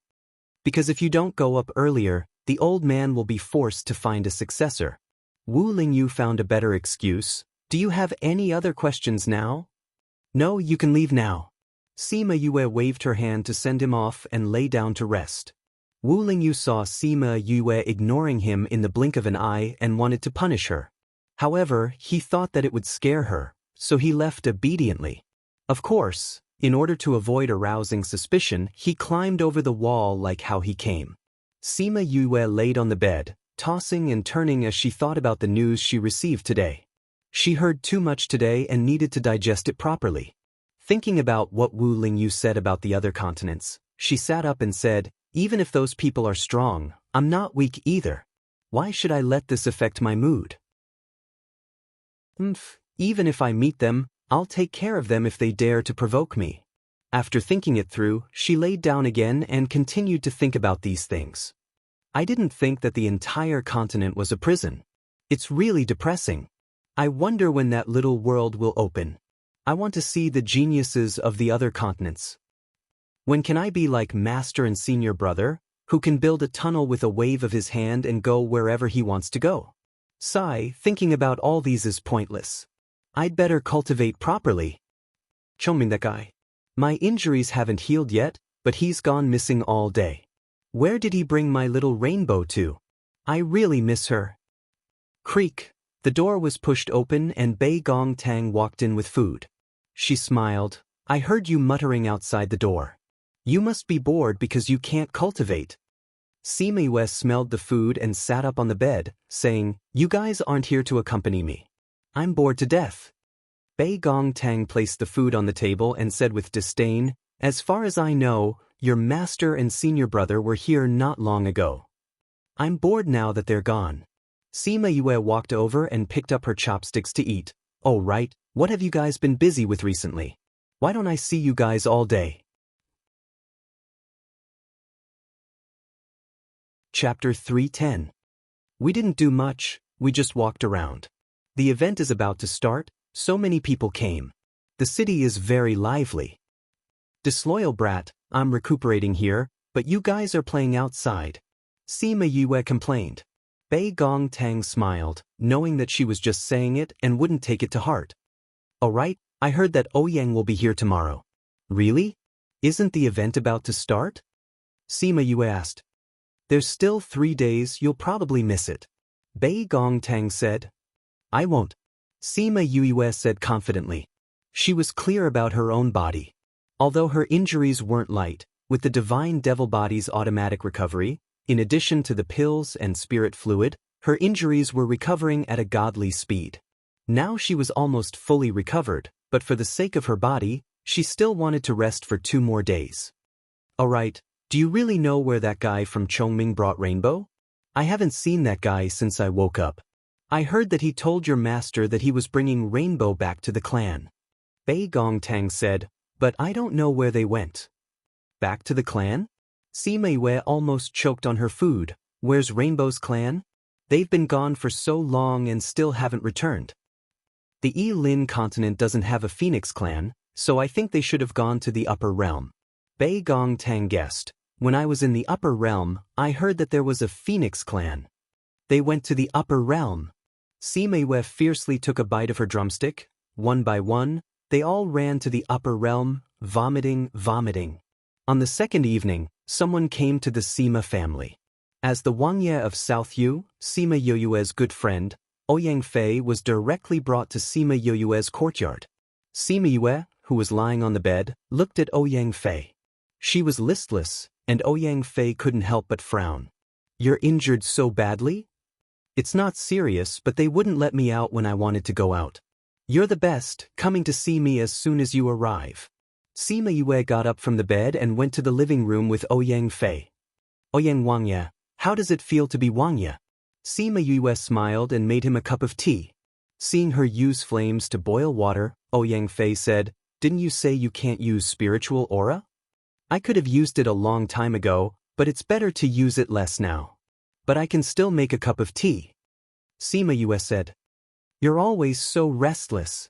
Because if you don't go up earlier, the old man will be forced to find a successor. Wu Lingyu found a better excuse. Do you have any other questions now? No, you can leave now. Sima Yue waved her hand to send him off and lay down to rest. Wu Lingyu saw Sima Yue ignoring him in the blink of an eye and wanted to punish her. However, he thought that it would scare her, so he left obediently. Of course, in order to avoid arousing suspicion, he climbed over the wall like how he came. Sima Yue laid on the bed, tossing and turning as she thought about the news she received today. She heard too much today and needed to digest it properly. Thinking about what Wu Lingyu said about the other continents, she sat up and said, even if those people are strong, I'm not weak either. Why should I let this affect my mood? Even if I meet them, I'll take care of them if they dare to provoke me. After thinking it through, she laid down again and continued to think about these things. I didn't think that the entire continent was a prison. It's really depressing. I wonder when that little world will open. I want to see the geniuses of the other continents. When can I be like Master and Senior Brother, who can build a tunnel with a wave of his hand and go wherever he wants to go? Sigh, thinking about all these is pointless. I'd better cultivate properly. Chongming, that guy. My injuries haven't healed yet, but he's gone missing all day. Where did he bring my little rainbow to? I really miss her. Creak. The door was pushed open and Bei Gong Tang walked in with food. She smiled. I heard you muttering outside the door. You must be bored because you can't cultivate. Sima Yue smelled the food and sat up on the bed, saying, you guys aren't here to accompany me. I'm bored to death. Bei Gong Tang placed the food on the table and said with disdain, as far as I know, your master and senior brother were here not long ago. I'm bored now that they're gone. Sima Yue walked over and picked up her chopsticks to eat. Oh right, what have you guys been busy with recently? Why don't I see you guys all day? Chapter 310. We didn't do much, we just walked around. The event is about to start, so many people came. The city is very lively. Disloyal brat, I'm recuperating here, but you guys are playing outside. Sima Yue complained. Bei Gong Tang smiled, knowing that she was just saying it and wouldn't take it to heart. Alright, I heard that Ouyang will be here tomorrow. Really? Isn't the event about to start? Sima Yue asked. There's still 3 days, you'll probably miss it. Bei Gong Tang said. I won't. Sima Yue said confidently. She was clear about her own body. Although her injuries weren't light, with the divine devil body's automatic recovery, in addition to the pills and spirit fluid, her injuries were recovering at a godly speed. Now she was almost fully recovered, but for the sake of her body, she still wanted to rest for 2 more days. Alright, do you really know where that guy from Chongming brought Rainbow? I haven't seen that guy since I woke up. I heard that he told your master that he was bringing Rainbow back to the clan. Bei Gong Tang said, but I don't know where they went. Back to the clan? Sima Yue almost choked on her food. Where's Rainbow's clan? They've been gone for so long and still haven't returned. The Yi-Lin continent doesn't have a phoenix clan, so I think they should have gone to the upper realm. Bei Gong Tang guessed. When I was in the upper realm, I heard that there was a phoenix clan. They went to the upper realm. Sima Yue fiercely took a bite of her drumstick. One by one, they all ran to the upper realm, vomiting. On the second evening, someone came to the Sima family. As the Wangye of South Yu, Sima Yue's good friend, Ouyang Fei was directly brought to Sima Yue's courtyard. Sima Yue, who was lying on the bed, looked at Ouyang Fei. She was listless, and Ouyang Fei couldn't help but frown. You're injured so badly? It's not serious, but they wouldn't let me out when I wanted to go out. You're the best, coming to see me as soon as you arrive. Sima Yue got up from the bed and went to the living room with Ouyang Fei. Ouyang Wangye, how does it feel to be Wangye? Sima Yue smiled and made him a cup of tea. Seeing her use flames to boil water, Ouyang Fei said, didn't you say you can't use spiritual aura? I could have used it a long time ago, but it's better to use it less now. But I can still make a cup of tea. Sima Yue said. You're always so restless.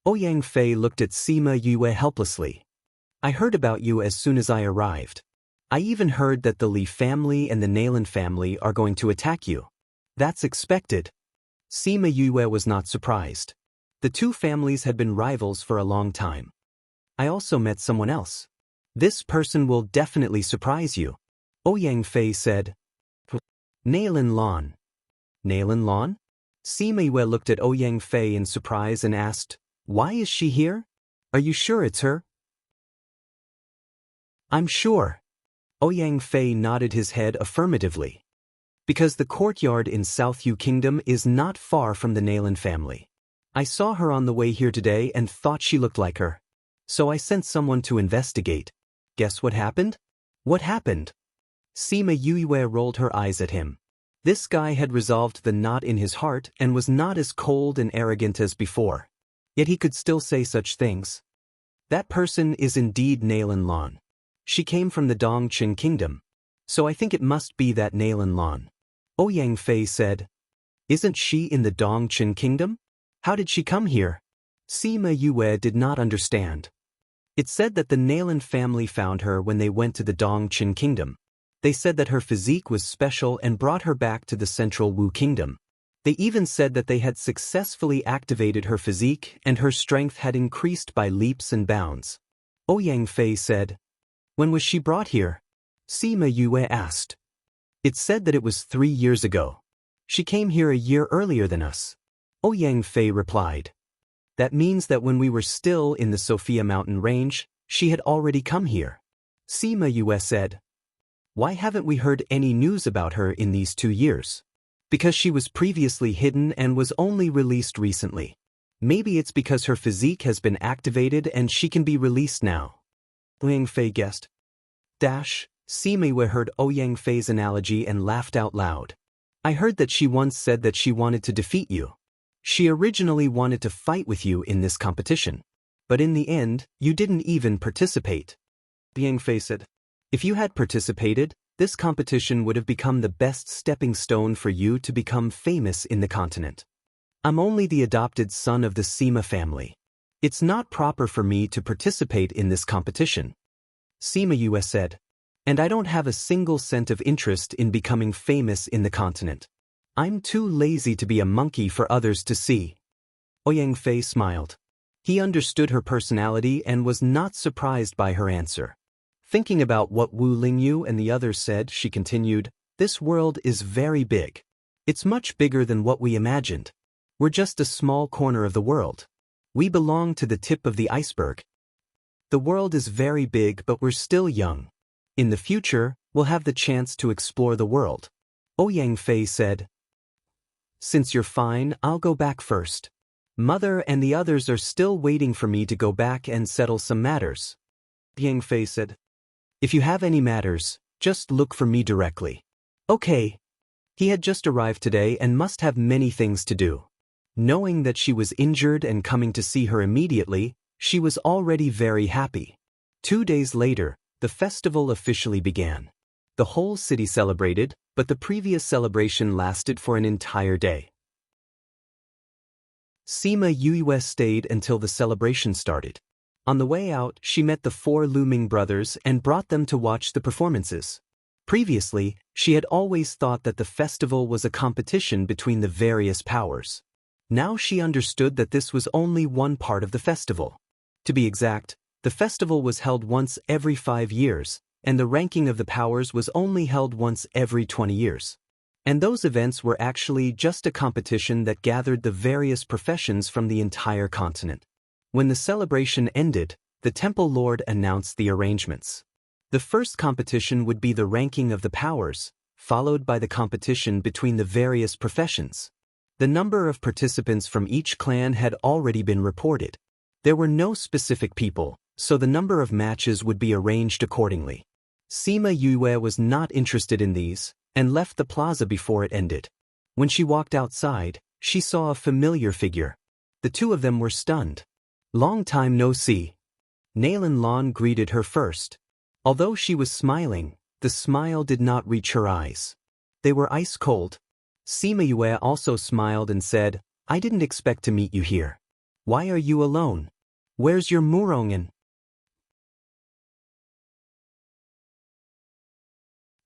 Ouyang Fei looked at Sima Yue helplessly. I heard about you as soon as I arrived. I even heard that the Li family and the Nalin family are going to attack you. That's expected. Sima Yue was not surprised. The 2 families had been rivals for a long time. I also met someone else. This person will definitely surprise you. Ouyang Fei said. Nalin Lan. Nalin Lan? Sima Yue looked at Ouyang Fei in surprise and asked, "Why is she here? Are you sure it's her?" "I'm sure." Ouyang Fei nodded his head affirmatively. "Because the courtyard in South Yu Kingdom is not far from the Nalan family. I saw her on the way here today and thought she looked like her. So I sent someone to investigate. Guess what happened?" "What happened?" Sima Yue rolled her eyes at him. This guy had resolved the knot in his heart and was not as cold and arrogant as before. Yet he could still say such things. "That person is indeed Nalan Lan. She came from the Dongqing Kingdom. So I think it must be that Nalan Lan." Ouyang Fei said, "Isn't she in the Dongqing Kingdom? How did she come here?" Sima Yue did not understand. It said that the Nalan family found her when they went to the Dongqing Kingdom. They said that her physique was special and brought her back to the Central Wu Kingdom. They even said that they had successfully activated her physique and her strength had increased by leaps and bounds. Ouyang Fei said, "When was she brought here?" Sima Yue asked. "It said that it was 3 years ago. She came here a year earlier than us." Ouyang Fei replied. "That means that when we were still in the Sophia mountain range, she had already come here." Sima Yue said, "Why haven't we heard any news about her in these 2 years?" "Because she was previously hidden and was only released recently. Maybe it's because her physique has been activated and she can be released now." Ouyang Fei guessed. Sima Yue heard Ouyang Fei's analogy and laughed out loud. "I heard that she once said that she wanted to defeat you. She originally wanted to fight with you in this competition. But in the end, you didn't even participate." Ouyang Fei said, "If you had participated, this competition would have become the best stepping stone for you to become famous in the continent. I'm only the adopted son of the Sima family. It's not proper for me to participate in this competition." Sima Yue said, "And I don't have a single cent of interest in becoming famous in the continent. I'm too lazy to be a monkey for others to see." Ouyang Fei smiled. He understood her personality and was not surprised by her answer. Thinking about what Wu Lingyu and the others said, she continued, "This world is very big. It's much bigger than what we imagined. We're just a small corner of the world. We belong to the tip of the iceberg. The world is very big, but we're still young. In the future, we'll have the chance to explore the world." Ouyang Fei said, "Since you're fine, I'll go back first. Mother and the others are still waiting for me to go back and settle some matters." Ouyang Fei said, "If you have any matters, just look for me directly." "Okay." He had just arrived today and must have many things to do. Knowing that she was injured and coming to see her immediately, she was already very happy. 2 days later, the festival officially began. The whole city celebrated, but the previous celebration lasted for an entire day. Sima Yue stayed until the celebration started. On the way out, she met the 4 Luming brothers and brought them to watch the performances. Previously, she had always thought that the festival was a competition between the various powers. Now she understood that this was only one part of the festival. To be exact, the festival was held once every 5 years, and the ranking of the powers was only held once every 20 years. And those events were actually just a competition that gathered the various professions from the entire continent. When the celebration ended, the Temple Lord announced the arrangements. The first competition would be the ranking of the powers, followed by the competition between the various professions. The number of participants from each clan had already been reported. There were no specific people, so the number of matches would be arranged accordingly. Sima Yue was not interested in these, and left the plaza before it ended. When she walked outside, she saw a familiar figure. The 2 of them were stunned. "Long time no see." Nalan Lan greeted her first. Although she was smiling, the smile did not reach her eyes. They were ice cold. Sima Yue also smiled and said, "I didn't expect to meet you here. Why are you alone? Where's your Murongan?"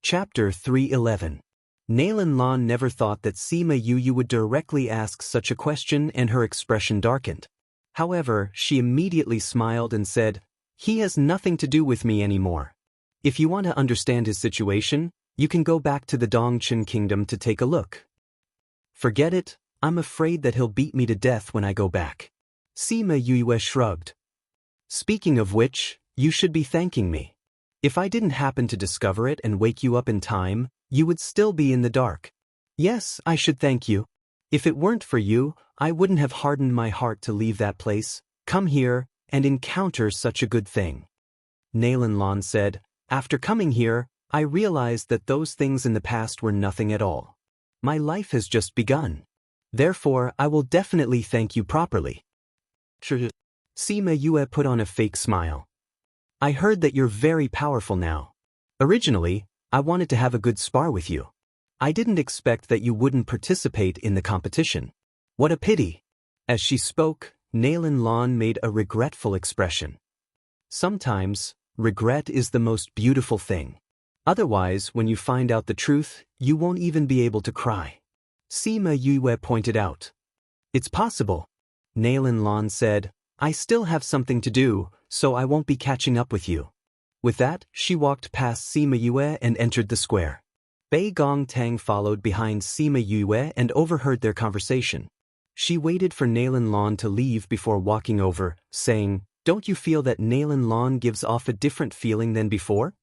Chapter 311. Nalan Lan never thought that Sima Yue would directly ask such a question, and her expression darkened. However, she immediately smiled and said, "He has nothing to do with me anymore. If you want to understand his situation, you can go back to the Dongqing Kingdom to take a look. Forget it, I'm afraid that he'll beat me to death when I go back. Sima Yue shrugged. Speaking of which, you should be thanking me. If I didn't happen to discover it and wake you up in time, you would still be in the dark. Yes, I should thank you. If it weren't for you, I wouldn't have hardened my heart to leave that place, come here, and encounter such a good thing. Nalan Lan said, after coming here, I realized that those things in the past were nothing at all. My life has just begun. Therefore, I will definitely thank you properly. Sima Yue put on a fake smile. I heard that you're very powerful now. Originally, I wanted to have a good spar with you. I didn't expect that you wouldn't participate in the competition. What a pity. As she spoke, Nalan Lan made a regretful expression. Sometimes, regret is the most beautiful thing. Otherwise, when you find out the truth, you won't even be able to cry. Sima Yue pointed out. It's possible. Nalan Lan said, I still have something to do, so I won't be catching up with you. With that, she walked past Sima Yue and entered the square. Bei Gong Tang followed behind Sima Yue and overheard their conversation. She waited for Nalan Lan to leave before walking over, saying, Don't you feel that Nalan Lan gives off a different feeling than before?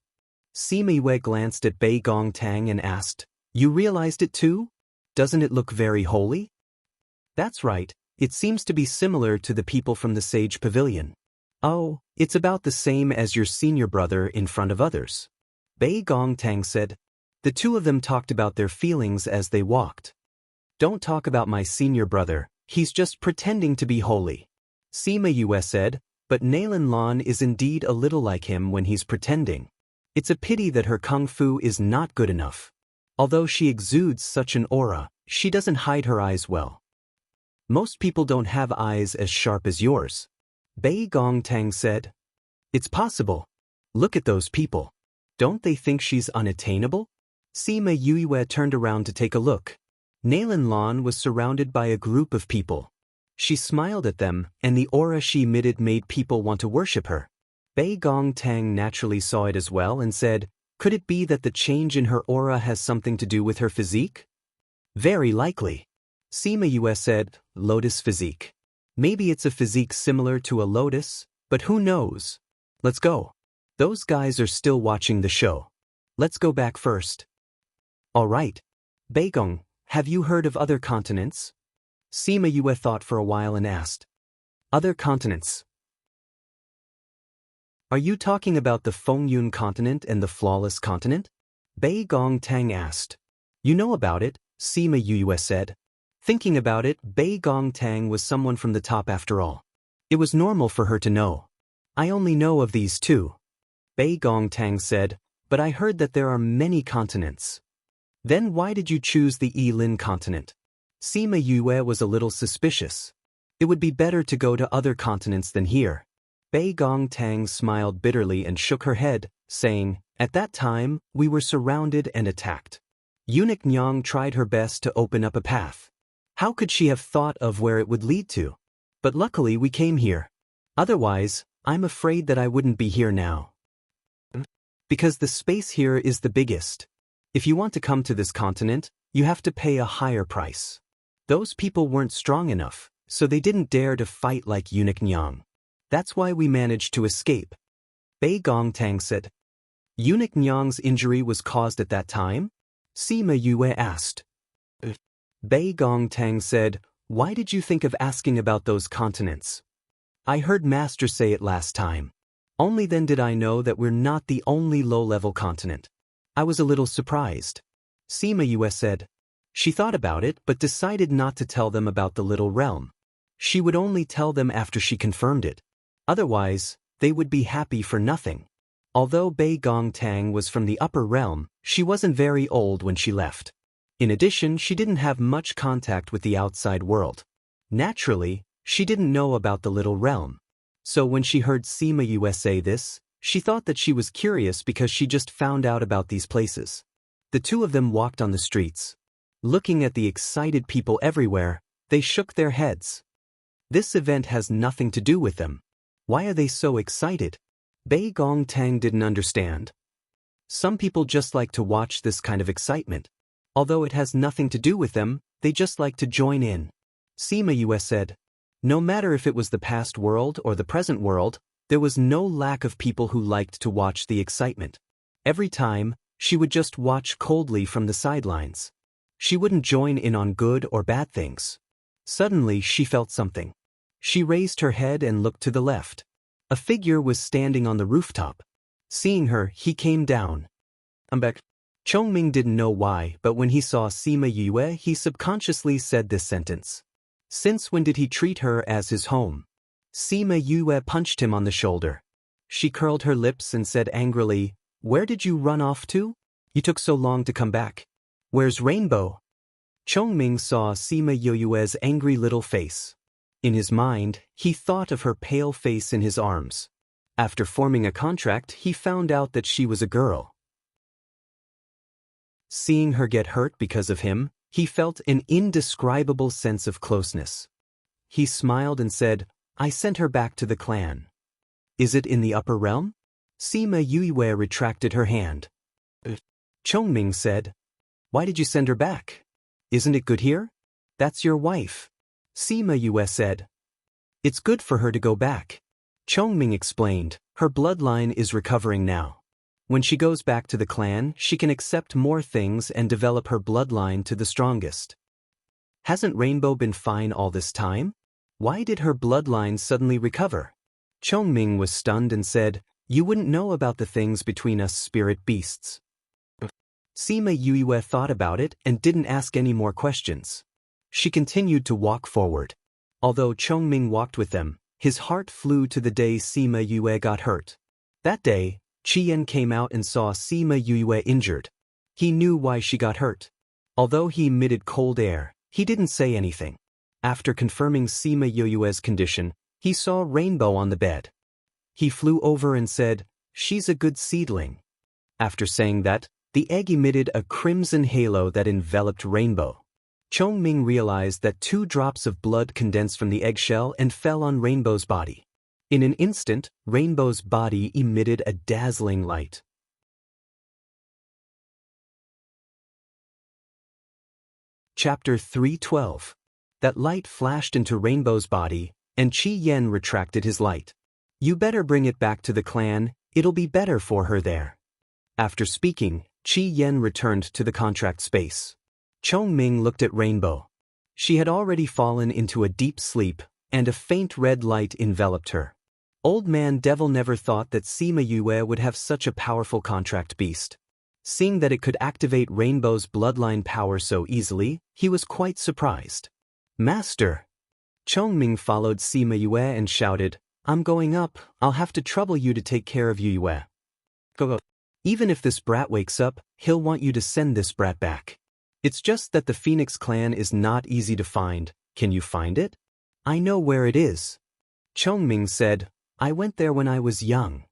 Sima Yue glanced at Bei Gong Tang and asked, You realized it too? Doesn't it look very holy? That's right, it seems to be similar to the people from the Sage Pavilion. Oh, it's about the same as your senior brother in front of others. Bei Gong Tang said. The two of them talked about their feelings as they walked. Don't talk about my senior brother, he's just pretending to be holy. Sima Yue said, but Nalan Lan is indeed a little like him when he's pretending. It's a pity that her kung fu is not good enough. Although she exudes such an aura, she doesn't hide her eyes well. Most people don't have eyes as sharp as yours. Bei Gong Tang said. It's possible. Look at those people. Don't they think she's unattainable? Sima Yue turned around to take a look. Nalan Lan was surrounded by a group of people. She smiled at them, and the aura she emitted made people want to worship her. Bei Gong Tang naturally saw it as well and said, Could it be that the change in her aura has something to do with her physique? Very likely. Sima Yue said, Lotus physique. Maybe it's a physique similar to a lotus, but who knows? Let's go. Those guys are still watching the show. Let's go back first. All right. Bei Gong, have you heard of other continents? Sima Yue thought for a while and asked. Other continents. Are you talking about the Fengyun continent and the Flawless continent? Bei Gong Tang asked. You know about it, Sima Yue said. Thinking about it, Bei Gong Tang was someone from the top after all. It was normal for her to know. I only know of these two. Bei Gong Tang said, but I heard that there are many continents. Then why did you choose the Yilin continent? Sima Yue was a little suspicious. It would be better to go to other continents than here. Bei Gong Tang smiled bitterly and shook her head, saying, At that time, we were surrounded and attacked. Eunuch Nyang tried her best to open up a path. How could she have thought of where it would lead to? But luckily we came here. Otherwise, I'm afraid that I wouldn't be here now. Because the space here is the biggest. If you want to come to this continent, you have to pay a higher price. Those people weren't strong enough, so they didn't dare to fight like Eunuch Nyang. That's why we managed to escape. Bei Gong Tang said. Eunuch Nyang's injury was caused at that time? Sima Yue asked. Bei Gong Tang said, Why did you think of asking about those continents? I heard Master say it last time. Only then did I know that we're not the only low-level continent. I was a little surprised. Sima Yue said. She thought about it but decided not to tell them about the little realm. She would only tell them after she confirmed it. Otherwise, they would be happy for nothing. Although Bei Gong Tang was from the upper realm, she wasn't very old when she left. In addition, she didn't have much contact with the outside world. Naturally, she didn't know about the little realm. So when she heard Sima Yue say this, she thought that she was curious because she just found out about these places. The two of them walked on the streets. Looking at the excited people everywhere, they shook their heads. This event has nothing to do with them. Why are they so excited? Bei Gong Tang didn't understand. Some people just like to watch this kind of excitement. Although it has nothing to do with them, they just like to join in. Sima Yue said. No matter if it was the past world or the present world, there was no lack of people who liked to watch the excitement. Every time, she would just watch coldly from the sidelines. She wouldn't join in on good or bad things. Suddenly she felt something. She raised her head and looked to the left. A figure was standing on the rooftop. Seeing her, he came down. Embark. Chongming didn't know why, but when he saw Sima Yue, he subconsciously said this sentence. Since when did he treat her as his home? Sima Yue punched him on the shoulder. She curled her lips and said angrily, Where did you run off to? You took so long to come back. Where's Rainbow? Chongming saw Sima Yue's angry little face. In his mind, he thought of her pale face in his arms. After forming a contract, he found out that she was a girl. Seeing her get hurt because of him, he felt an indescribable sense of closeness. He smiled and said, I sent her back to the clan. Is it in the upper realm? Sima Yue retracted her hand. Chongming said, Why did you send her back? Isn't it good here? That's your wife. Sima Yue said. It's good for her to go back. Chongming explained, her bloodline is recovering now. When she goes back to the clan, she can accept more things and develop her bloodline to the strongest. Hasn't Rainbow been fine all this time? Why did her bloodline suddenly recover? Chongming was stunned and said, You wouldn't know about the things between us spirit beasts. Sima Yue thought about it and didn't ask any more questions. She continued to walk forward. Although Chongming walked with them, his heart flew to the day Sima Yue got hurt. That day, Qian came out and saw Sima Yue injured. He knew why she got hurt. Although he emitted cold air, he didn't say anything. After confirming Sima Yue's condition, he saw Rainbow on the bed. He flew over and said, She's a good seedling. After saying that, the egg emitted a crimson halo that enveloped Rainbow. Chongming realized that 2 drops of blood condensed from the eggshell and fell on Rainbow's body. In an instant, Rainbow's body emitted a dazzling light. Chapter 312. That light flashed into Rainbow's body, and Qi Yen retracted his light. You better bring it back to the clan, it'll be better for her there. After speaking, Qi Yen returned to the contract space. Chongming looked at Rainbow. She had already fallen into a deep sleep, and a faint red light enveloped her. Old Man Devil never thought that Sima Yue would have such a powerful contract beast. Seeing that it could activate Rainbow's bloodline power so easily, he was quite surprised. Master! Chongming followed Sima Yue and shouted, I'm going up, I'll have to trouble you to take care of Yue. Go. Even if this brat wakes up, he'll want you to send this brat back. It's just that the Phoenix clan is not easy to find. Can you find it? I know where it is. Chongming said, I went there when I was young.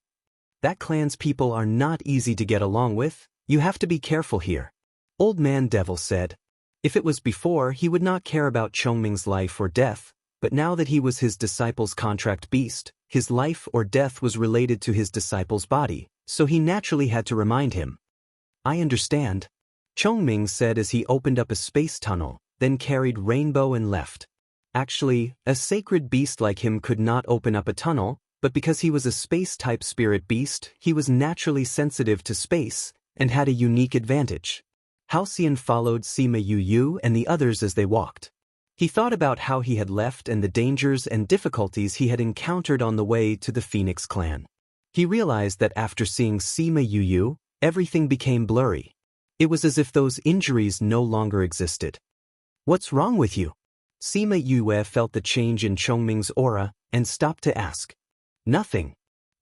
That clan's people are not easy to get along with. You have to be careful here. Old Man Devil said. If it was before, he would not care about Chongming's life or death, but now that he was his disciple's contract beast, his life or death was related to his disciple's body, so he naturally had to remind him. I understand. Chongming said as he opened up a space tunnel, then carried Rainbow and left. Actually, a sacred beast like him could not open up a tunnel, but because he was a space-type spirit beast, he was naturally sensitive to space and had a unique advantage. Halcyon followed Sima Yue and the others as they walked. He thought about how he had left and the dangers and difficulties he had encountered on the way to the Phoenix clan. He realized that after seeing Sima Yue, everything became blurry. It was as if those injuries no longer existed. What's wrong with you? Sima Yue felt the change in Chongming's aura and stopped to ask. Nothing.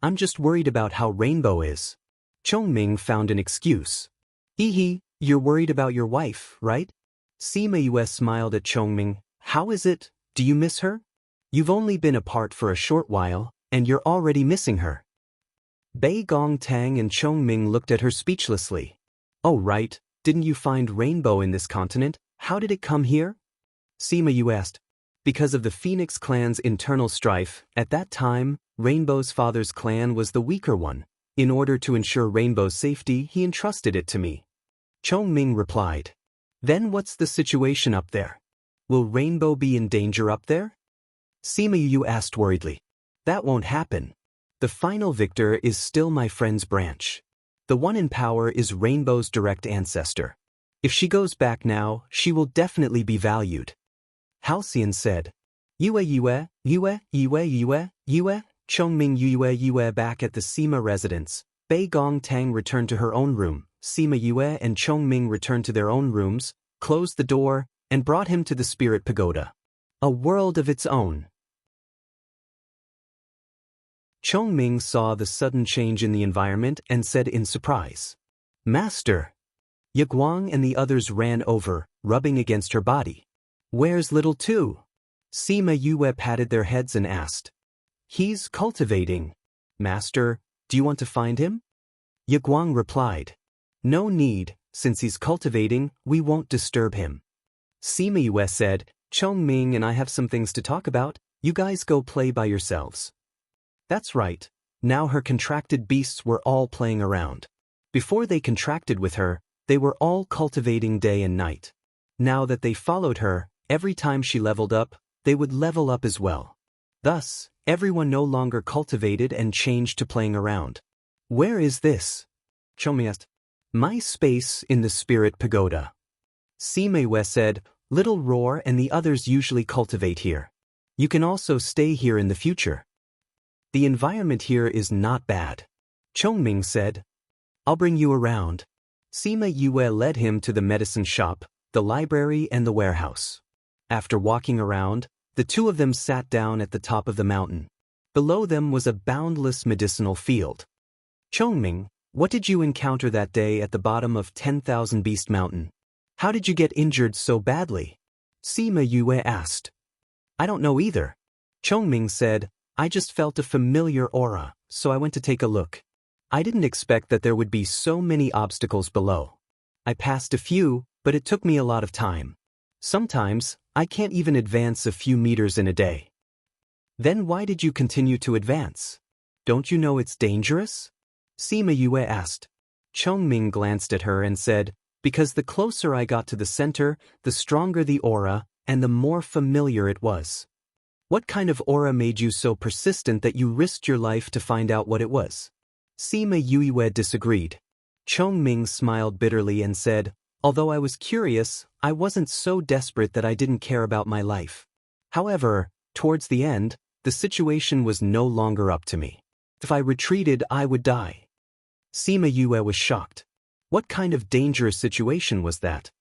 I'm just worried about how Rainbow is. Chongming found an excuse. Hee, you're worried about your wife, right? Sima Yue smiled at Chongming. How is it? Do you miss her? You've only been apart for a short while, and you're already missing her. Bei Gongtang and Chongming looked at her speechlessly. Oh right, didn't you find Rainbow in this continent? How did it come here? Sima Yue asked. Because of the Phoenix clan's internal strife, at that time, Rainbow's father's clan was the weaker one. In order to ensure Rainbow's safety, he entrusted it to me. Chongming replied. Then what's the situation up there? Will Rainbow be in danger up there? Sima Yu asked worriedly. That won't happen. The final victor is still my friend's branch. The one in power is Rainbow's direct ancestor. If she goes back now, she will definitely be valued. Halcyon said. Yue, Chongming Yue. Back at the Sima residence, Bei Gong Tang returned to her own room. Sima Yue and Chongming returned to their own rooms, closed the door, and brought him to the spirit pagoda. A world of its own. Chongming saw the sudden change in the environment and said in surprise, Master! Yaguang and the others ran over, rubbing against her body. Where's little two? Sima Yue patted their heads and asked. He's cultivating. Master, do you want to find him? Yaguang replied. No need, since he's cultivating, we won't disturb him. Sima Yue said, Chongming and I have some things to talk about, you guys go play by yourselves. That's right, now her contracted beasts were all playing around. Before they contracted with her, they were all cultivating day and night. Now that they followed her, every time she leveled up, they would level up as well. Thus, everyone no longer cultivated and changed to playing around. Where is this? Chongming asked. My space in the spirit pagoda. Sima Yue said, Little Roar and the others usually cultivate here. You can also stay here in the future. The environment here is not bad. Chongming said, I'll bring you around. Sima Yue led him to the medicine shop, the library and the warehouse. After walking around, the two of them sat down at the top of the mountain. Below them was a boundless medicinal field. Chongming, what did you encounter that day at the bottom of 10,000 Beast Mountain? How did you get injured so badly? Sima Yue asked. I don't know either. Chongming said, I just felt a familiar aura, so I went to take a look. I didn't expect that there would be so many obstacles below. I passed a few, but it took me a lot of time. Sometimes, I can't even advance a few meters in a day. Then why did you continue to advance? Don't you know it's dangerous? Sima Yue asked. Chongming glanced at her and said, Because the closer I got to the center, the stronger the aura, and the more familiar it was. What kind of aura made you so persistent that you risked your life to find out what it was? Sima Yue disagreed. Chongming smiled bitterly and said, Although I was curious, I wasn't so desperate that I didn't care about my life. However, towards the end, the situation was no longer up to me. If I retreated, I would die. Sima Yue was shocked. What kind of dangerous situation was that?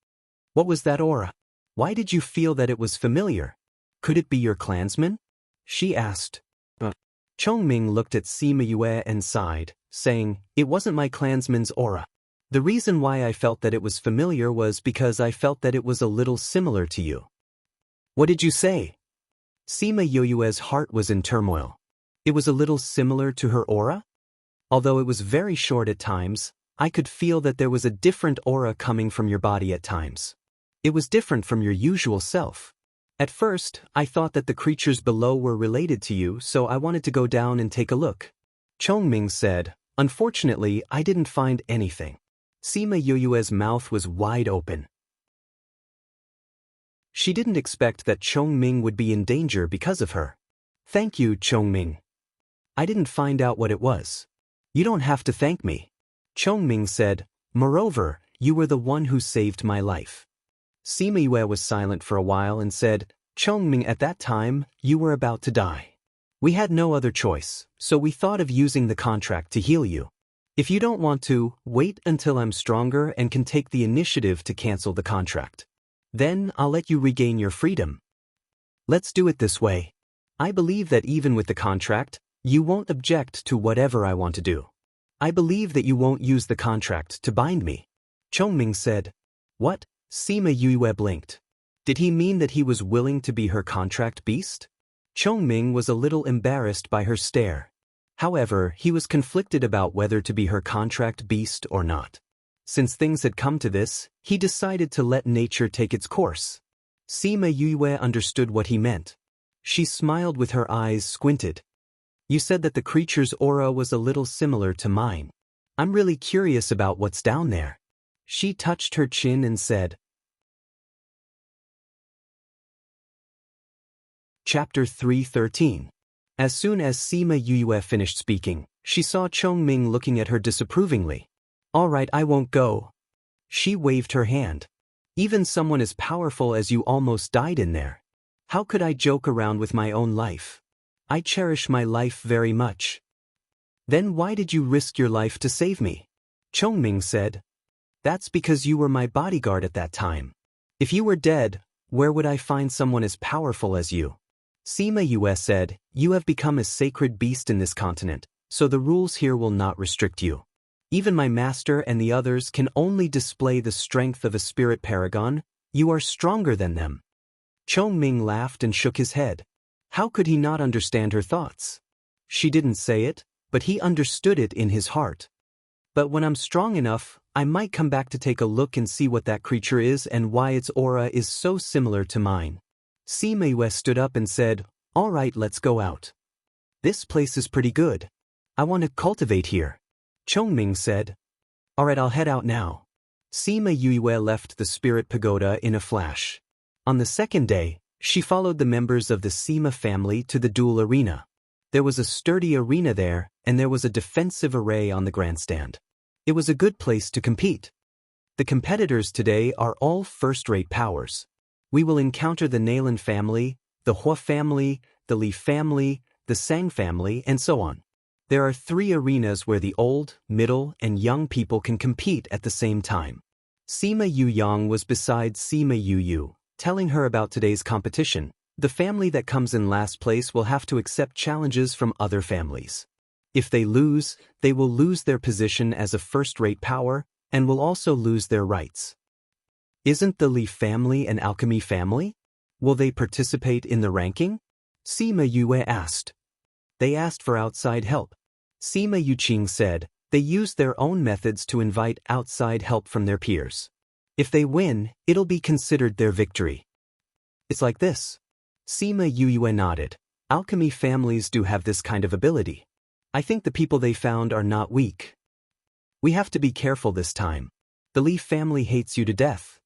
What was that aura? Why did you feel that it was familiar? Could it be your clansman? She asked. Chongming looked at Sima Yue and sighed, saying, It wasn't my clansman's aura. The reason why I felt that it was familiar was because I felt that it was a little similar to you. What did you say? Sima Yue's heart was in turmoil. It was a little similar to her aura? Although it was very short at times, I could feel that there was a different aura coming from your body at times. It was different from your usual self. At first, I thought that the creatures below were related to you, so I wanted to go down and take a look. Chongming said, Unfortunately, I didn't find anything. Sima Yue's mouth was wide open. She didn't expect that Chongming would be in danger because of her. Thank you, Chongming. I didn't find out what it was. You don't have to thank me. Chongming said, Moreover, you were the one who saved my life. Sima Yue was silent for a while and said, Chongming, at that time, you were about to die. We had no other choice, so we thought of using the contract to heal you. If you don't want to, wait until I'm stronger and can take the initiative to cancel the contract. Then I'll let you regain your freedom. Let's do it this way. I believe that even with the contract, you won't object to whatever I want to do. I believe that you won't use the contract to bind me. Chongming said. What? Sima Yue blinked. Did he mean that he was willing to be her contract beast? Chongming was a little embarrassed by her stare. However, he was conflicted about whether to be her contract beast or not. Since things had come to this, he decided to let nature take its course. Sima Yue understood what he meant. She smiled with her eyes squinted. You said that the creature's aura was a little similar to mine. I'm really curious about what's down there. She touched her chin and said, Chapter 3:13. As soon as Sima Yue finished speaking, she saw Chongming looking at her disapprovingly. All right, I won't go. She waved her hand. Even someone as powerful as you almost died in there. How could I joke around with my own life? I cherish my life very much. Then why did you risk your life to save me? Chongming said. That's because you were my bodyguard at that time. If you were dead, where would I find someone as powerful as you? Sima Yue said, you have become a sacred beast in this continent, so the rules here will not restrict you. Even my master and the others can only display the strength of a spirit paragon. You are stronger than them. Chongming laughed and shook his head. How could he not understand her thoughts? She didn't say it, but he understood it in his heart. But when I'm strong enough, I might come back to take a look and see what that creature is and why its aura is so similar to mine. Sima Yue stood up and said, all right, let's go out. This place is pretty good. I want to cultivate here. Chongming said. All right, I'll head out now. Sima Yue left the spirit pagoda in a flash. On the second day, she followed the members of the Sima family to the duel arena. There was a sturdy arena there, and there was a defensive array on the grandstand. It was a good place to compete. The competitors today are all first-rate powers. We will encounter the Nalan family, the Hua family, the Li family, the Sang family, and so on. There are 3 arenas where the old, middle, and young people can compete at the same time. Sima Yuyang was beside Sima Yuyu, telling her about today's competition. The family that comes in last place will have to accept challenges from other families. If they lose, they will lose their position as a first-rate power and will also lose their rights. Isn't the Li family an alchemy family? Will they participate in the ranking? Sima Yue asked. They asked for outside help. Sima Yuqing said, they used their own methods to invite outside help from their peers. If they win, it'll be considered their victory. It's like this. Sima Yue nodded. Alchemy families do have this kind of ability. I think the people they found are not weak. We have to be careful this time. The Li family hates you to death.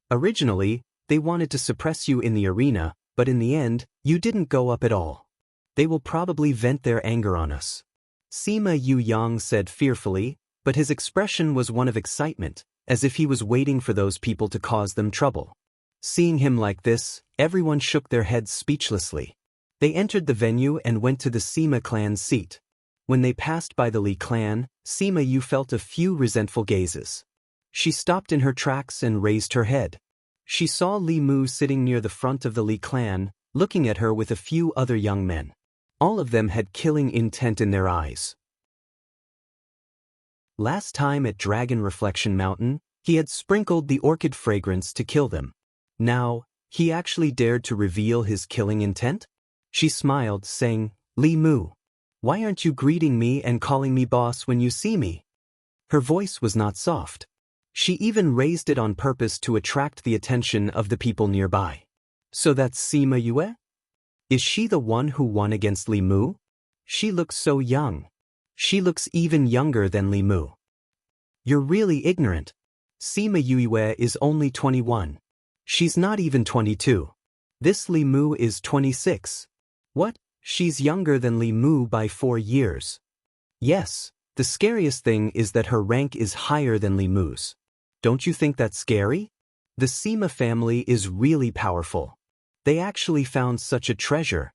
Originally, they wanted to suppress you in the arena, but in the end, you didn't go up at all. They will probably vent their anger on us. Sima Yuyang said fearfully, but his expression was one of excitement, as if he was waiting for those people to cause them trouble. Seeing him like this, everyone shook their heads speechlessly. They entered the venue and went to the Sima clan's seat. When they passed by the Li clan, Sima Yu felt a few resentful gazes. She stopped in her tracks and raised her head. She saw Li Mu sitting near the front of the Li clan, looking at her with a few other young men. All of them had killing intent in their eyes. Last time at Dragon Reflection Mountain, he had sprinkled the orchid fragrance to kill them. Now, he actually dared to reveal his killing intent? She smiled, saying, Li Mu, why aren't you greeting me and calling me boss when you see me? Her voice was not soft. She even raised it on purpose to attract the attention of the people nearby. So that's Sima Yue? Is she the one who won against Li Mu? She looks so young. She looks even younger than Li Mu. You're really ignorant. Sima Yue is only 21. She's not even 22. This Li Mu is 26. What? She's younger than Li Mu by 4 years. Yes, the scariest thing is that her rank is higher than Li Mu's. Don't you think that's scary? The Sima family is really powerful. They actually found such a treasure.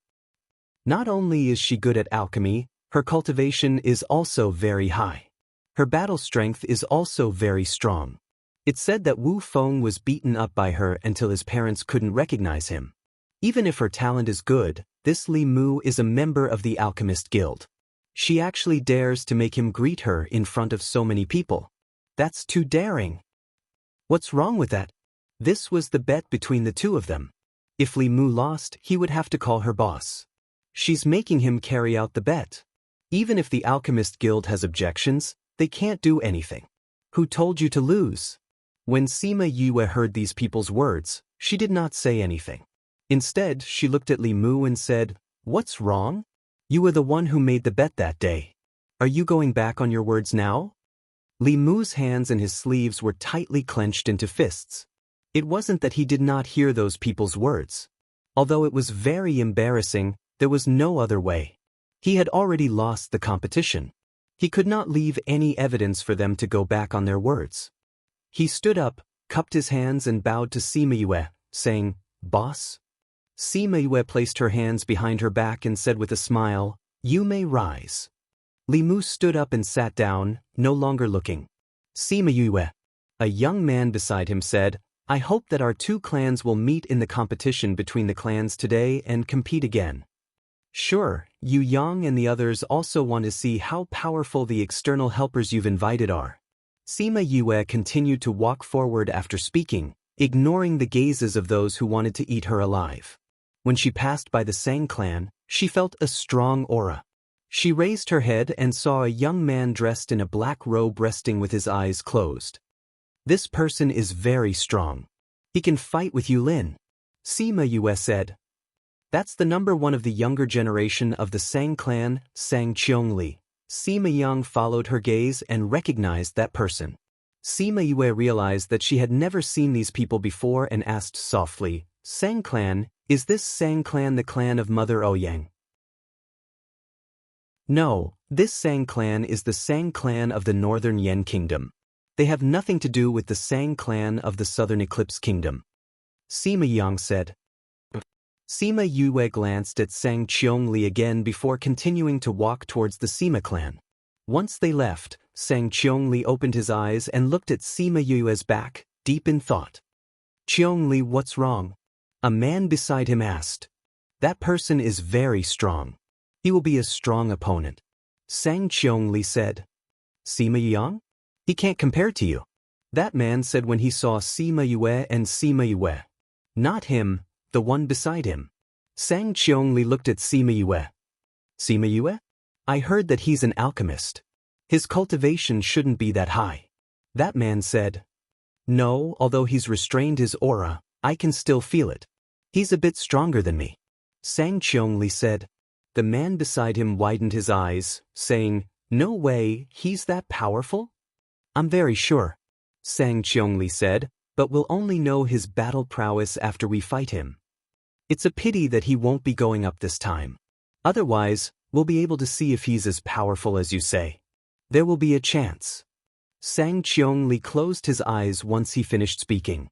Not only is she good at alchemy, her cultivation is also very high. Her battle strength is also very strong. It's said that Wu Feng was beaten up by her until his parents couldn't recognize him. Even if her talent is good, this Li Mu is a member of the Alchemist Guild. She actually dares to make him greet her in front of so many people. That's too daring. What's wrong with that? This was the bet between the two of them. If Li Mu lost, he would have to call her boss. She's making him carry out the bet. Even if the Alchemist Guild has objections, they can't do anything. Who told you to lose? When Sima Yue heard these people's words, she did not say anything. Instead, she looked at Li Mu and said, What's wrong? You were the one who made the bet that day. Are you going back on your words now? Li Mu's hands and his sleeves were tightly clenched into fists. It wasn't that he did not hear those people's words. Although it was very embarrassing, there was no other way. He had already lost the competition. He could not leave any evidence for them to go back on their words. He stood up, cupped his hands and bowed to Sima Yue, saying, "Boss?" Sima Yue placed her hands behind her back and said with a smile, "You may rise." Li Mu stood up and sat down, no longer looking. Sima Yue, a young man beside him, said, "I hope that our two clans will meet in the competition between the clans today and compete again." Sure, Yu Yang and the others also want to see how powerful the external helpers you've invited are. Sima Yue continued to walk forward after speaking, ignoring the gazes of those who wanted to eat her alive. When she passed by the Sang clan, she felt a strong aura. She raised her head and saw a young man dressed in a black robe resting with his eyes closed. This person is very strong. He can fight with Yulin. Sima Yue said. That's the number one of the younger generation of the Sang clan, Sang Qiongli. Sima Yang followed her gaze and recognized that person. Sima Yue realized that she had never seen these people before and asked softly, "Sang clan, is this Sang clan the clan of Mother Ouyang?" No, this Sang clan is the Sang clan of the Northern Yen Kingdom. They have nothing to do with the Sang clan of the Southern Eclipse Kingdom. Sima Yang said. Sima Yue glanced at Sang Qiongli again before continuing to walk towards the Sima clan. Once they left, Sang Qiongli opened his eyes and looked at Sima Yue's back, deep in thought. "Qiongli, what's wrong?" A man beside him asked. "That person is very strong. He will be a strong opponent." Sang Qiongli said. "Sima Yang? He can't compare to you." That man said when he saw Sima Yue and Sima Yue. Not him, the one beside him. Sang Qiongli looked at Sima Yue. "Sima Yue? I heard that he's an alchemist. His cultivation shouldn't be that high." That man said. "No, although he's restrained his aura, I can still feel it. He's a bit stronger than me." Sang Qiongli said. The man beside him widened his eyes, saying, "No way, he's that powerful?" "I'm very sure," Sang Qiongli said, "but we'll only know his battle prowess after we fight him. It's a pity that he won't be going up this time. Otherwise, we'll be able to see if he's as powerful as you say. There will be a chance." Sang Qiongli closed his eyes once he finished speaking.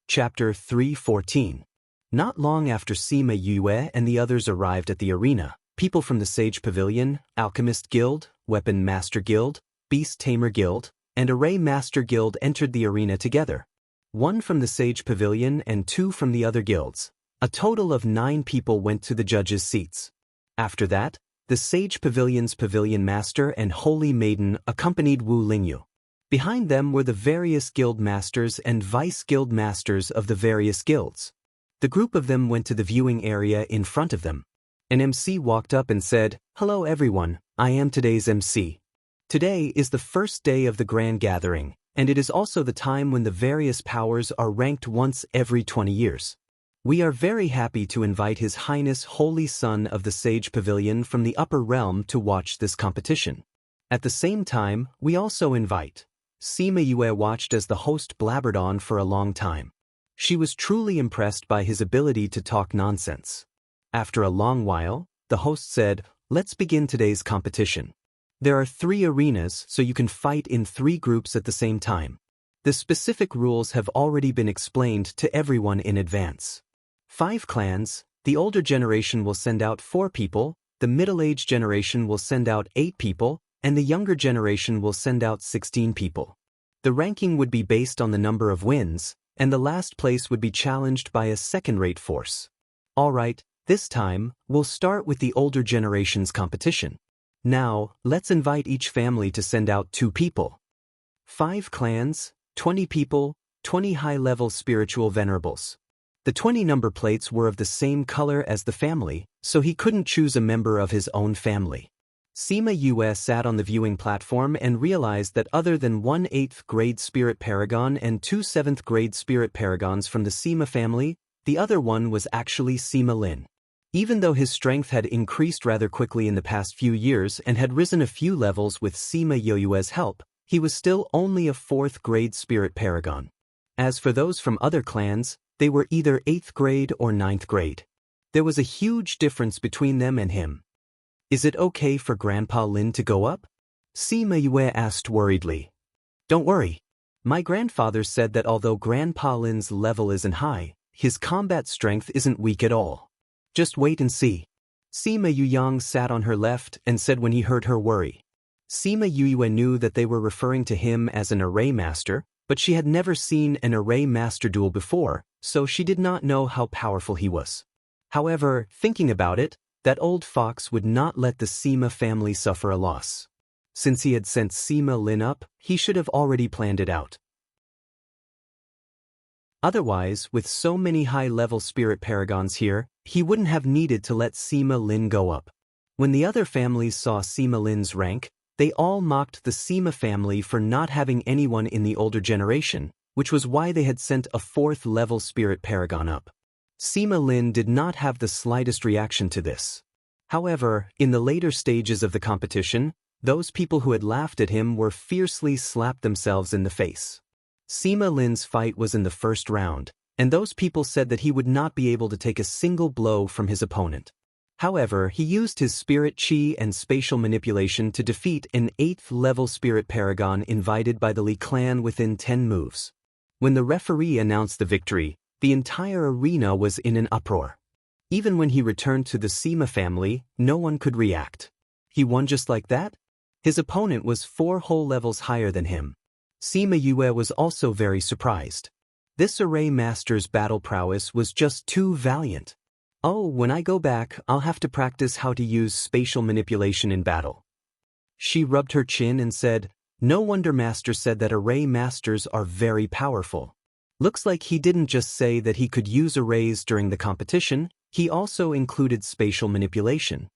Chapter 3:14. Not long after Sima Yue and the others arrived at the arena, people from the Sage Pavilion, Alchemist Guild, Weapon Master Guild, Beast Tamer Guild, and Array Master Guild entered the arena together. One from the Sage Pavilion and two from the other guilds. A total of 9 people went to the judges' seats. After that, the Sage Pavilion's Pavilion Master and Holy Maiden accompanied Wu Lingyu. Behind them were the various guild masters and vice guild masters of the various guilds. The group of them went to the viewing area in front of them. An MC walked up and said, "Hello everyone, I am today's MC. Today is the first day of the grand gathering, and it is also the time when the various powers are ranked once every 20 years. We are very happy to invite His Highness Holy Son of the Sage Pavilion from the Upper Realm to watch this competition. At the same time, we also invite..." Sima Yue watched as the host blabbered on for a long time. She was truly impressed by his ability to talk nonsense. After a long while, the host said, "Let's begin today's competition. There are 3 arenas, so you can fight in 3 groups at the same time. The specific rules have already been explained to everyone in advance. 5 clans, the older generation will send out 4 people, the middle-aged generation will send out 8 people, and the younger generation will send out 16 people. The ranking would be based on the number of wins, and the last place would be challenged by a second-rate force. Alright, this time, we'll start with the older generation's competition. Now, let's invite each family to send out 2 people. 5 clans, 20 people, 20 high-level spiritual venerables. The 20 number plates were of the same color as the family, so he couldn't choose a member of his own family. Sima Yue sat on the viewing platform and realized that other than 1 8th grade Spirit Paragon and 2 7th grade Spirit Paragons from the Sima family, the other one was actually Sima Lin. Even though his strength had increased rather quickly in the past few years and had risen a few levels with Sima Yue's help, he was still only a 4th grade Spirit Paragon. As for those from other clans, they were either 8th grade or 9th grade. There was a huge difference between them and him. Is it okay for Grandpa Lin to go up? Sima Yue asked worriedly. Don't worry. My grandfather said that although Grandpa Lin's level isn't high, his combat strength isn't weak at all. Just wait and see. Sima Yuyang sat on her left and said when he heard her worry. Sima Yue knew that they were referring to him as an array master, but she had never seen an array master duel before, so she did not know how powerful he was. However, thinking about it, that old fox would not let the Sima family suffer a loss. Since he had sent Sima Lin up, he should have already planned it out. Otherwise, with so many high-level spirit paragons here, he wouldn't have needed to let Sima Lin go up. When the other families saw Sima Lin's rank, they all mocked the Sima family for not having anyone in the older generation, which was why they had sent a 4th-level spirit paragon up. Sima Lin did not have the slightest reaction to this. However, in the later stages of the competition, those people who had laughed at him were fiercely slapped themselves in the face. Sima Lin's fight was in the first round, and those people said that he would not be able to take a single blow from his opponent. However, he used his spirit chi and spatial manipulation to defeat an 8th-level spirit paragon invited by the Li clan within 10 moves. When the referee announced the victory, the entire arena was in an uproar. Even when he returned to the Sima family, no one could react. He won just like that? His opponent was 4 whole levels higher than him. Sima Yue was also very surprised. This array master's battle prowess was just too valiant. Oh, when I go back, I'll have to practice how to use spatial manipulation in battle. She rubbed her chin and said, no wonder Master said that array masters are very powerful. Looks like he didn't just say that he could use arrays during the competition, he also included spatial manipulation.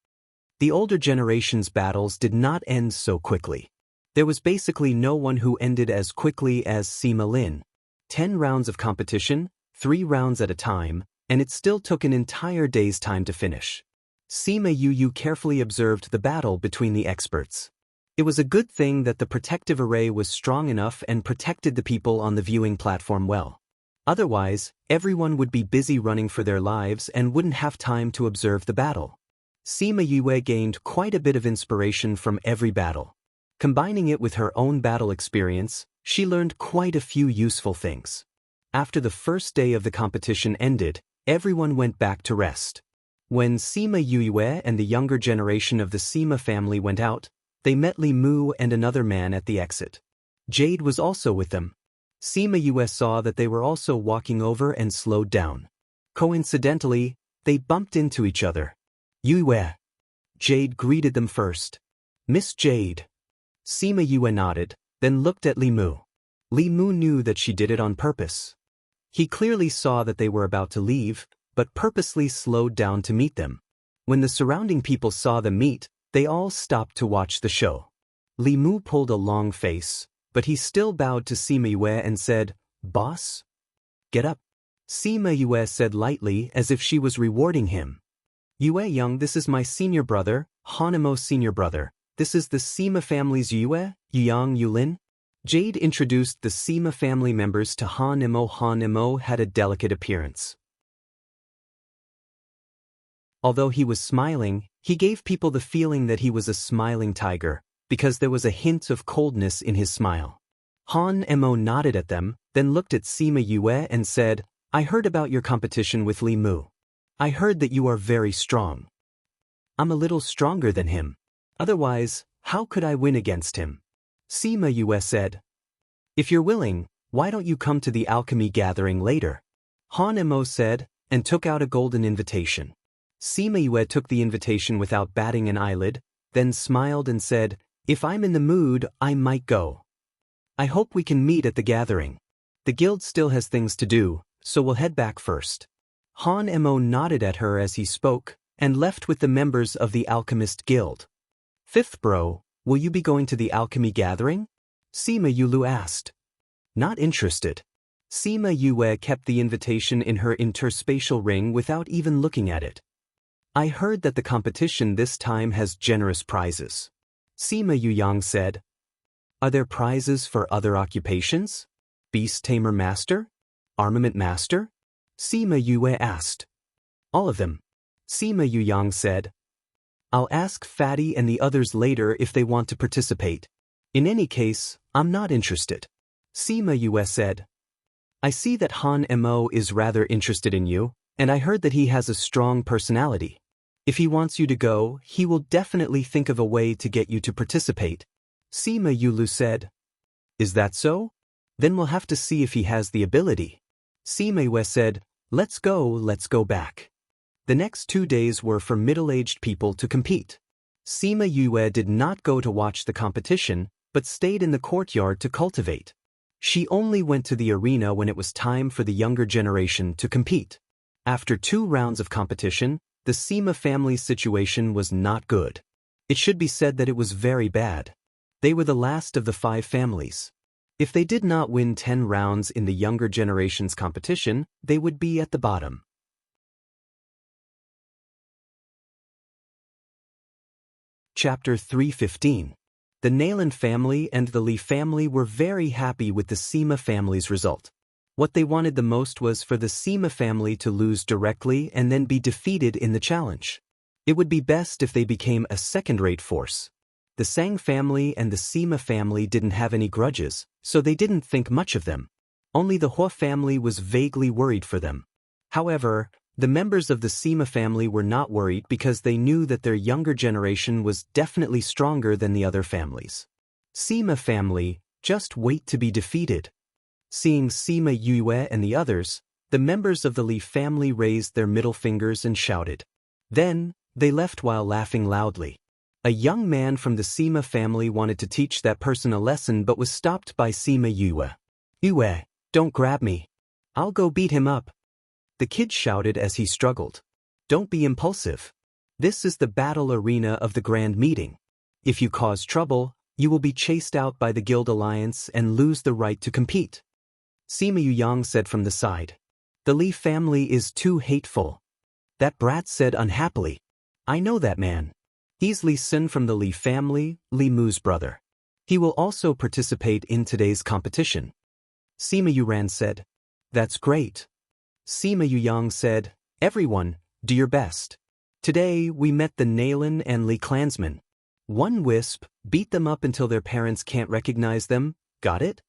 The older generation's battles did not end so quickly. There was basically no one who ended as quickly as Sima Lin. 10 rounds of competition, 3 rounds at a time, and it still took an entire day's time to finish. Sima Yu carefully observed the battle between the experts. It was a good thing that the protective array was strong enough and protected the people on the viewing platform well. Otherwise, everyone would be busy running for their lives and wouldn't have time to observe the battle. Sima Yue gained quite a bit of inspiration from every battle. Combining it with her own battle experience, she learned quite a few useful things. After the first day of the competition ended, everyone went back to rest. When Sima Yue and the younger generation of the Sima family went out, they met Li Mu and another man at the exit. Jade was also with them. Sima Yue saw that they were also walking over and slowed down. Coincidentally, they bumped into each other. Yue. Jade greeted them first. Miss Jade. Sima Yue nodded, then looked at Li Mu. Li Mu knew that she did it on purpose. He clearly saw that they were about to leave, but purposely slowed down to meet them. When the surrounding people saw them meet, they all stopped to watch the show. Li Mu pulled a long face, but he still bowed to Sima Yue and said, Boss? Get up. Sima Yue said lightly as if she was rewarding him. Yue Young, this is my senior brother, Hanemo senior brother. This is the Sima family's Yue, Yang Yulin. Jade introduced the Sima family members to Hanemo. Hanemo had a delicate appearance. Although he was smiling, he gave people the feeling that he was a smiling tiger, because there was a hint of coldness in his smile. Han Mo nodded at them, then looked at Sima Yue and said, I heard about your competition with Li Mu. I heard that you are very strong. I'm a little stronger than him. Otherwise, how could I win against him? Sima Yue said. If you're willing, why don't you come to the alchemy gathering later? Han Mo said, and took out a golden invitation. Sima Yue took the invitation without batting an eyelid, then smiled and said, If I'm in the mood, I might go. I hope we can meet at the gathering. The guild still has things to do, so we'll head back first. Han Mo nodded at her as he spoke, and left with the members of the Alchemist Guild. Fifth bro, will you be going to the alchemy gathering? Sima Yulu asked. Not interested. Sima Yue kept the invitation in her interspatial ring without even looking at it. I heard that the competition this time has generous prizes. Sima Yuyang said. Are there prizes for other occupations? Beast Tamer Master? Armament Master? Sima Yue asked. All of them. Sima Yuyang said. I'll ask Fatty and the others later if they want to participate. In any case, I'm not interested. Sima Yue said. I see that Han Mo is rather interested in you, and I heard that he has a strong personality. If he wants you to go, he will definitely think of a way to get you to participate. Sima Yulu said. Is that so? Then we'll have to see if he has the ability. Sima Yue said, let's go back. The next 2 days were for middle-aged people to compete. Sima Yue did not go to watch the competition, but stayed in the courtyard to cultivate. She only went to the arena when it was time for the younger generation to compete. After 2 rounds of competition, the Sima family's situation was not good. It should be said that it was very bad. They were the last of the 5 families. If they did not win 10 rounds in the younger generation's competition, they would be at the bottom. Chapter 3:15. The Nayland family and the Li family were very happy with the Sima family's result. What they wanted the most was for the Sima family to lose directly and then be defeated in the challenge. It would be best if they became a second-rate force. The Sang family and the Sima family didn't have any grudges, so they didn't think much of them. Only the Hua family was vaguely worried for them. However, the members of the Sima family were not worried because they knew that their younger generation was definitely stronger than the other families. Sima family, just wait to be defeated. Seeing Sima Yue and the others, the members of the Li family raised their middle fingers and shouted. Then, they left while laughing loudly. A young man from the Sima family wanted to teach that person a lesson but was stopped by Sima Yue. Yue, don't grab me. I'll go beat him up. The kid shouted as he struggled. Don't be impulsive. This is the battle arena of the grand meeting. If you cause trouble, you will be chased out by the Guild Alliance and lose the right to compete. Sima Yuyang said from the side. The Li family is too hateful. That brat said unhappily. I know that man. He's Li Sin from the Li family, Li Mu's brother. He will also participate in today's competition. Sima Yuran said. That's great. Sima Yuyang said, everyone, do your best. Today we met the Nayland and Li clansmen. One wisp, beat them up until their parents can't recognize them, got it?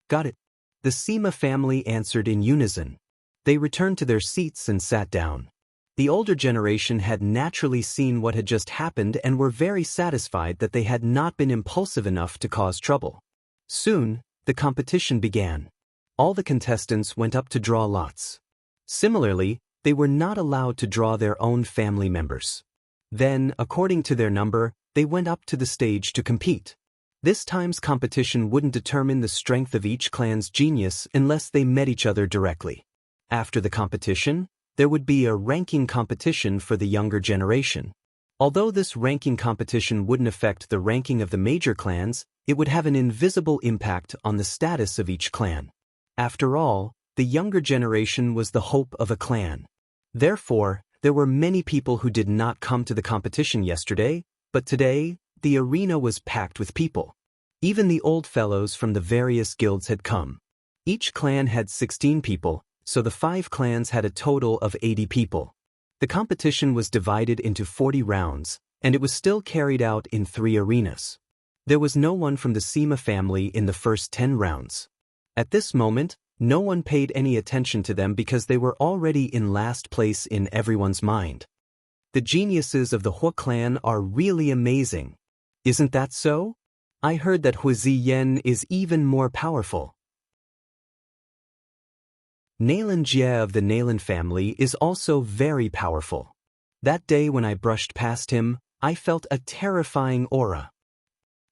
Got it. The Sima family answered in unison. They returned to their seats and sat down. The older generation had naturally seen what had just happened and were very satisfied that they had not been impulsive enough to cause trouble. Soon, the competition began. All the contestants went up to draw lots. Similarly, they were not allowed to draw their own family members. Then, according to their number, they went up to the stage to compete. This time's competition wouldn't determine the strength of each clan's genius unless they met each other directly. After the competition, there would be a ranking competition for the younger generation. Although this ranking competition wouldn't affect the ranking of the major clans, it would have an invisible impact on the status of each clan. After all, the younger generation was the hope of a clan. Therefore, there were many people who did not come to the competition yesterday, but today, the arena was packed with people. Even the old fellows from the various guilds had come. Each clan had 16 people, so the 5 clans had a total of 80 people. The competition was divided into 40 rounds, and it was still carried out in 3 arenas. There was no one from the Sima family in the first 10 rounds. At this moment, no one paid any attention to them because they were already in last place in everyone's mind. The geniuses of the Hua clan are really amazing. Isn't that so? I heard that Hu Ziyan is even more powerful. Nayland Jie of the Nayland family is also very powerful. That day when I brushed past him, I felt a terrifying aura.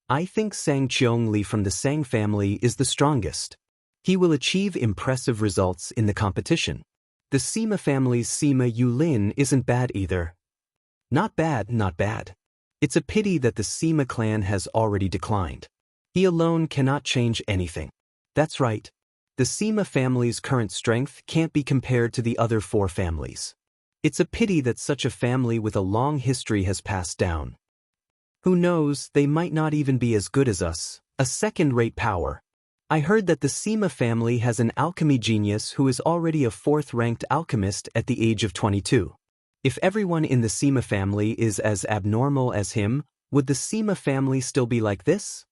I think Sang Cheong Li from the Sang family is the strongest. He will achieve impressive results in the competition. The Sima family's Sima Yulin isn't bad either. Not bad, not bad. It's a pity that the Sima clan has already declined. He alone cannot change anything. That's right. The Sima family's current strength can't be compared to the other 4 families. It's a pity that such a family with a long history has passed down. Who knows, they might not even be as good as us, a second-rate power. I heard that the Sima family has an alchemy genius who is already a fourth-ranked alchemist at the age of 22. If everyone in the Sima family is as abnormal as him, would the Sima family still be like this?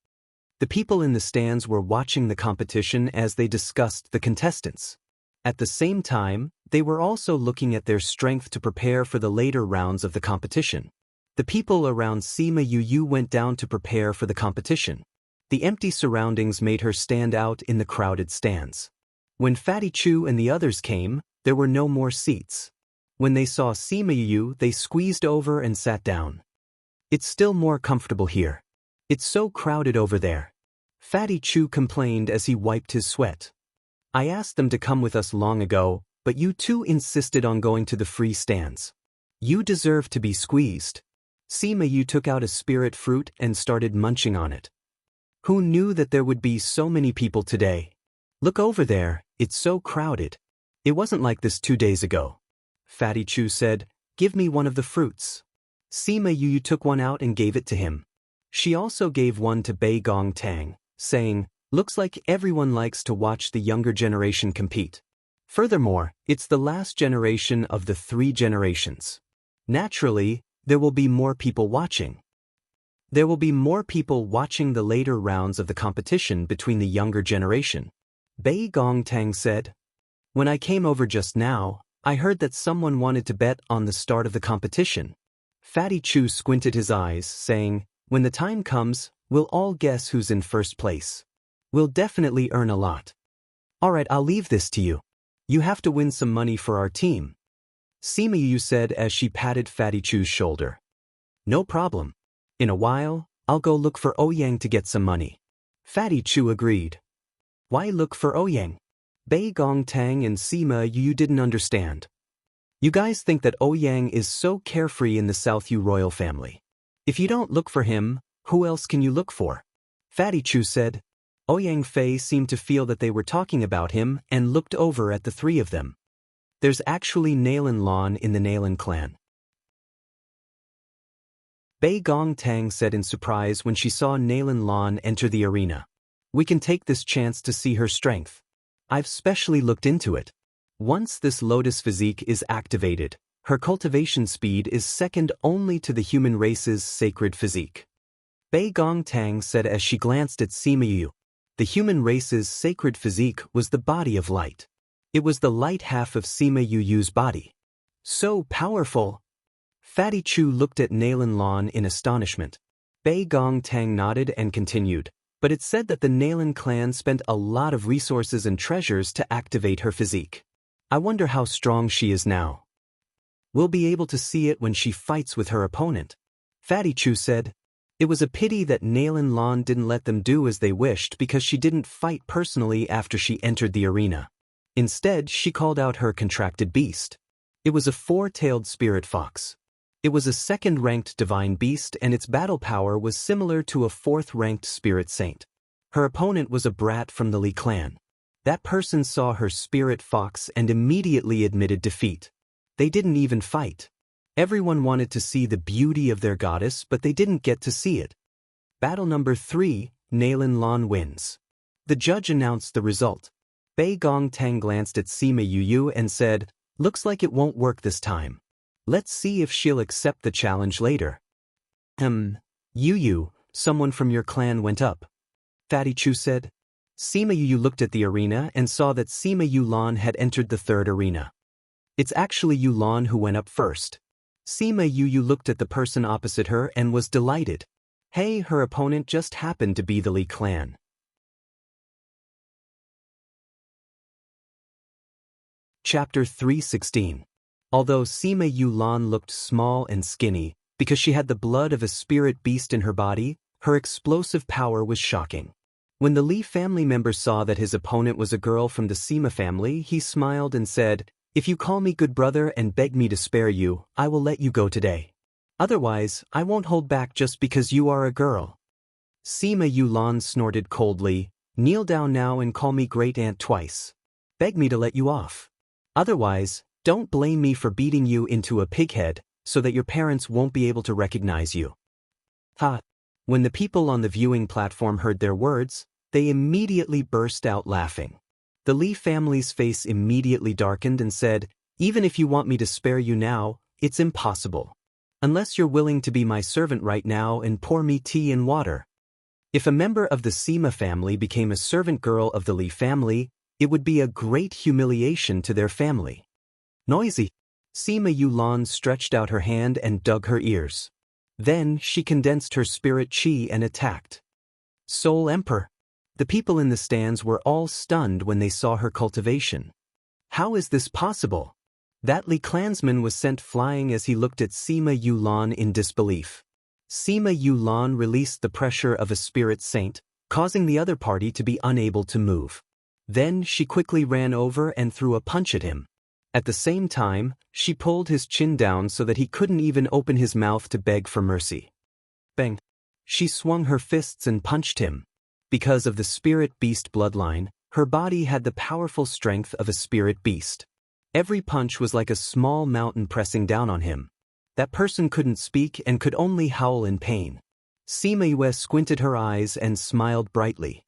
The people in the stands were watching the competition as they discussed the contestants. At the same time, they were also looking at their strength to prepare for the later rounds of the competition. The people around Sima Yu went down to prepare for the competition. The empty surroundings made her stand out in the crowded stands. When Fatty Chu and the others came, there were no more seats. When they saw Sima Yu, they squeezed over and sat down. It's still more comfortable here. It's so crowded over there. Fatty Chu complained as he wiped his sweat. I asked them to come with us long ago, but you two insisted on going to the free stands. You deserve to be squeezed. Sima Yu took out a spirit fruit and started munching on it. Who knew that there would be so many people today? Look over there, it's so crowded. It wasn't like this 2 days ago. Fatty Chu said, give me one of the fruits. Sima Yu took one out and gave it to him. She also gave one to Bei Gong Tang, saying, looks like everyone likes to watch the younger generation compete. Furthermore, it's the last generation of the 3 generations. Naturally, there will be more people watching. There will be more people watching the later rounds of the competition between the younger generation. Bei Gong Tang said, when I came over just now, I heard that someone wanted to bet on the start of the competition. Fatty Chu squinted his eyes, saying, when the time comes, we'll all guess who's in first place. We'll definitely earn a lot. Alright, I'll leave this to you. You have to win some money for our team. Sima Yu said as she patted Fatty Chu's shoulder. No problem. In a while, I'll go look for Ouyang to get some money. Fatty Chu agreed. Why look for Ouyang? Bei Gong Tang and Sima Yu didn't understand. You guys think that Ouyang is so carefree in the South Yu royal family. If you don't look for him, who else can you look for? Fatty Chu said. Ouyang Fei seemed to feel that they were talking about him and looked over at the 3 of them. There's actually Nailin Lan in the Nailin clan. Bei Gong Tang said in surprise when she saw Nailin Lan enter the arena. We can take this chance to see her strength. I've specially looked into it. Once this lotus physique is activated, her cultivation speed is second only to the human race's sacred physique. Bei Gong Tang said as she glanced at Sima Yu. The human race's sacred physique was the body of light. It was the light half of Sima Yu's body. So powerful! Fatty Chu looked at Nailin Lan in astonishment. Bei Gong Tang nodded and continued, but it said that the Nailin clan spent a lot of resources and treasures to activate her physique. I wonder how strong she is now. We'll be able to see it when she fights with her opponent. Fatty Chu said. It was a pity that Nailin Lan didn't let them do as they wished because she didn't fight personally after she entered the arena. Instead, she called out her contracted beast. It was a 4-tailed spirit fox. It was a 2nd-ranked divine beast and its battle power was similar to a 4th-ranked spirit saint. Her opponent was a brat from the Li clan. That person saw her spirit fox and immediately admitted defeat. They didn't even fight. Everyone wanted to see the beauty of their goddess, but they didn't get to see it. Battle number 3, Nailin Lan wins. The judge announced the result. Bei Gong Tang glanced at Sima Yu and said, looks like it won't work this time. Let's see if she'll accept the challenge later. Yu, someone from your clan went up. Fatty Chu said. Sima Yu looked at the arena and saw that Sima Yulan had entered the 3rd arena. It's actually Yulan who went up first. Sima Yu looked at the person opposite her and was delighted. Hey, her opponent just happened to be the Li clan. Chapter 316. Although Sima Yulan looked small and skinny, because she had the blood of a spirit beast in her body, her explosive power was shocking. When the Li family member saw that his opponent was a girl from the Sima family, he smiled and said, if you call me good brother and beg me to spare you, I will let you go today. Otherwise, I won't hold back just because you are a girl. Sima Yulan snorted coldly, kneel down now and call me great aunt twice. Beg me to let you off. Otherwise, don't blame me for beating you into a pighead, so that your parents won't be able to recognize you. Ha! When the people on the viewing platform heard their words, They immediately burst out laughing. The Lee family's face immediately darkened and said, "Even if you want me to spare you now, it's impossible. Unless you're willing to be my servant right now and pour me tea and water." If a member of the Sima family became a servant girl of the Lee family, it would be a great humiliation to their family. Noisy. Sima Yulan stretched out her hand and dug her ears. Then she condensed her spirit chi and attacked. Soul Emperor. The people in the stands were all stunned when they saw her cultivation. How is this possible? That Li clansman was sent flying as he looked at Sima Yulan in disbelief. Sima Yulan released the pressure of a spirit saint, causing the other party to be unable to move. Then she quickly ran over and threw a punch at him. At the same time, she pulled his chin down so that he couldn't even open his mouth to beg for mercy. Bang! She swung her fists and punched him. Because of the spirit beast bloodline, her body had the powerful strength of a spirit beast. Every punch was like a small mountain pressing down on him. That person couldn't speak and could only howl in pain. Sima Yue squinted her eyes and smiled brightly.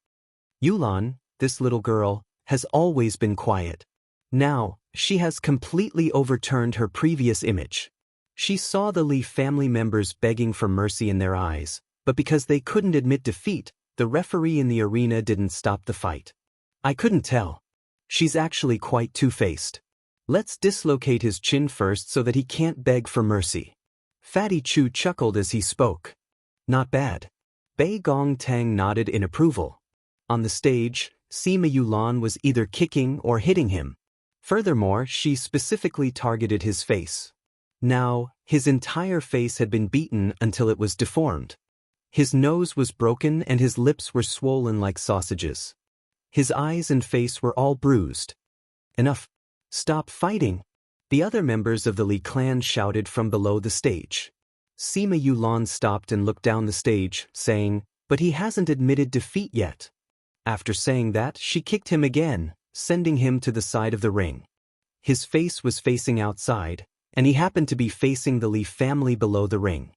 Yulan, this little girl, has always been quiet. Now, she has completely overturned her previous image. She saw the Li family members begging for mercy in their eyes, but because they couldn't admit defeat, the referee in the arena didn't stop the fight. I couldn't tell. She's actually quite two-faced. Let's dislocate his chin first so that he can't beg for mercy. Fatty Chu chuckled as he spoke. Not bad. Bei Gong Tang nodded in approval. On the stage, Sima Yulan was either kicking or hitting him. Furthermore, she specifically targeted his face. Now, his entire face had been beaten until it was deformed. His nose was broken and his lips were swollen like sausages. His eyes and face were all bruised. Enough. Stop fighting. The other members of the Li clan shouted from below the stage. Sima Yulan stopped and looked down the stage, saying, "But he hasn't admitted defeat yet." After saying that, she kicked him again, sending him to the side of the ring. His face was facing outside, and he happened to be facing the Li family below the ring.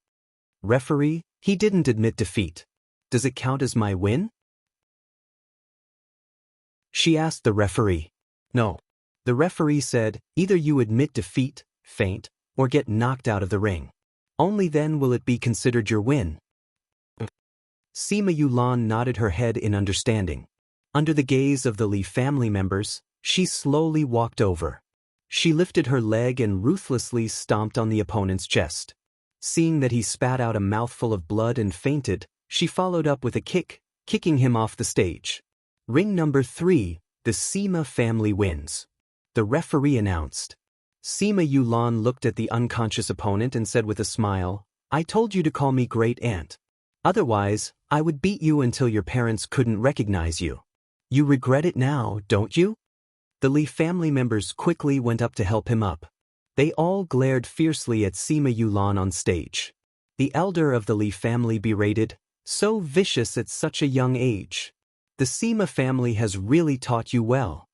Referee, he didn't admit defeat. Does it count as my win? She asked the referee. No. The referee said, either you admit defeat, faint, or get knocked out of the ring. Only then will it be considered your win. Sima Yulan nodded her head in understanding. Under the gaze of the Li family members, she slowly walked over. She lifted her leg and ruthlessly stomped on the opponent's chest. Seeing that he spat out a mouthful of blood and fainted, she followed up with a kick, kicking him off the stage. Ring number 3, the Sima family wins. The referee announced. Sima Yulan looked at the unconscious opponent and said with a smile, "I told you to call me Great Aunt. Otherwise, I would beat you until your parents couldn't recognize you. You regret it now, don't you?" The Li family members quickly went up to help him up. They all glared fiercely at Sima Yulan on stage. The elder of the Li family berated, "So vicious at such a young age. The Sima family has really taught you well."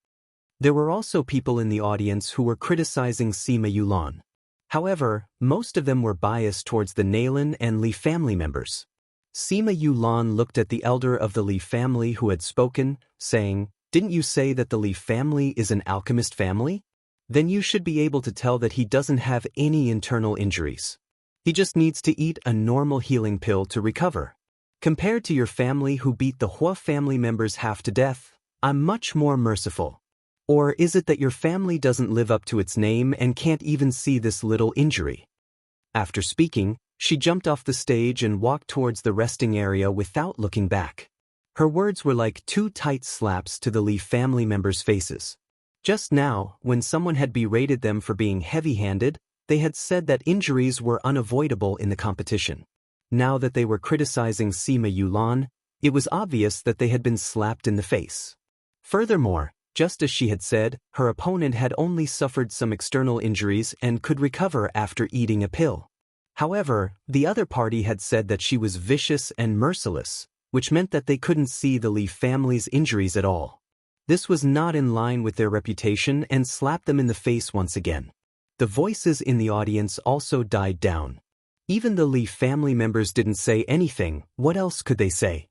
There were also people in the audience who were criticizing Sima Yulan. However, most of them were biased towards the Nalan and Li family members. Sima Yulan looked at the elder of the Li family who had spoken, saying, "Didn't you say that the Li family is an alchemist family? Then you should be able to tell that he doesn't have any internal injuries. He just needs to eat a normal healing pill to recover. Compared to your family who beat the Hua family members half to death, I'm much more merciful. Or is it that your family doesn't live up to its name and can't even see this little injury?" After speaking, she jumped off the stage and walked towards the resting area without looking back. Her words were like two tight slaps to the Li family members' faces. Just now, when someone had berated them for being heavy-handed, they had said that injuries were unavoidable in the competition. Now that they were criticizing Sima Yulan, it was obvious that they had been slapped in the face. Furthermore, just as she had said, her opponent had only suffered some external injuries and could recover after eating a pill. However, the other party had said that she was vicious and merciless, which meant that they couldn't see the Li family's injuries at all. This was not in line with their reputation and slapped them in the face once again. The voices in the audience also died down. Even the Li family members didn't say anything. What else could they say?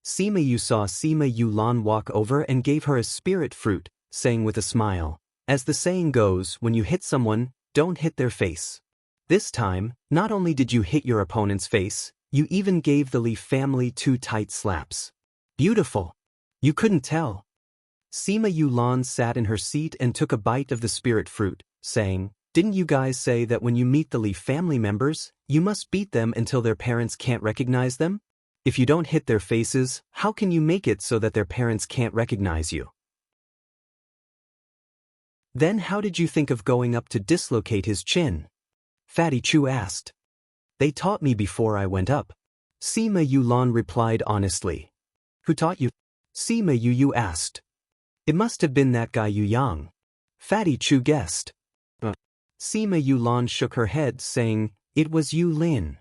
Sima Yu saw Sima Yu Lan walk over and gave her a spirit fruit, saying with a smile, "As the saying goes, when you hit someone, don't hit their face." This time, not only did you hit your opponent's face, you even gave the Li family 2 tight slaps. Beautiful. You couldn't tell. Sima Yu Lan sat in her seat and took a bite of the spirit fruit, saying, "Didn't you guys say that when you meet the Li family members, you must beat them until their parents can't recognize them? If you don't hit their faces, how can you make it so that their parents can't recognize you? Then how did you think of going up to dislocate his chin?" Fatty Chu asked. "They taught me before I went up." Sima Yu Lan replied honestly. "Who taught you?" Sima Yu asked. "It must have been that guy Yu Yang." Fatty Chu guessed. Sima Yu Lan shook her head, saying, "It was Yu Lin."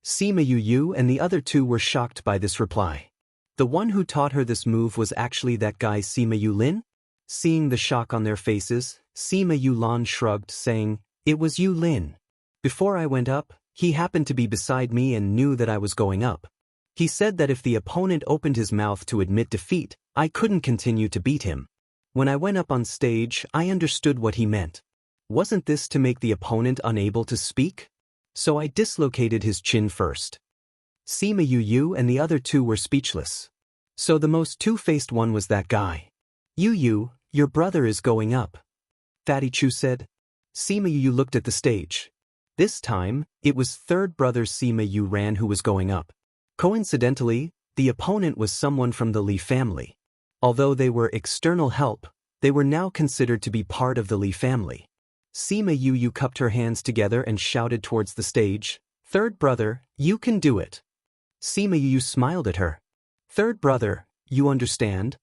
Sima Yu and the other 2 were shocked by this reply. The one who taught her this move was actually that guy Sima Yu Lin? Seeing the shock on their faces, Sima Yu Lan shrugged, saying, "It was Yu Lin. Before I went up, he happened to be beside me and knew that I was going up. He said that if the opponent opened his mouth to admit defeat, I couldn't continue to beat him. When I went up on stage, I understood what he meant. Wasn't this to make the opponent unable to speak? So I dislocated his chin first." Sima Yu and the other 2 were speechless. So the most two-faced one was that guy. "Yu, your brother is going up," Fatty Chu said. Sima Yu looked at the stage. This time, it was third brother Sima Yu Ran who was going up. Coincidentally, the opponent was someone from the Li family. Although they were external help, they were now considered to be part of the Li family. Sima Yu cupped her hands together and shouted towards the stage, "Third brother, you can do it." Sima Yu smiled at her. "Third brother, you understand?"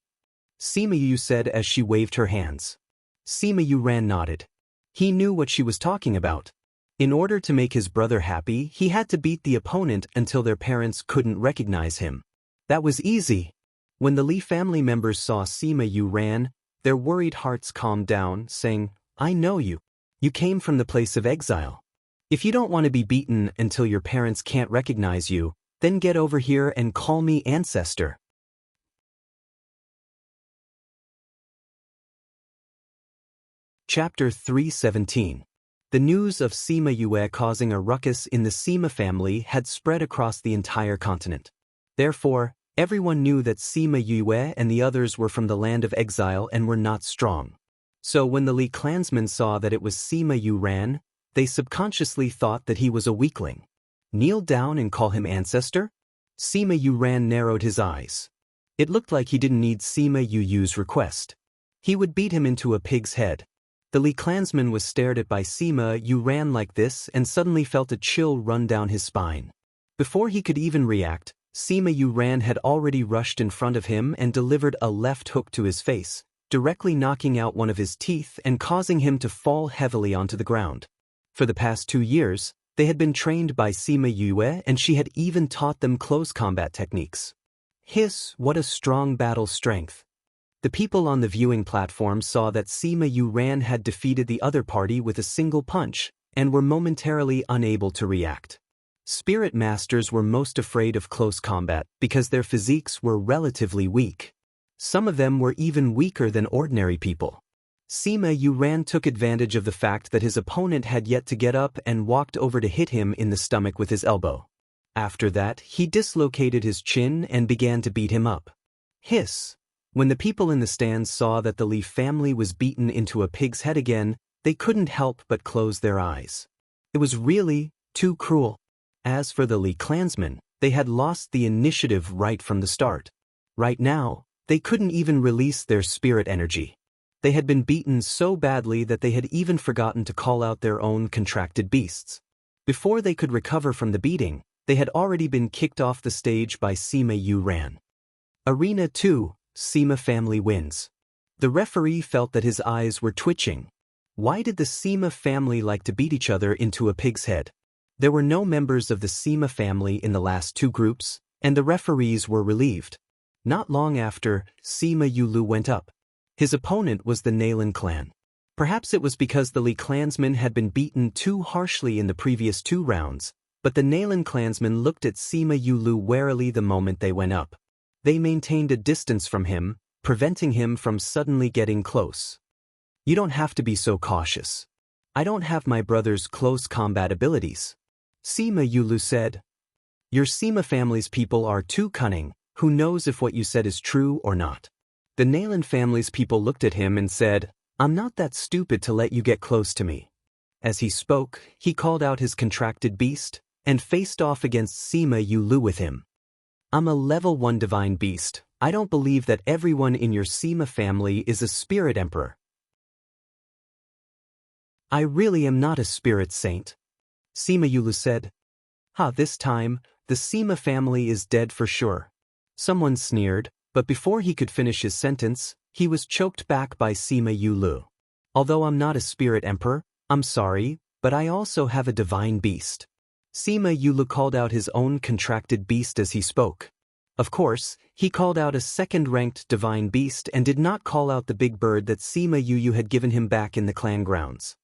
Sima Yu said as she waved her hands. Sima Yu Ran nodded. He knew what she was talking about. In order to make his brother happy, he had to beat the opponent until their parents couldn't recognize him. That was easy. When the Li family members saw Sima Yu Ran, their worried hearts calmed down, saying, "I know you. You came from the place of exile. If you don't want to be beaten until your parents can't recognize you, then get over here and call me ancestor." Chapter 317. The news of Sima Yue causing a ruckus in the Sima family had spread across the entire continent. Therefore, everyone knew that Sima Yue and the others were from the land of exile and were not strong. So when the Li clansmen saw that it was Sima Yu Ran, they subconsciously thought that he was a weakling. Kneel down and call him ancestor? Sima Yu Ran narrowed his eyes. It looked like he didn't need Sima Yu's request. He would beat him into a pig's head. The Li clansman was stared at by Sima Yu Ran like this and suddenly felt a chill run down his spine. Before he could even react, Sima Yu Ran had already rushed in front of him and delivered a left hook to his face, directly knocking out one of his teeth and causing him to fall heavily onto the ground. For the past 2 years, they had been trained by Sima Yue and she had even taught them close combat techniques. Hiss, what a strong battle strength. The people on the viewing platform saw that Sima Yu Ran had defeated the other party with a single punch and were momentarily unable to react. Spirit masters were most afraid of close combat because their physiques were relatively weak. Some of them were even weaker than ordinary people. Sima Yu Ran took advantage of the fact that his opponent had yet to get up and walked over to hit him in the stomach with his elbow. After that, he dislocated his chin and began to beat him up. Hiss! When the people in the stands saw that the Li family was beaten into a pig's head again, they couldn't help but close their eyes. It was really too cruel. As for the Li clansmen, they had lost the initiative right from the start. Right now, they couldn't even release their spirit energy. They had been beaten so badly that they had even forgotten to call out their own contracted beasts. Before they could recover from the beating, they had already been kicked off the stage by Sima Yu Ran. Arena 2, Sima family wins. The referee felt that his eyes were twitching. Why did the Sima family like to beat each other into a pig's head? There were no members of the Sima family in the last 2 groups, and the referees were relieved. Not long after, Sima Yulu went up. His opponent was the Nalan clan. Perhaps it was because the Li clansmen had been beaten too harshly in the previous 2 rounds, But the Nalan clansmen looked at Sima Yulu warily the moment they went up. They maintained a distance from him, preventing him from suddenly getting close. You don't have to be so cautious. I don't have my brother's close combat abilities. Sima Yulu said. Your Sima family's people are too cunning. Who knows if what you said is true or not? The Nalan family's people looked at him and said, I'm not that stupid to let you get close to me. As he spoke, he called out his contracted beast and faced off against Sima Yulu with him. I'm a level 1 divine beast. I don't believe that everyone in your Sima family is a spirit emperor. I really am not a spirit saint. Sima Yulu said. This time, the Sima family is dead for sure. Someone sneered, but before he could finish his sentence, he was choked back by Sima Yulu. Although I'm not a spirit emperor, I'm sorry, but I also have a divine beast. Sima Yulu called out his own contracted beast as he spoke. Of course, he called out a second-ranked divine beast and did not call out the big bird that Sima Yulu had given him back in the clan grounds.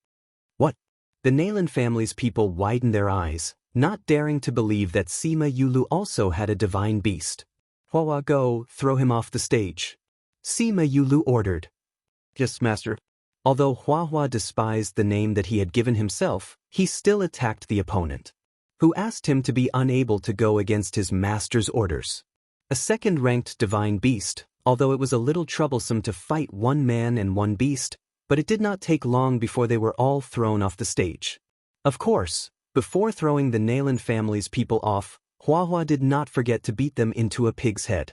What? The Nalan family's people widened their eyes, not daring to believe that Sima Yulu also had a divine beast. Hua, go, throw him off the stage. Sima Yulu ordered. Yes, master. Although Hua despised the name that he had given himself, he still attacked the opponent, who asked him to be unable to go against his master's orders. A second-ranked divine beast, although it was a little troublesome to fight one man and one beast, but it did not take long before they were all thrown off the stage. Of course, before throwing the Nalan family's people off, Hua did not forget to beat them into a pig's head.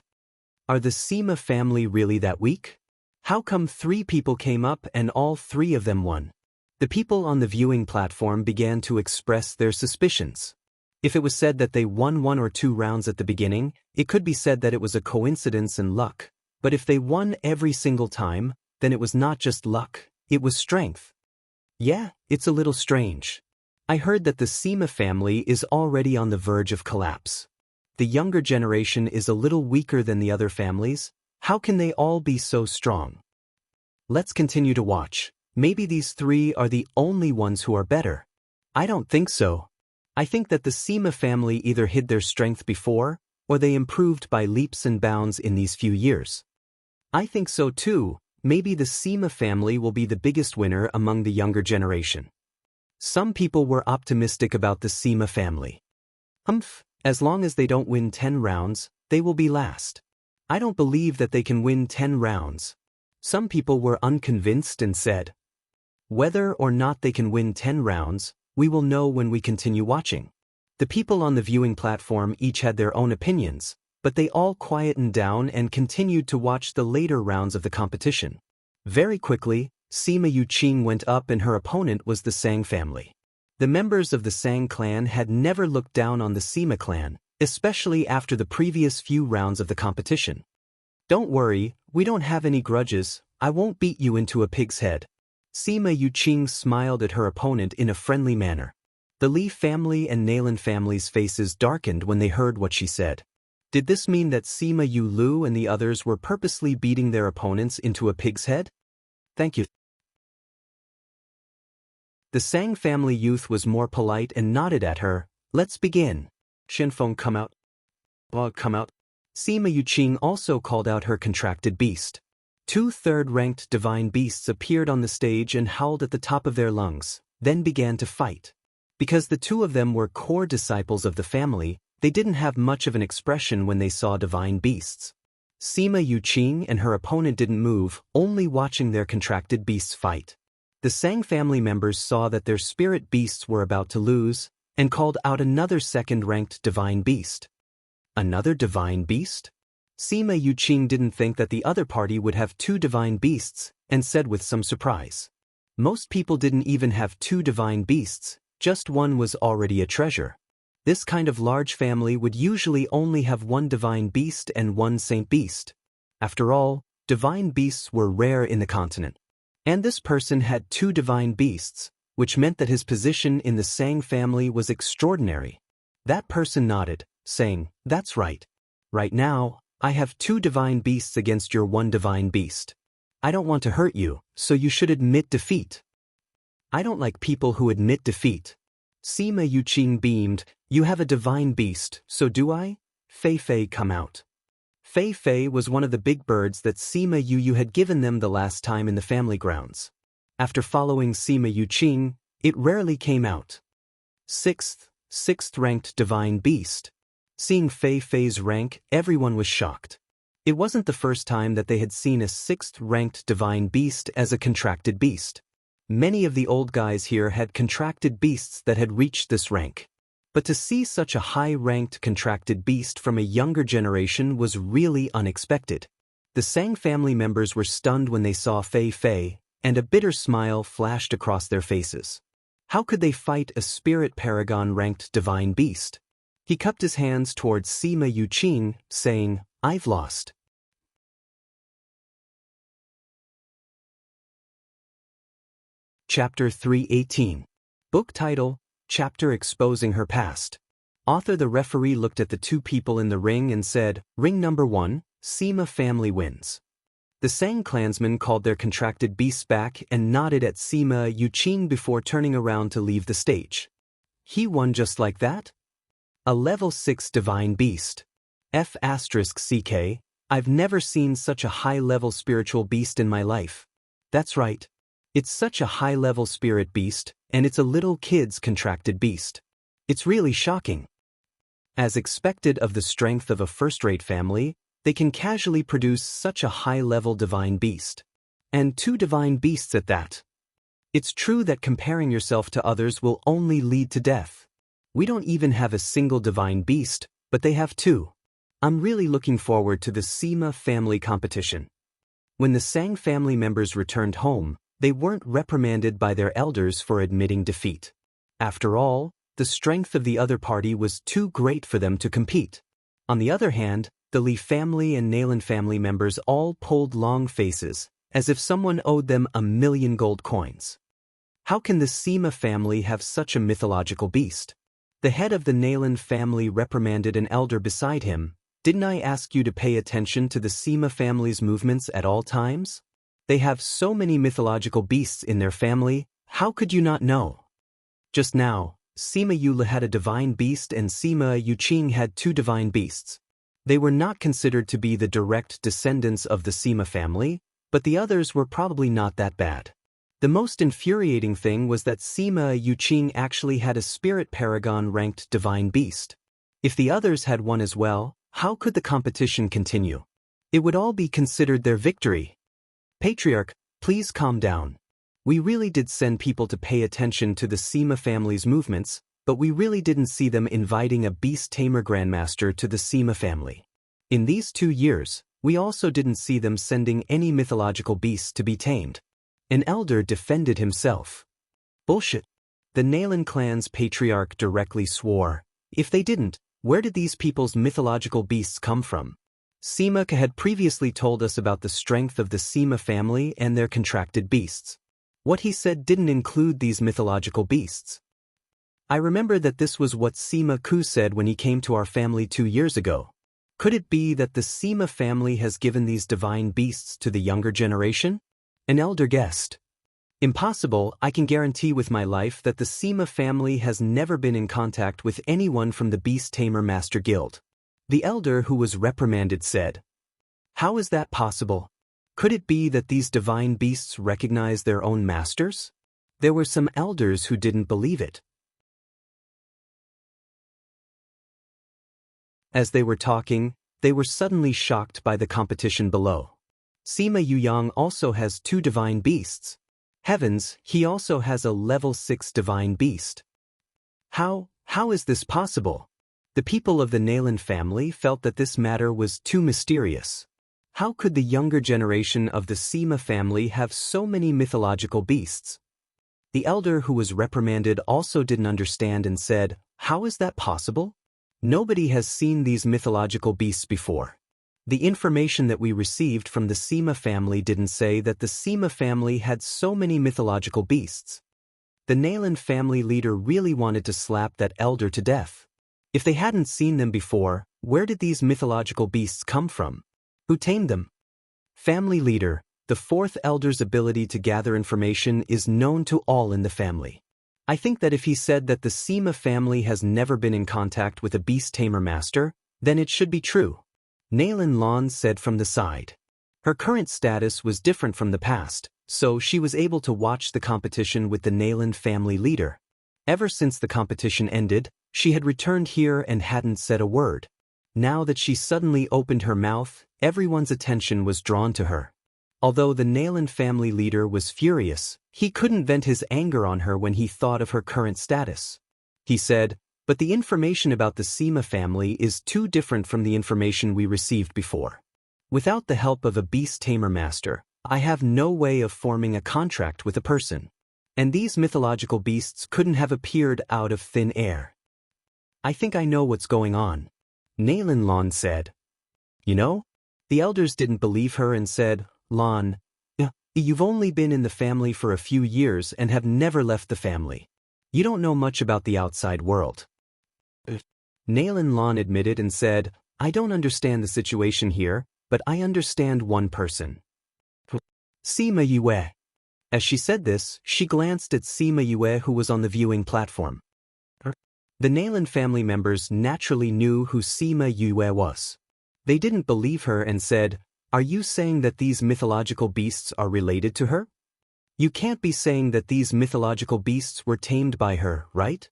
Are the Sima family really that weak? How come 3 people came up and all 3 of them won? The people on the viewing platform began to express their suspicions. If it was said that they won 1 or 2 rounds at the beginning, it could be said that it was a coincidence and luck. But if they won every single time, then it was not just luck, it was strength. Yeah, it's a little strange. I heard that the Sima family is already on the verge of collapse. The younger generation is a little weaker than the other families. How can they all be so strong? Let's continue to watch. Maybe these 3 are the only ones who are better. I don't think so. I think that the Sima family either hid their strength before, or they improved by leaps and bounds in these few years. I think so too. Maybe the Sima family will be the biggest winner among the younger generation. Some people were optimistic about the Sima family. As long as they don't win 10 rounds, they will be last. I don't believe that they can win 10 rounds. Some people were unconvinced and said, whether or not they can win 10 rounds, we will know when we continue watching. The people on the viewing platform each had their own opinions, but they all quietened down and continued to watch the later rounds of the competition. Very quickly, Sima Yuqing went up and her opponent was the Sang family. The members of the Sang clan had never looked down on the Sima clan, especially after the previous few rounds of the competition. Don't worry, we don't have any grudges, I won't beat you into a pig's head. Sima Yuqing smiled at her opponent in a friendly manner. The Li family and Nalan family's faces darkened when they heard what she said. Did this mean that Sima Yulu and the others were purposely beating their opponents into a pig's head? Thank you. The Sang family youth was more polite and nodded at her. Let's begin. Shenfeng, come out. Come out. Sima Yuqing also called out her contracted beast. 2 third-ranked divine beasts appeared on the stage and howled at the top of their lungs, then began to fight. Because the 2 of them were core disciples of the family, they didn't have much of an expression when they saw divine beasts. Sima Yuqing and her opponent didn't move, only watching their contracted beasts fight. The Sang family members saw that their spirit beasts were about to lose, and called out another second-ranked divine beast. Another divine beast? Sima Yuqing didn't think that the other party would have 2 divine beasts, and said with some surprise. Most people didn't even have 2 divine beasts, just one was already a treasure. This kind of large family would usually only have 1 divine beast and 1 saint beast. After all, divine beasts were rare in the continent. And this person had 2 divine beasts, which meant that his position in the Sang family was extraordinary. That person nodded, saying, that's right. Right now, I have 2 divine beasts against your 1 divine beast. I don't want to hurt you, so you should admit defeat. I don't like people who admit defeat. Sima Yuqing beamed. You have a divine beast, so do I? Fei Fei come out. Fei Fei was one of the big birds that Sima Yu had given them the last time in the family grounds. After following Sima Yuqing, it rarely came out. Sixth ranked divine beast. Seeing Fei Fei's rank, everyone was shocked. It wasn't the first time that they had seen a 6th-ranked divine beast as a contracted beast. Many of the old guys here had contracted beasts that had reached this rank. But to see such a high-ranked contracted beast from a younger generation was really unexpected. The Sang family members were stunned when they saw Fei Fei, and a bitter smile flashed across their faces. How could they fight a spirit paragon-ranked divine beast? He cupped his hands towards Sima Yuqing, saying, I've lost. Chapter 318. Book title, Chapter Exposing Her Past. Author The referee looked at the two people in the ring and said, Ring number 1, Sima family wins. The Sang clansmen called their contracted beasts back and nodded at Sima Yuqing before turning around to leave the stage. He won just like that? A level 6 divine beast. F***CK, I've never seen such a high-level spiritual beast in my life. That's right. It's such a high-level spirit beast, and it's a little kid's contracted beast. It's really shocking. As expected of the strength of a first-rate family, they can casually produce such a high-level divine beast. And 2 divine beasts at that. It's true that comparing yourself to others will only lead to death. We don't even have a single divine beast, but they have 2. I'm really looking forward to the Sima family competition. When the Sang family members returned home, they weren't reprimanded by their elders for admitting defeat. After all, the strength of the other party was too great for them to compete. On the other hand, the Li family and Nalan family members all pulled long faces, as if someone owed them 1,000,000 gold coins. How can the Sima family have such a mythological beast? The head of the Nalan family reprimanded an elder beside him. Didn't I ask you to pay attention to the Sima family's movements at all times? They have so many mythological beasts in their family, how could you not know? Just now, Sima Yu had a divine beast and Sima Yuqing had 2 divine beasts. They were not considered to be the direct descendants of the Sima family, but the others were probably not that bad. The most infuriating thing was that Sima Yuqing actually had a spirit paragon-ranked divine beast. If the others had one as well, how could the competition continue? It would all be considered their victory. Patriarch, please calm down. We really did send people to pay attention to the Sima family's movements, but we really didn't see them inviting a beast tamer grandmaster to the Sima family. In these 2 years, we also didn't see them sending any mythological beasts to be tamed. An elder defended himself. Bullshit. The Nalan clan's patriarch directly swore. If they didn't, where did these people's mythological beasts come from? Sima had previously told us about the strength of the Sima family and their contracted beasts. What he said didn't include these mythological beasts. I remember that this was what Sima Ku said when he came to our family 2 years ago. Could it be that the Sima family has given these divine beasts to the younger generation? An elder guessed. Impossible. I can guarantee with my life that the Sima family has never been in contact with anyone from the Beast Tamer Master Guild. The elder who was reprimanded said, How is that possible? Could it be that these divine beasts recognize their own masters? There were some elders who didn't believe it. As they were talking, they were suddenly shocked by the competition below. Sima Yuyang also has 2 divine beasts. Heavens, he also has a level 6 divine beast. How is this possible? The people of the Nalan family felt that this matter was too mysterious. How could the younger generation of the Sima family have so many mythological beasts? The elder who was reprimanded also didn't understand and said, How is that possible? Nobody has seen these mythological beasts before. The information that we received from the Sima family didn't say that the Sima family had so many mythological beasts. The Nalan family leader really wanted to slap that elder to death. If they hadn't seen them before, where did these mythological beasts come from? Who tamed them? Family leader, the 4th elder's ability to gather information is known to all in the family. I think that if he said that the Sima family has never been in contact with a beast tamer master, then it should be true. Nailin Lan said from the side. Her current status was different from the past, so she was able to watch the competition with the Nailin family leader. Ever since the competition ended, she had returned here and hadn't said a word. Now that she suddenly opened her mouth, everyone's attention was drawn to her. Although the Nailin family leader was furious, he couldn't vent his anger on her when he thought of her current status. He said, "But the information about the Sima family is too different from the information we received before. Without the help of a beast tamer master, I have no way of forming a contract with a person. And these mythological beasts couldn't have appeared out of thin air. I think I know what's going on," Nailin Lan said. You know? The elders didn't believe her and said, "Lan, you've only been in the family for a few years and have never left the family. You don't know much about the outside world." Nailin Lan admitted and said, "I don't understand the situation here, but I understand one person. Sima Yue." As she said this, she glanced at Sima Yue, who was on the viewing platform. The Nailin family members naturally knew who Sima Yue was. They didn't believe her and said, "Are you saying that these mythological beasts are related to her? You can't be saying that these mythological beasts were tamed by her, right?"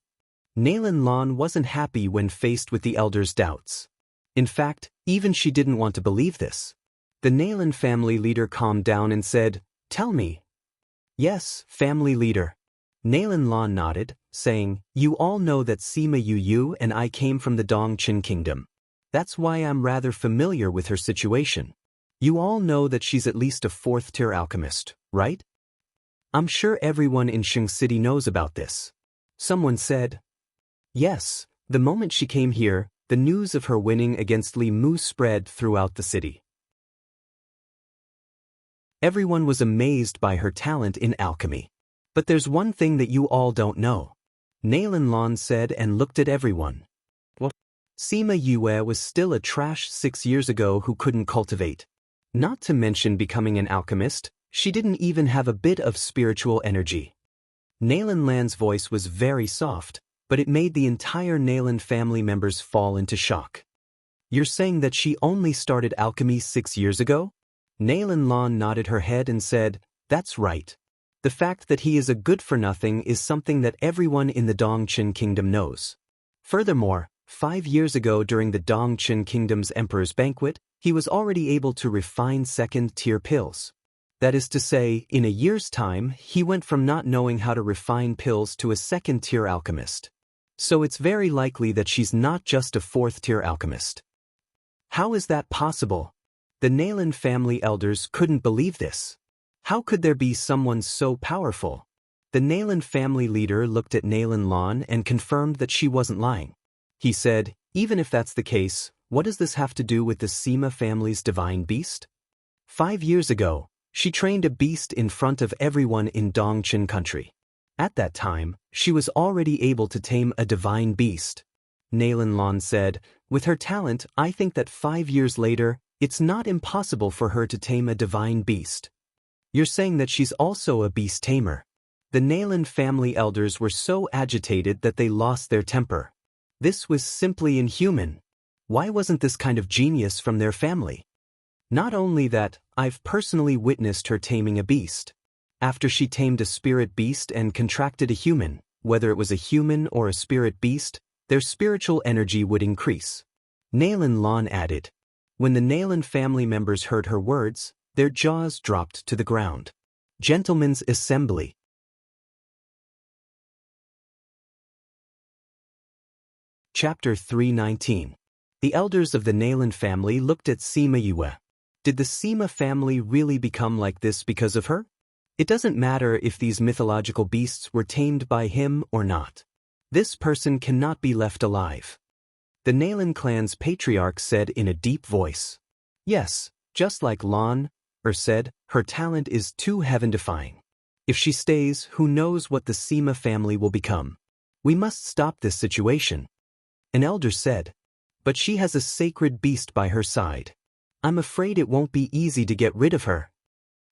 Nailin Lan wasn't happy when faced with the elders' doubts. In fact, even she didn't want to believe this. The Nailin family leader calmed down and said, "Tell me." "Yes, family leader." Nailin Lan nodded, saying, "You all know that Sima Yu and I came from the Dongqin kingdom. That's why I'm rather familiar with her situation. You all know that she's at least a fourth-tier alchemist, right? I'm sure everyone in Shing City knows about this." Someone said. Yes, the moment she came here, the news of her winning against Li Mu spread throughout the city. Everyone was amazed by her talent in alchemy. "But there's one thing that you all don't know," Nailin Lan said and looked at everyone. "What?" Sima Yue was still a trash 6 years ago who couldn't cultivate. Not to mention becoming an alchemist, she didn't even have a bit of spiritual energy. Nailin Lan's voice was very soft, but it made the entire Nailin family members fall into shock. "You're saying that she only started alchemy 6 years ago?" Nailin Lan nodded her head and said, "That's right. The fact that he is a good-for-nothing is something that everyone in the Dongqin kingdom knows. Furthermore, 5 years ago during the Dongqin kingdom's emperor's banquet, he was already able to refine second-tier pills. That is to say, in a year's time, he went from not knowing how to refine pills to a second-tier alchemist. So it's very likely that she's not just a fourth-tier alchemist." How is that possible? The Nailin family elders couldn't believe this. How could there be someone so powerful? The Nailin family leader looked at Nailin Lan and confirmed that she wasn't lying. He said, "Even if that's the case, what does this have to do with the Sima family's divine beast? 5 years ago, she trained a beast in front of everyone in Dongqin country. At that time, she was already able to tame a divine beast." Nailin Lan said, "With her talent, I think that 5 years later, it's not impossible for her to tame a divine beast." "You're saying that she's also a beast tamer." The Nailin family elders were so agitated that they lost their temper. This was simply inhuman. Why wasn't this kind of genius from their family? Not only that, I've personally witnessed her taming a beast. After she tamed a spirit beast and contracted a human, whether it was a human or a spirit beast, their spiritual energy would increase. Nailin Lan added. When the Nailin family members heard her words, their jaws dropped to the ground. Gentlemen's Assembly. Chapter 319. The elders of the Nailin family looked at Sima Yue. Did the Sima family really become like this because of her? It doesn't matter if these mythological beasts were tamed by him or not. This person cannot be left alive. The Nailin clan's patriarch said in a deep voice. Yes, just like Lan said, her talent is too heaven-defying. If she stays, who knows what the Sima family will become. We must stop this situation. An elder said. But she has a sacred beast by her side. I'm afraid it won't be easy to get rid of her.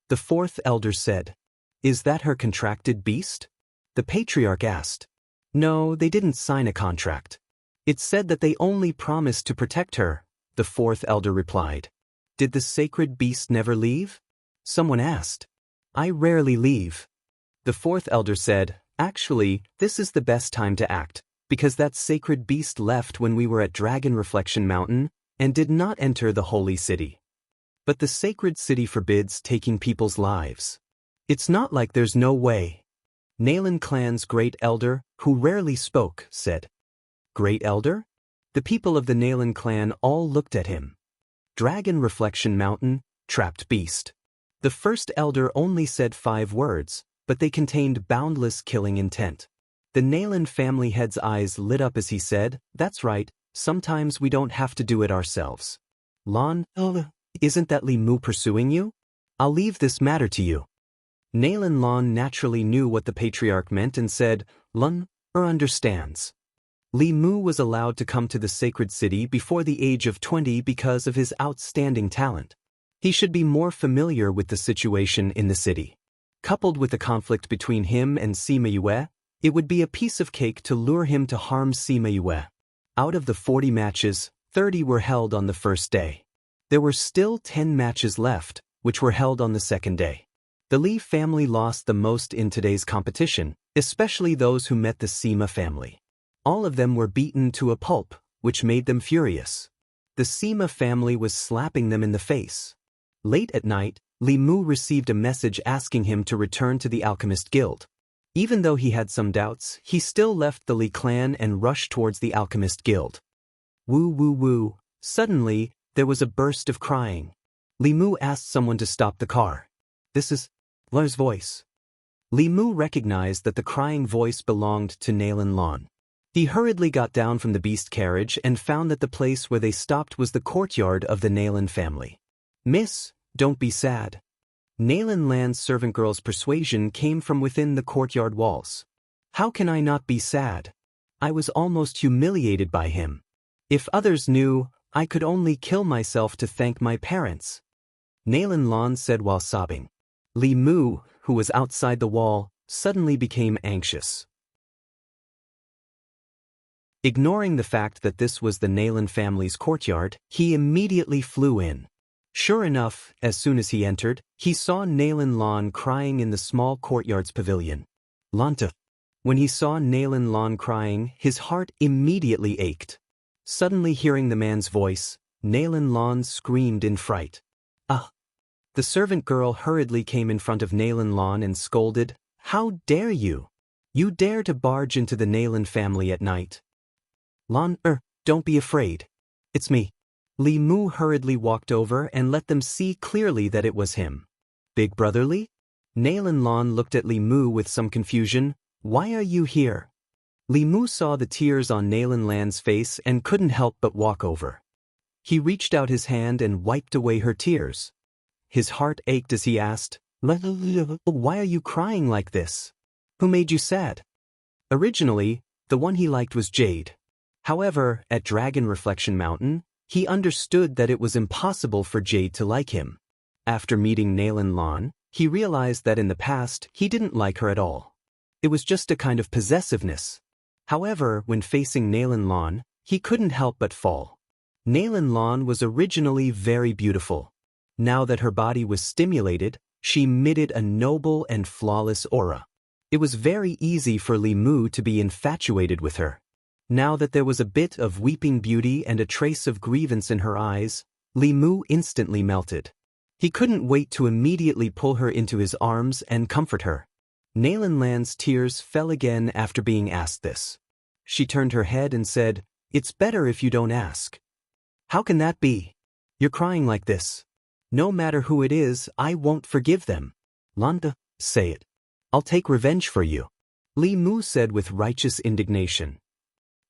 The fourth elder said. Is that her contracted beast? The patriarch asked. No, they didn't sign a contract. It said that they only promised to protect her, the fourth elder replied. Did the sacred beast never leave? Someone asked. I rarely leave. The fourth elder said, actually, this is the best time to act, because that sacred beast left when we were at Dragon Reflection Mountain and did not enter the holy city. But the sacred city forbids taking people's lives. It's not like there's no way. Nalan clan's great elder, who rarely spoke, said. Great elder? The people of the Nalan clan all looked at him. Dragon Reflection Mountain, trapped beast. The first elder only said 5 words, but they contained boundless killing intent. The Nalan family head's eyes lit up as he said, that's right, sometimes we don't have to do it ourselves. Lan, isn't that Li Mu pursuing you? I'll leave this matter to you. Nalan Lan naturally knew what the patriarch meant and said, Lun, understands. Li Mu was allowed to come to the sacred city before the age of 20 because of his outstanding talent. He should be more familiar with the situation in the city. Coupled with the conflict between him and Sima Yue, it would be a piece of cake to lure him to harm Sima Yue. Out of the 40 matches, 30 were held on the first day. There were still 10 matches left, which were held on the second day. The Li family lost the most in today's competition, especially those who met the Sima family. All of them were beaten to a pulp, which made them furious. The Sima family was slapping them in the face. Late at night, Li Mu received a message asking him to return to the Alchemist Guild. Even though he had some doubts, he still left the Li clan and rushed towards the Alchemist Guild. Woo woo woo. Suddenly, there was a burst of crying. Li Mu asked someone to stop the car. This is La's voice. Li Mu recognized that the crying voice belonged to Nalan Lan. He hurriedly got down from the beast carriage and found that the place where they stopped was the courtyard of the Nalan family. Miss, don't be sad. Nalan Lan's servant girl's persuasion came from within the courtyard walls. How can I not be sad? I was almost humiliated by him. If others knew, I could only kill myself to thank my parents. Nalan Lan said while sobbing. Li Mu, who was outside the wall, suddenly became anxious. Ignoring the fact that this was the Nalan family's courtyard, he immediately flew in. Sure enough, as soon as he entered, he saw Nalan Lan crying in the small courtyard's pavilion. Lanta. When he saw Nalan Lan crying, his heart immediately ached. Suddenly hearing the man's voice, Nalan Lan screamed in fright. Ah! The servant girl hurriedly came in front of Nalan Lan and scolded, How dare you? You dare to barge into the Nalan family at night? Lan, don't be afraid. It's me. Li Mu hurriedly walked over and let them see clearly that it was him. Big brother Li? Nalan Lan looked at Li Mu with some confusion. Why are you here? Li Mu saw the tears on Nalan Lan's face and couldn't help but walk over. He reached out his hand and wiped away her tears. His heart ached as he asked, Why are you crying like this? Who made you sad? Originally, the one he liked was Jade. However, at Dragon Reflection Mountain, he understood that it was impossible for Jade to like him. After meeting Nalan Lan, he realized that in the past he didn't like her at all. It was just a kind of possessiveness. However, when facing Nalan Lan, he couldn't help but fall. Nalan Lan was originally very beautiful. Now that her body was stimulated, she emitted a noble and flawless aura. It was very easy for Li Mu to be infatuated with her. Now that there was a bit of weeping beauty and a trace of grievance in her eyes, Li Mu instantly melted. He couldn't wait to immediately pull her into his arms and comfort her. Nalan Lan's tears fell again after being asked this. She turned her head and said, It's better if you don't ask. How can that be? You're crying like this. No matter who it is, I won't forgive them. Landa, say it. I'll take revenge for you. Li Mu said with righteous indignation.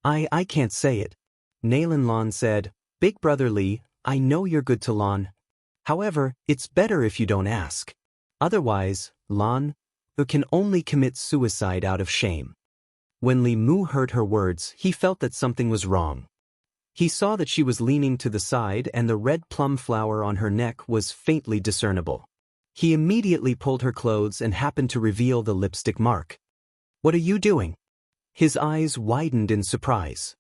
I can't say it. Nalan Lan said, Big brother Li, I know you're good to Lan. However, it's better if you don't ask. Otherwise, Lan, who can only commit suicide out of shame. When Li Mu heard her words, he felt that something was wrong. He saw that she was leaning to the side and the red plum flower on her neck was faintly discernible. He immediately pulled her clothes and happened to reveal the lipstick mark. What are you doing? His eyes widened in surprise.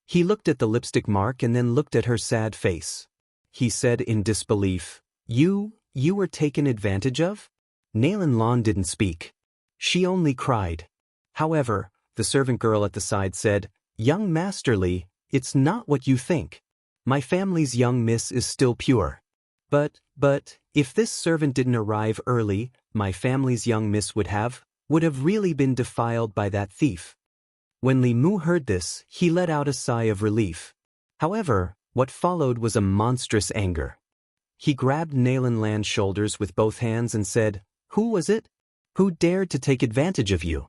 He looked at the lipstick mark and then looked at her sad face. He said in disbelief, You were taken advantage of? Nalan Lan didn't speak. She only cried. However, the servant girl at the side said, Young Master Li, it's not what you think. My family's young miss is still pure. But, if this servant didn't arrive early, my family's young miss would have really been defiled by that thief. When Li Mu heard this, he let out a sigh of relief. However, what followed was a monstrous anger. He grabbed Nalan Lan's shoulders with both hands and said, Who was it? Who dared to take advantage of you?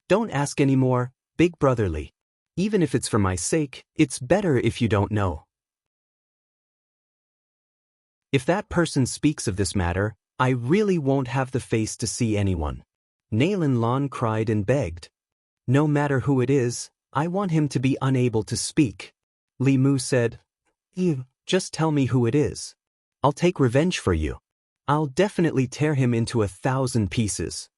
Don't ask any more, Big Brother Li. Even if it's for my sake, it's better if you don't know. If that person speaks of this matter, I really won't have the face to see anyone. Nalan Lan cried and begged. No matter who it is, I want him to be unable to speak. Li Mu said, You just tell me who it is. I'll take revenge for you. I'll definitely tear him into 1,000 pieces.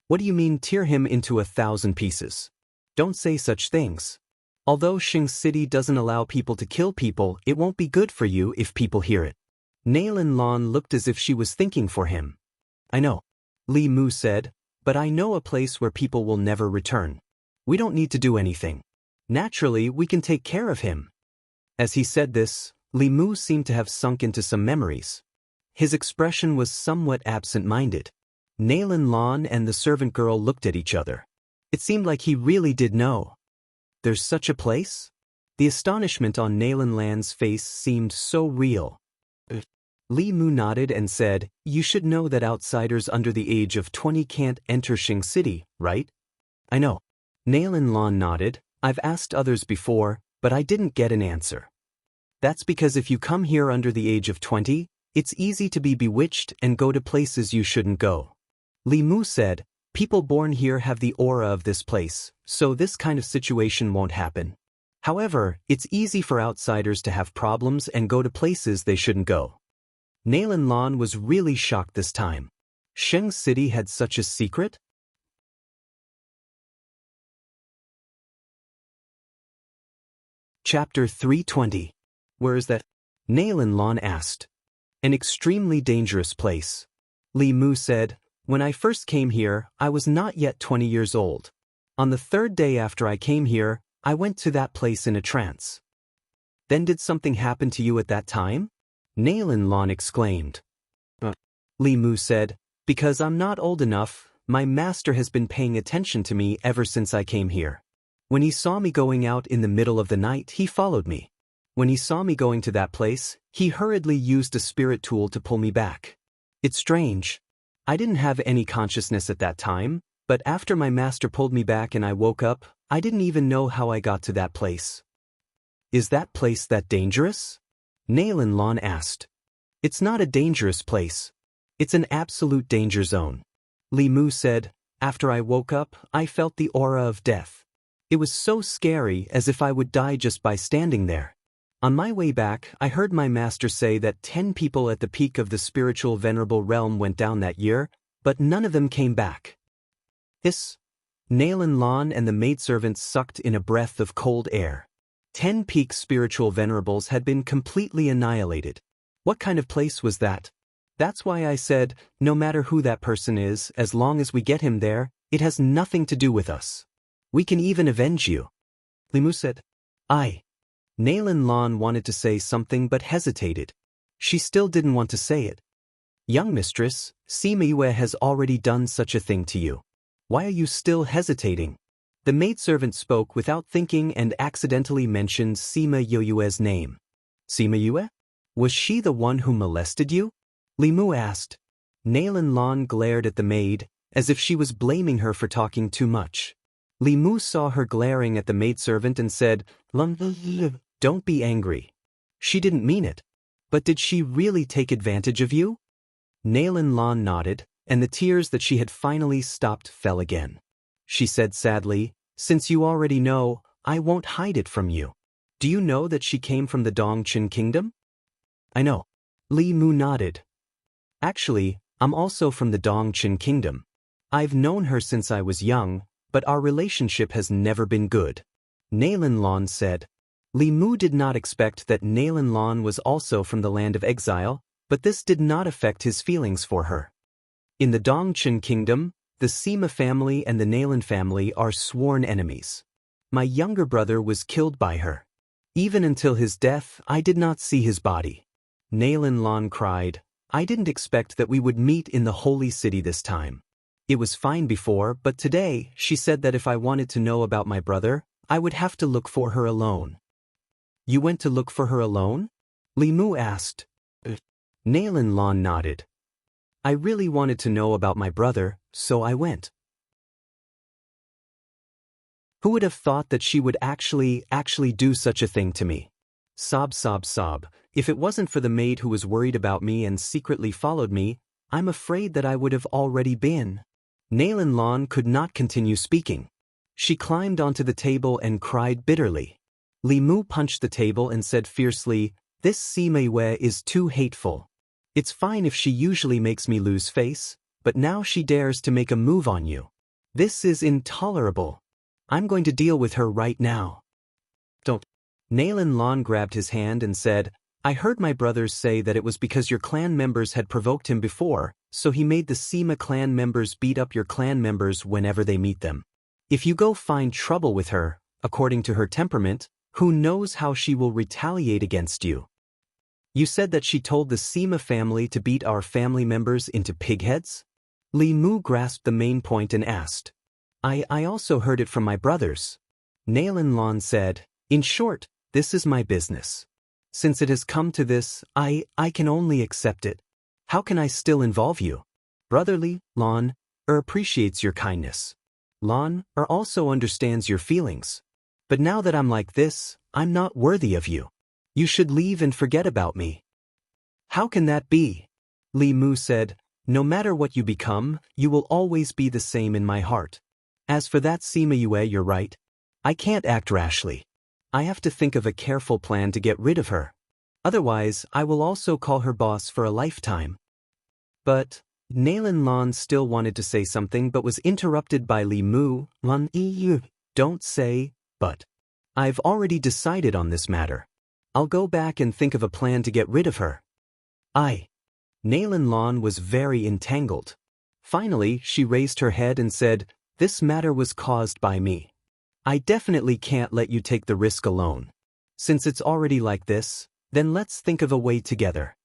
What do you mean tear him into 1,000 pieces? Don't say such things. Although Xing City doesn't allow people to kill people, it won't be good for you if people hear it. Nalan Lan looked as if she was thinking for him. I know, Li Mu said, but I know a place where people will never return. We don't need to do anything. Naturally, we can take care of him. As he said this, Li Mu seemed to have sunk into some memories. His expression was somewhat absent-minded. Nalan Lan and the servant girl looked at each other. It seemed like he really did know. There's such a place? The astonishment on Nalan Lan's face seemed so real. Li Mu nodded and said, You should know that outsiders under the age of 20 can't enter Xing City, right? I know. Nalan Lan nodded. I've asked others before, but I didn't get an answer. That's because if you come here under the age of 20, it's easy to be bewitched and go to places you shouldn't go. Li Mu said, People born here have the aura of this place, so this kind of situation won't happen. However, it's easy for outsiders to have problems and go to places they shouldn't go. Nalan Lan was really shocked this time. Xing City had such a secret? Chapter 320. Where is that? Nalan Lan asked. An extremely dangerous place. Li Mu said, When I first came here, I was not yet 20 years old. On the third day after I came here, I went to that place in a trance. Then did something happen to you at that time? Nalan Lan exclaimed. Li Mu said, Because I'm not old enough, my master has been paying attention to me ever since I came here. When he saw me going out in the middle of the night, he followed me. When he saw me going to that place, he hurriedly used a spirit tool to pull me back. It's strange. I didn't have any consciousness at that time, but after my master pulled me back and I woke up, I didn't even know how I got to that place. Is that place that dangerous? Nalan Lan asked. It's not a dangerous place. It's an absolute danger zone. Li Mu said, After I woke up, I felt the aura of death. It was so scary, as if I would die just by standing there. On my way back, I heard my master say that 10 people at the peak of the spiritual venerable realm went down that year, but none of them came back. Hiss. Nalan Lan and the maidservants sucked in a breath of cold air. 10 peak spiritual venerables had been completely annihilated. What kind of place was that? That's why I said, no matter who that person is, as long as we get him there, it has nothing to do with us. We can even avenge you. Li Mu said. Nalan Lan wanted to say something but hesitated. She still didn't want to say it. Young mistress, Sima Yue has already done such a thing to you. Why are you still hesitating? The maidservant spoke without thinking and accidentally mentioned Sima Yue's name. Sima Yue? Was she the one who molested you? Li Mu asked. Nalan Lan glared at the maid, as if she was blaming her for talking too much. Li Mu saw her glaring at the maidservant and said, Don't be angry. She didn't mean it. But did she really take advantage of you? Nalan Lan nodded, and the tears that she had finally stopped fell again. She said sadly, Since you already know, I won't hide it from you. Do you know that she came from the Dongqin kingdom? I know. Li Mu nodded. Actually, I'm also from the Dongqin kingdom. I've known her since I was young, but our relationship has never been good. Nalan Lan said. Li Mu did not expect that Nalan Lan was also from the land of exile, but this did not affect his feelings for her. In the Dongchen kingdom, the Sima family and the Nalan family are sworn enemies. My younger brother was killed by her. Even until his death, I did not see his body. Nalan Lan cried, I didn't expect that we would meet in the holy city this time. It was fine before, but today, she said that if I wanted to know about my brother, I would have to look for her alone. You went to look for her alone? Li Mu asked. Nalan Lan nodded. I really wanted to know about my brother, so I went. Who would have thought that she would actually do such a thing to me? Sob, sob, sob. If it wasn't for the maid who was worried about me and secretly followed me, I'm afraid that I would have already been. Nalan Lan could not continue speaking. She climbed onto the table and cried bitterly. Li Mu punched the table and said fiercely, This Sima Yue is too hateful. It's fine if she usually makes me lose face, but now she dares to make a move on you. This is intolerable. I'm going to deal with her right now. Don't. Nalan Lan grabbed his hand and said, I heard my brothers say that it was because your clan members had provoked him before, so he made the Sima clan members beat up your clan members whenever they meet them. If you go find trouble with her, according to her temperament, who knows how she will retaliate against you. You said that she told the Sima family to beat our family members into pigheads? Li Mu grasped the main point and asked. I also heard it from my brothers. Nalan Lan said, In short, this is my business. Since it has come to this, I can only accept it. How can I still involve you? Brotherly, Lan, appreciates your kindness. Lan, also understands your feelings. But now that I'm like this, I'm not worthy of you. You should leave and forget about me. How can that be? Li Mu said, No matter what you become, you will always be the same in my heart. As for that Sima Yue, you're right. I can't act rashly. I have to think of a careful plan to get rid of her. Otherwise, I will also call her boss for a lifetime. But Nalan Lan still wanted to say something but was interrupted by Li Mu. Lan Yi, don't say, but. I've already decided on this matter. I'll go back and think of a plan to get rid of her. Nalan Lan was very entangled. Finally, she raised her head and said, This matter was caused by me. I definitely can't let you take the risk alone. Since it's already like this, then let's think of a way together.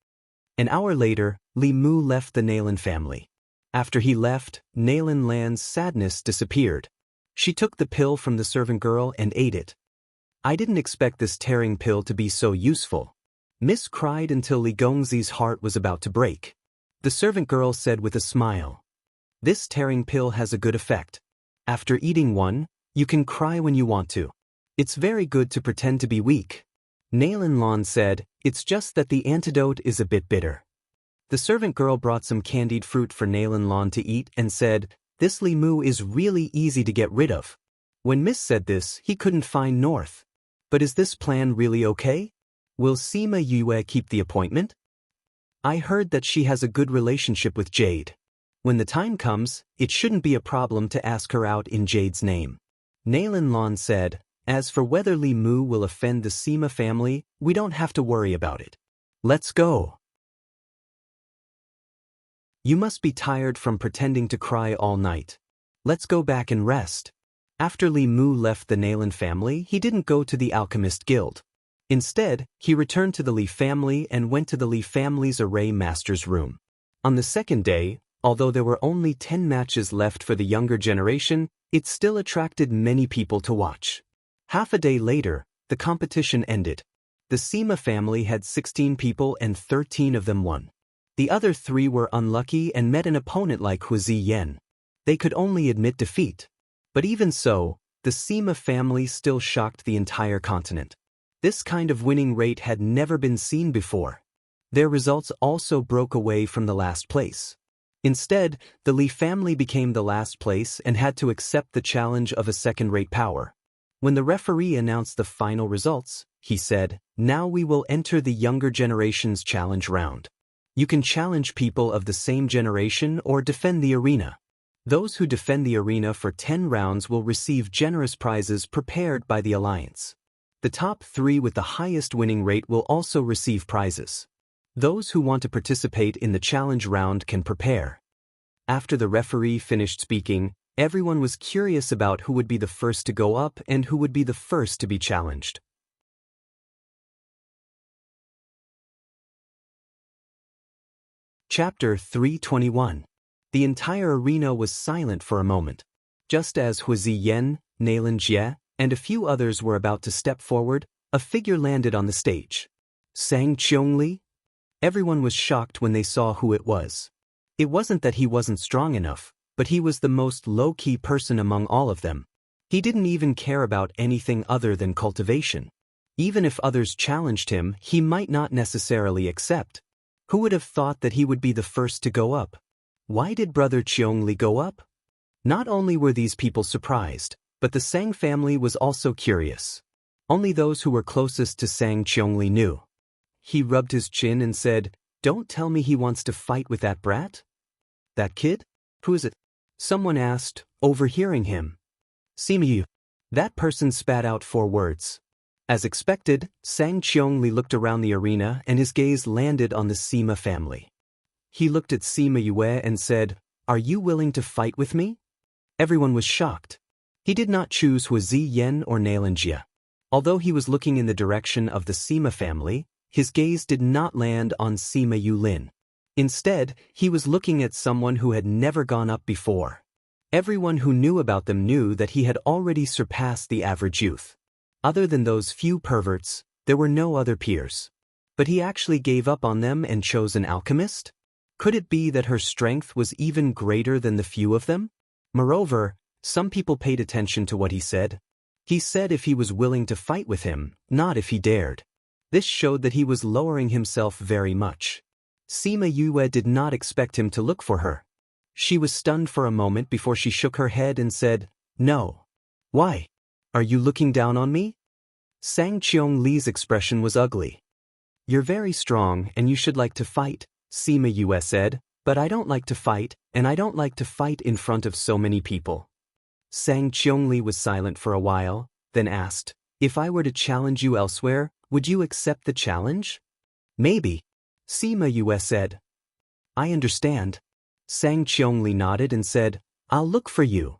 An hour later, Li Mu left the Nalan family. After he left, Nalan Lan's sadness disappeared. She took the pill from the servant girl and ate it. I didn't expect this tearing pill to be so useful. Miss cried until Li Gongzi's heart was about to break. The servant girl said with a smile, This tearing pill has a good effect. After eating one, you can cry when you want to. It's very good to pretend to be weak. Nalan Lan said, It's just that the antidote is a bit bitter. The servant girl brought some candied fruit for Nalan Lan to eat and said, This Li Mu is really easy to get rid of. When Miss said this, he couldn't find north. But is this plan really okay? Will Sima Yue keep the appointment? I heard that she has a good relationship with Jade. When the time comes, it shouldn't be a problem to ask her out in Jade's name. Nalan Lan said, As for whether Li Mu will offend the Sima family, we don't have to worry about it. Let's go. You must be tired from pretending to cry all night. Let's go back and rest. After Li Mu left the Nalan family, he didn't go to the Alchemist Guild. Instead, he returned to the Li family and went to the Li family's array master's room. On the second day, although there were only 10 matches left for the younger generation, it still attracted many people to watch. Half a day later, the competition ended. The Sima family had 16 people and 13 of them won. The other 3 were unlucky and met an opponent like Huizi Yen. They could only admit defeat. But even so, the Sima family still shocked the entire continent. This kind of winning rate had never been seen before. Their results also broke away from the last place. Instead, the Li family became the last place and had to accept the challenge of a second-rate power. When the referee announced the final results, he said, Now we will enter the younger generation's challenge round. You can challenge people of the same generation or defend the arena. Those who defend the arena for 10 rounds will receive generous prizes prepared by the Alliance. The top 3 with the highest winning rate will also receive prizes. Those who want to participate in the challenge round can prepare. After the referee finished speaking, everyone was curious about who would be the first to go up and who would be the first to be challenged. Chapter 321. The entire arena was silent for a moment. Just as Hu Ziyan, Nailan Jie, and a few others were about to step forward, a figure landed on the stage. Sang Qiongli? Everyone was shocked when they saw who it was. It wasn't that he wasn't strong enough, but he was the most low-key person among all of them. He didn't even care about anything other than cultivation. Even if others challenged him, he might not necessarily accept. Who would have thought that he would be the first to go up? Why did Brother Qiongli go up? Not only were these people surprised, but the Sang family was also curious. Only those who were closest to Sang Qiongli knew. He rubbed his chin and said, "Don't tell me he wants to fight with that brat? That kid? Who is it?" Someone asked, overhearing him. "Sima Yu." That person spat out 4 words. As expected, Sang Qiongli looked around the arena and his gaze landed on the Sima family. He looked at Sima Yue and said, "Are you willing to fight with me?" Everyone was shocked. He did not choose Hu Ziyan or Nailan Jie. Although he was looking in the direction of the Sima family, his gaze did not land on Sima Yulin. Instead, he was looking at someone who had never gone up before. Everyone who knew about them knew that he had already surpassed the average youth. Other than those few perverts, there were no other peers. But he actually gave up on them and chose an alchemist? Could it be that her strength was even greater than the few of them? Moreover, some people paid attention to what he said. He said if he was willing to fight with him, not if he dared. This showed that he was lowering himself very much. Sima Yue did not expect him to look for her. She was stunned for a moment before she shook her head and said, "No." "Why? Are you looking down on me?" Sang Qiongli's expression was ugly. "You're very strong and you should like to fight," Sima Yue said, "but I don't like to fight, and I don't like to fight in front of so many people." Sang Qiongli was silent for a while, then asked, "If I were to challenge you elsewhere, would you accept the challenge?" "Maybe," Sima Yue said. "I understand." Sang Qiongli nodded and said, "I'll look for you."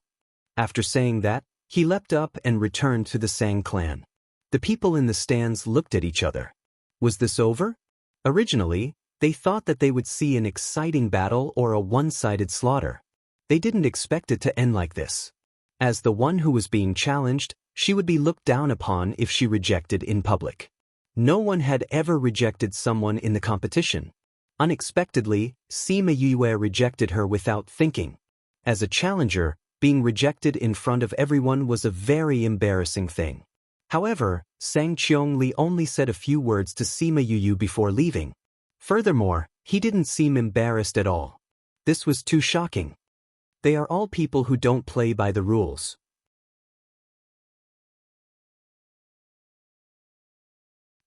After saying that, he leapt up and returned to the Sang clan. The people in the stands looked at each other. Was this over? Originally, they thought that they would see an exciting battle or a one-sided slaughter. They didn't expect it to end like this. As the one who was being challenged, she would be looked down upon if she rejected in public. No one had ever rejected someone in the competition. Unexpectedly, Sima Yue rejected her without thinking. As a challenger, being rejected in front of everyone was a very embarrassing thing. However, Sang Qiongli only said a few words to Sima Yue before leaving. Furthermore, he didn't seem embarrassed at all. This was too shocking. They are all people who don't play by the rules.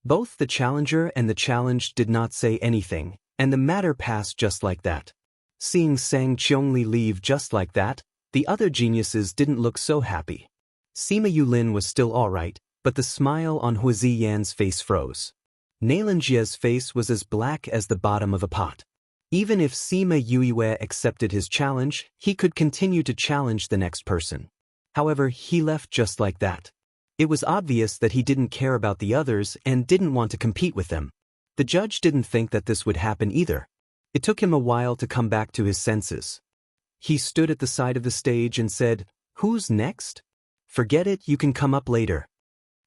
Both the challenger and the challenged did not say anything, and the matter passed just like that. Seeing Sang Qiongli leave just like that, the other geniuses didn't look so happy. Sima Yulin was still alright, but the smile on Hu Ziyan's face froze. Nailan Jie's face was as black as the bottom of a pot. Even if Sima Yue accepted his challenge, he could continue to challenge the next person. However, he left just like that. It was obvious that he didn't care about the others and didn't want to compete with them. The judge didn't think that this would happen either. It took him a while to come back to his senses. He stood at the side of the stage and said, "Who's next? Forget it, you can come up later."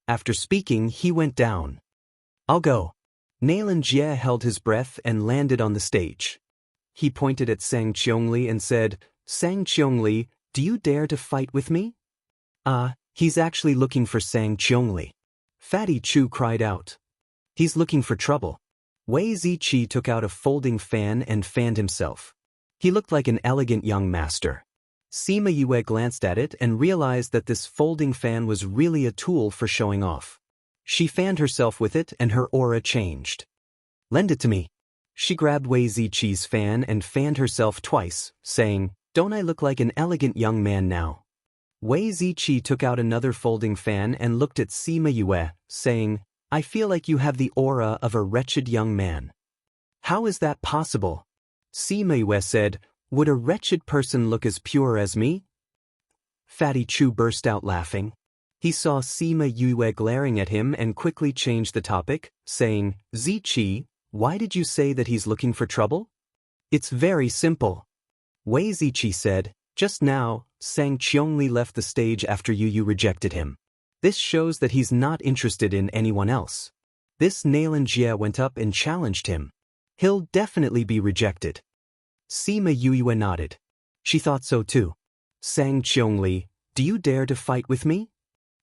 After speaking, he went down. "I'll go." Nailan Jie held his breath and landed on the stage. He pointed at Sang Qiongli and said, "Sang Qiongli, do you dare to fight with me?" He's actually looking for Sang Qiongli. Fatty Chu cried out. "He's looking for trouble." Wei Ziqi took out a folding fan and fanned himself. He looked like an elegant young master. Sima Yue glanced at it and realized that this folding fan was really a tool for showing off. She fanned herself with it and her aura changed. "Lend it to me." She grabbed Wei Ziqi's fan and fanned herself twice, saying, Don't I look like an elegant young man now? Wei Ziqi took out another folding fan and looked at Sima Yue, saying, I feel like you have the aura of a wretched young man. How is that possible? Sima Yue said, would a wretched person look as pure as me? Fatty Chu burst out laughing. He saw Sima Yue glaring at him and quickly changed the topic, saying, Ziqi, why did you say that he's looking for trouble? It's very simple. Wei Ziqi said, just now, Sang Qiongli left the stage after Yu rejected him. This shows that he's not interested in anyone else. This Nailan Jie went up and challenged him. He'll definitely be rejected. Sima Yue nodded. She thought so too. Sang Qiongli, do you dare to fight with me?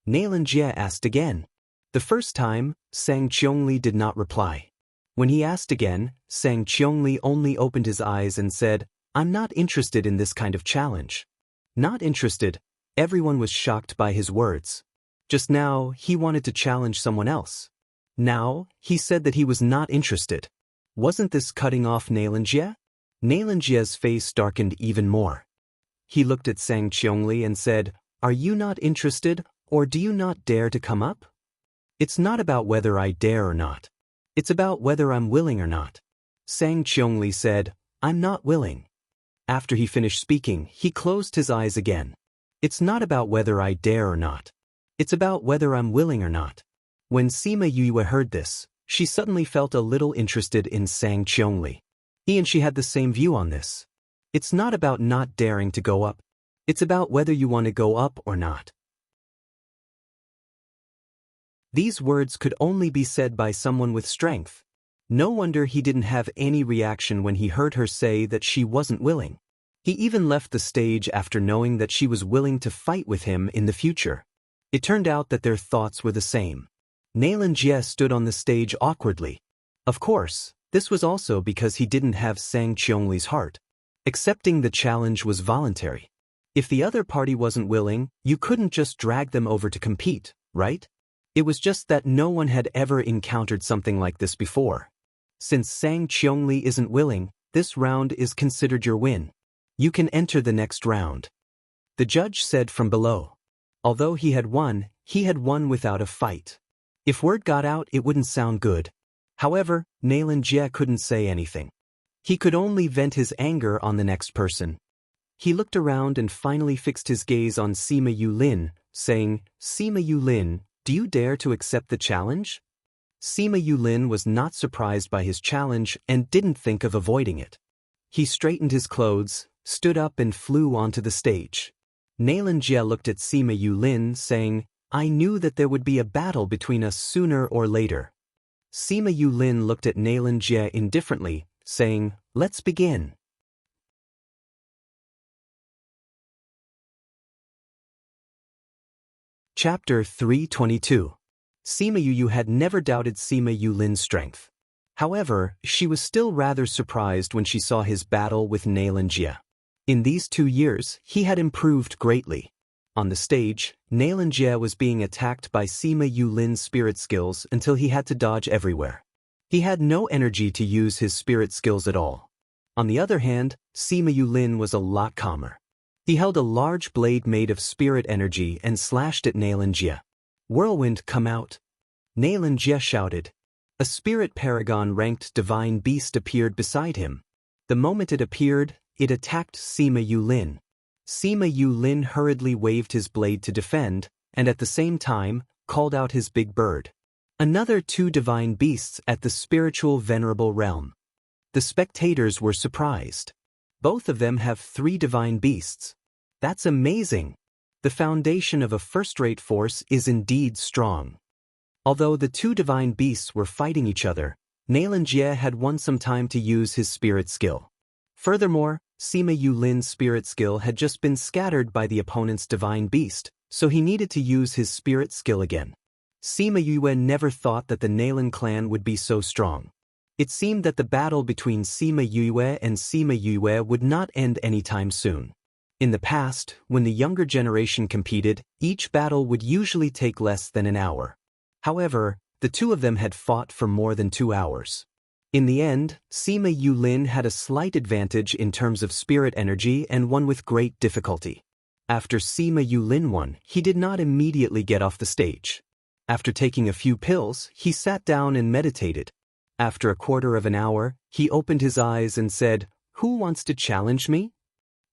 Nailan Jie asked again. The first time, Sang Qiongli did not reply. When he asked again, Sang Qiongli only opened his eyes and said, I'm not interested in this kind of challenge. Not interested. Everyone was shocked by his words. Just now, he wanted to challenge someone else. Now, he said that he was not interested. Wasn't this cutting off Nailan Jie? Nailan Jie's face darkened even more. He looked at Sang Qiongli and said, are you not interested, or do you not dare to come up? It's not about whether I dare or not. It's about whether I'm willing or not. Sang Qiongli said, I'm not willing. After he finished speaking, he closed his eyes again. It's not about whether I dare or not. It's about whether I'm willing or not. When Sima Yue heard this, she suddenly felt a little interested in Sang Qiongli. He and she had the same view on this. It's not about not daring to go up. It's about whether you want to go up or not. These words could only be said by someone with strength. No wonder he didn't have any reaction when he heard her say that she wasn't willing. He even left the stage after knowing that she was willing to fight with him in the future. It turned out that their thoughts were the same. Nailan Jie stood on the stage awkwardly. Of course, this was also because he didn't have Sang Qiongli's heart. Accepting the challenge was voluntary. If the other party wasn't willing, you couldn't just drag them over to compete, right? It was just that no one had ever encountered something like this before. Since Sang Qiongli isn't willing, this round is considered your win. You can enter the next round. The judge said from below. Although he had won without a fight. If word got out, it wouldn't sound good. However, Nailan Jie couldn't say anything. He could only vent his anger on the next person. He looked around and finally fixed his gaze on Sima Yulin, saying, Sima Yulin, do you dare to accept the challenge? Sima Yulin was not surprised by his challenge and didn't think of avoiding it. He straightened his clothes, stood up and flew onto the stage. Nailan Jie looked at Sima Yulin, saying, I knew that there would be a battle between us sooner or later. Sima Yulin looked at Nailan Jie indifferently, saying, let's begin. Chapter 322. Sima Yu had never doubted Sima Yulin's strength. However, she was still rather surprised when she saw his battle with Nailan Jie. In these 2 years, he had improved greatly. On the stage, Nailan Jie was being attacked by Sima Yulin's spirit skills until he had to dodge everywhere. He had no energy to use his spirit skills at all. On the other hand, Sima Yulin was a lot calmer. He held a large blade made of spirit energy and slashed at Nailan Jie. Whirlwind, come out. Nailan Jie shouted. A spirit paragon-ranked divine beast appeared beside him. The moment it appeared, it attacked Sima Yulin. Sima Yulin hurriedly waved his blade to defend, and at the same time, called out his big bird. Another 2 divine beasts at the spiritual venerable realm. The spectators were surprised. Both of them have 3 divine beasts. That's amazing. The foundation of a first-rate force is indeed strong. Although the 2 divine beasts were fighting each other, Nailan Jie had won some time to use his spirit skill. Furthermore, Sima Yulin's spirit skill had just been scattered by the opponent's divine beast, so he needed to use his spirit skill again. Sima Yue never thought that the Nailan clan would be so strong. It seemed that the battle between Sima Yue and Sima Yue would not end anytime soon. In the past, when the younger generation competed, each battle would usually take less than an hour. However, the 2 of them had fought for more than 2 hours. In the end, Sima Yulin had a slight advantage in terms of spirit energy and won with great difficulty. After Sima Yulin won, he did not immediately get off the stage. After taking a few pills, he sat down and meditated. After a quarter of an hour, he opened his eyes and said, "Who wants to challenge me?"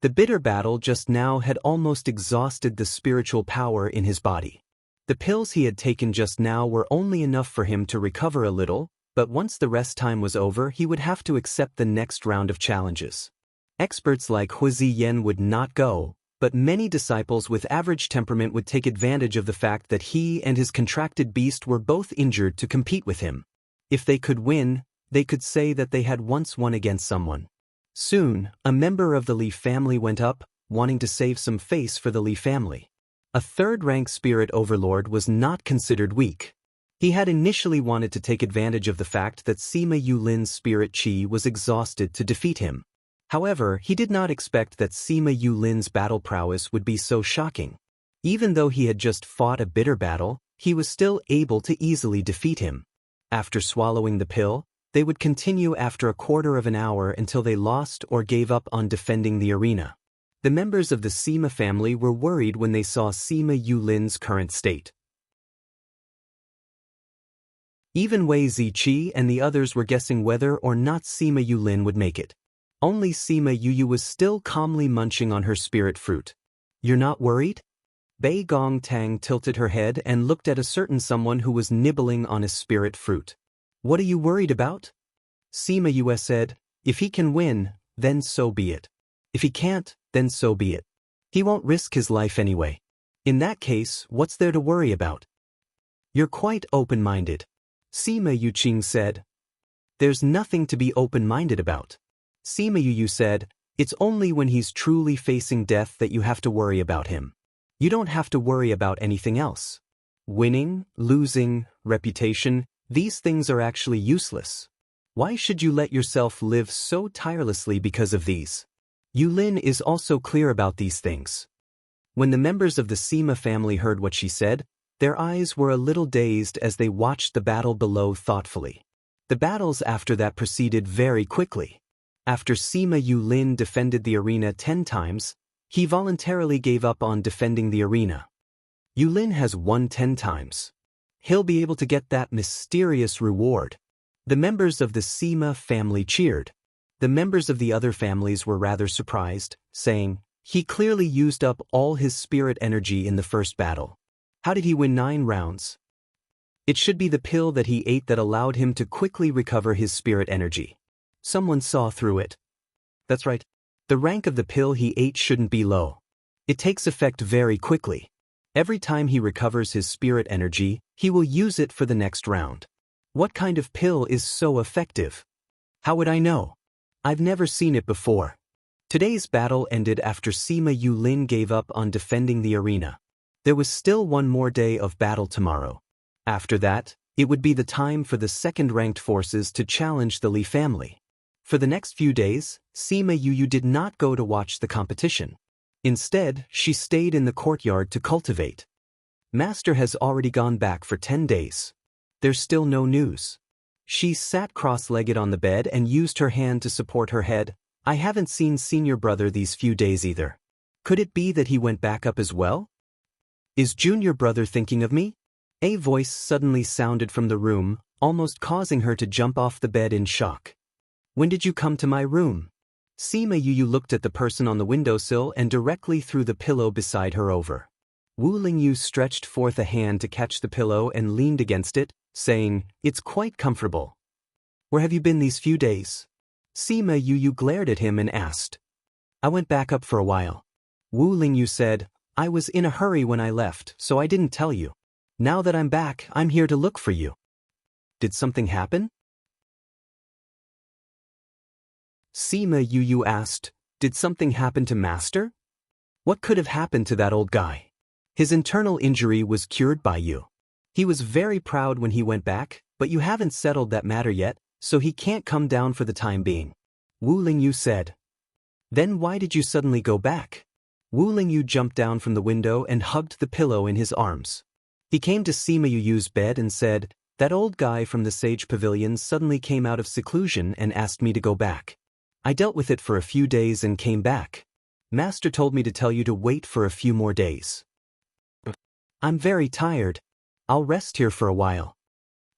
The bitter battle just now had almost exhausted the spiritual power in his body. The pills he had taken just now were only enough for him to recover a little, but once the rest time was over, he would have to accept the next round of challenges. Experts like Hu Ziyan would not go, but many disciples with average temperament would take advantage of the fact that he and his contracted beast were both injured to compete with him. If they could win, they could say that they had once won against someone. Soon, a member of the Li family went up, wanting to save some face for the Li family. A third-rank spirit overlord was not considered weak. He had initially wanted to take advantage of the fact that Sima Yulin's spirit chi was exhausted to defeat him. However, he did not expect that Sima Yulin's battle prowess would be so shocking. Even though he had just fought a bitter battle, he was still able to easily defeat him. After swallowing the pill, they would continue after a quarter of an hour until they lost or gave up on defending the arena. The members of the Sima family were worried when they saw Sima Yulin's current state. Even Wei Ziqi and the others were guessing whether or not Sima Yulin would make it. Only Sima Yuyu was still calmly munching on her spirit fruit. "You're not worried?" Bei Gong Tang tilted her head and looked at a certain someone who was nibbling on his spirit fruit. "What are you worried about?" Sima Yue said, "If he can win, then so be it. If he can't, then so be it. He won't risk his life anyway. In that case, what's there to worry about?" "You're quite open-minded," Sima Yuqing said. "There's nothing to be open-minded about." Sima Yuyu said, "It's only when he's truly facing death that you have to worry about him. You don't have to worry about anything else. Winning, losing, reputation, these things are actually useless. Why should you let yourself live so tirelessly because of these?" Yulin is also clear about these things. When the members of the Sima family heard what she said, their eyes were a little dazed as they watched the battle below thoughtfully. The battles after that proceeded very quickly. After Sima Yulin defended the arena 10 times, he voluntarily gave up on defending the arena. Yulin has won 10 times. He'll be able to get that mysterious reward. The members of the Sima family cheered. The members of the other families were rather surprised, saying, "He clearly used up all his spirit energy in the first battle. How did he win 9 rounds? It should be the pill that he ate that allowed him to quickly recover his spirit energy." Someone saw through it. That's right. The rank of the pill he ate shouldn't be low. It takes effect very quickly. Every time he recovers his spirit energy, he will use it for the next round. What kind of pill is so effective? How would I know? I've never seen it before. Today's battle ended after Sima Yulin gave up on defending the arena. There was still one more day of battle tomorrow. After that, it would be the time for the second-ranked forces to challenge the Li family. For the next few days, Sima Yuyu did not go to watch the competition. Instead, she stayed in the courtyard to cultivate. Master has already gone back for 10 days. There's still no news. She sat cross-legged on the bed and used her hand to support her head. "I haven't seen senior brother these few days either. Could it be that he went back up as well? Is junior brother thinking of me?" A voice suddenly sounded from the room, almost causing her to jump off the bed in shock. "When did you come to my room?" Sima Yuyu looked at the person on the windowsill and directly threw the pillow beside her over. Wu Lingyu stretched forth a hand to catch the pillow and leaned against it, saying, "It's quite comfortable. Where have you been these few days?" Sima Yuyu glared at him and asked. "I went back up for a while." Wu Lingyu said, "I was in a hurry when I left, so I didn't tell you. Now that I'm back, I'm here to look for you. Did something happen?" Sima Yuyu asked, "Did something happen to Master? What could have happened to that old guy? His internal injury was cured by you. He was very proud when he went back, but you haven't settled that matter yet, so he can't come down for the time being." Wu Lingyu said. "Then why did you suddenly go back?" Wu Lingyu jumped down from the window and hugged the pillow in his arms. He came to Sima Yuyu's bed and said, That old guy from the Sage Pavilion suddenly came out of seclusion and asked me to go back. I dealt with it for a few days and came back. Master told me to tell you to wait for a few more days. I'm very tired. I'll rest here for a while.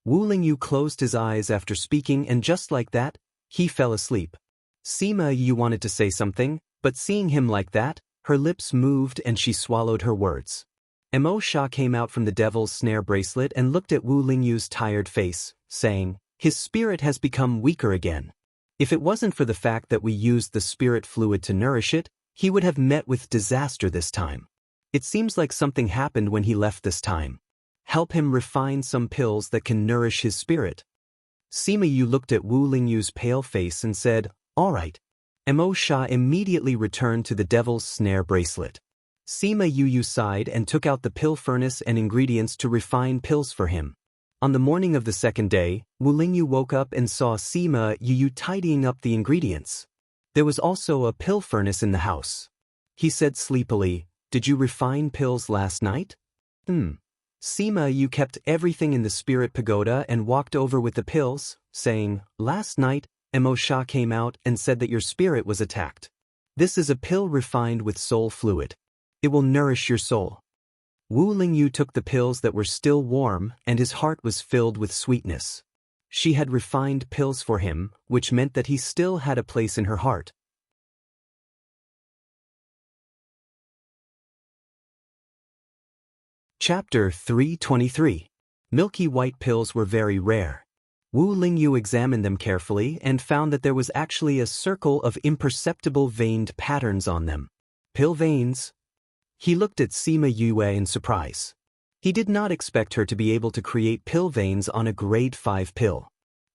Wu Lingyu closed his eyes after speaking, and just like that, he fell asleep. Sima Yu wanted to say something, but seeing him like that, her lips moved and she swallowed her words. Mo Sha came out from the devil's snare bracelet and looked at Wu Lingyu's tired face, saying, "His spirit has become weaker again. If it wasn't for the fact that we used the spirit fluid to nourish it, he would have met with disaster this time. It seems like something happened when he left this time. Help him refine some pills that can nourish his spirit." Sima Yu looked at Wu Lingyu's pale face and said, "All right." Mo Sha immediately returned to the devil's snare bracelet. Sima Yu sighed and took out the pill furnace and ingredients to refine pills for him. On the morning of the second day, Wu Lingyu woke up and saw Sima Yu tidying up the ingredients. There was also a pill furnace in the house. He said sleepily, "Did you refine pills last night?" Sima Yu kept everything in the spirit pagoda and walked over with the pills, saying, "Last night, Mo Sha came out and said that your spirit was attacked. This is a pill refined with soul fluid. It will nourish your soul." Wu Lingyu took the pills that were still warm, and his heart was filled with sweetness. She had refined pills for him, which meant that he still had a place in her heart. Chapter 323. Milky white pills were very rare. Wu Lingyu examined them carefully and found that there was actually a circle of imperceptible veined patterns on them. Pill veins? He looked at Sima Yue in surprise. He did not expect her to be able to create pill veins on a grade 5 pill.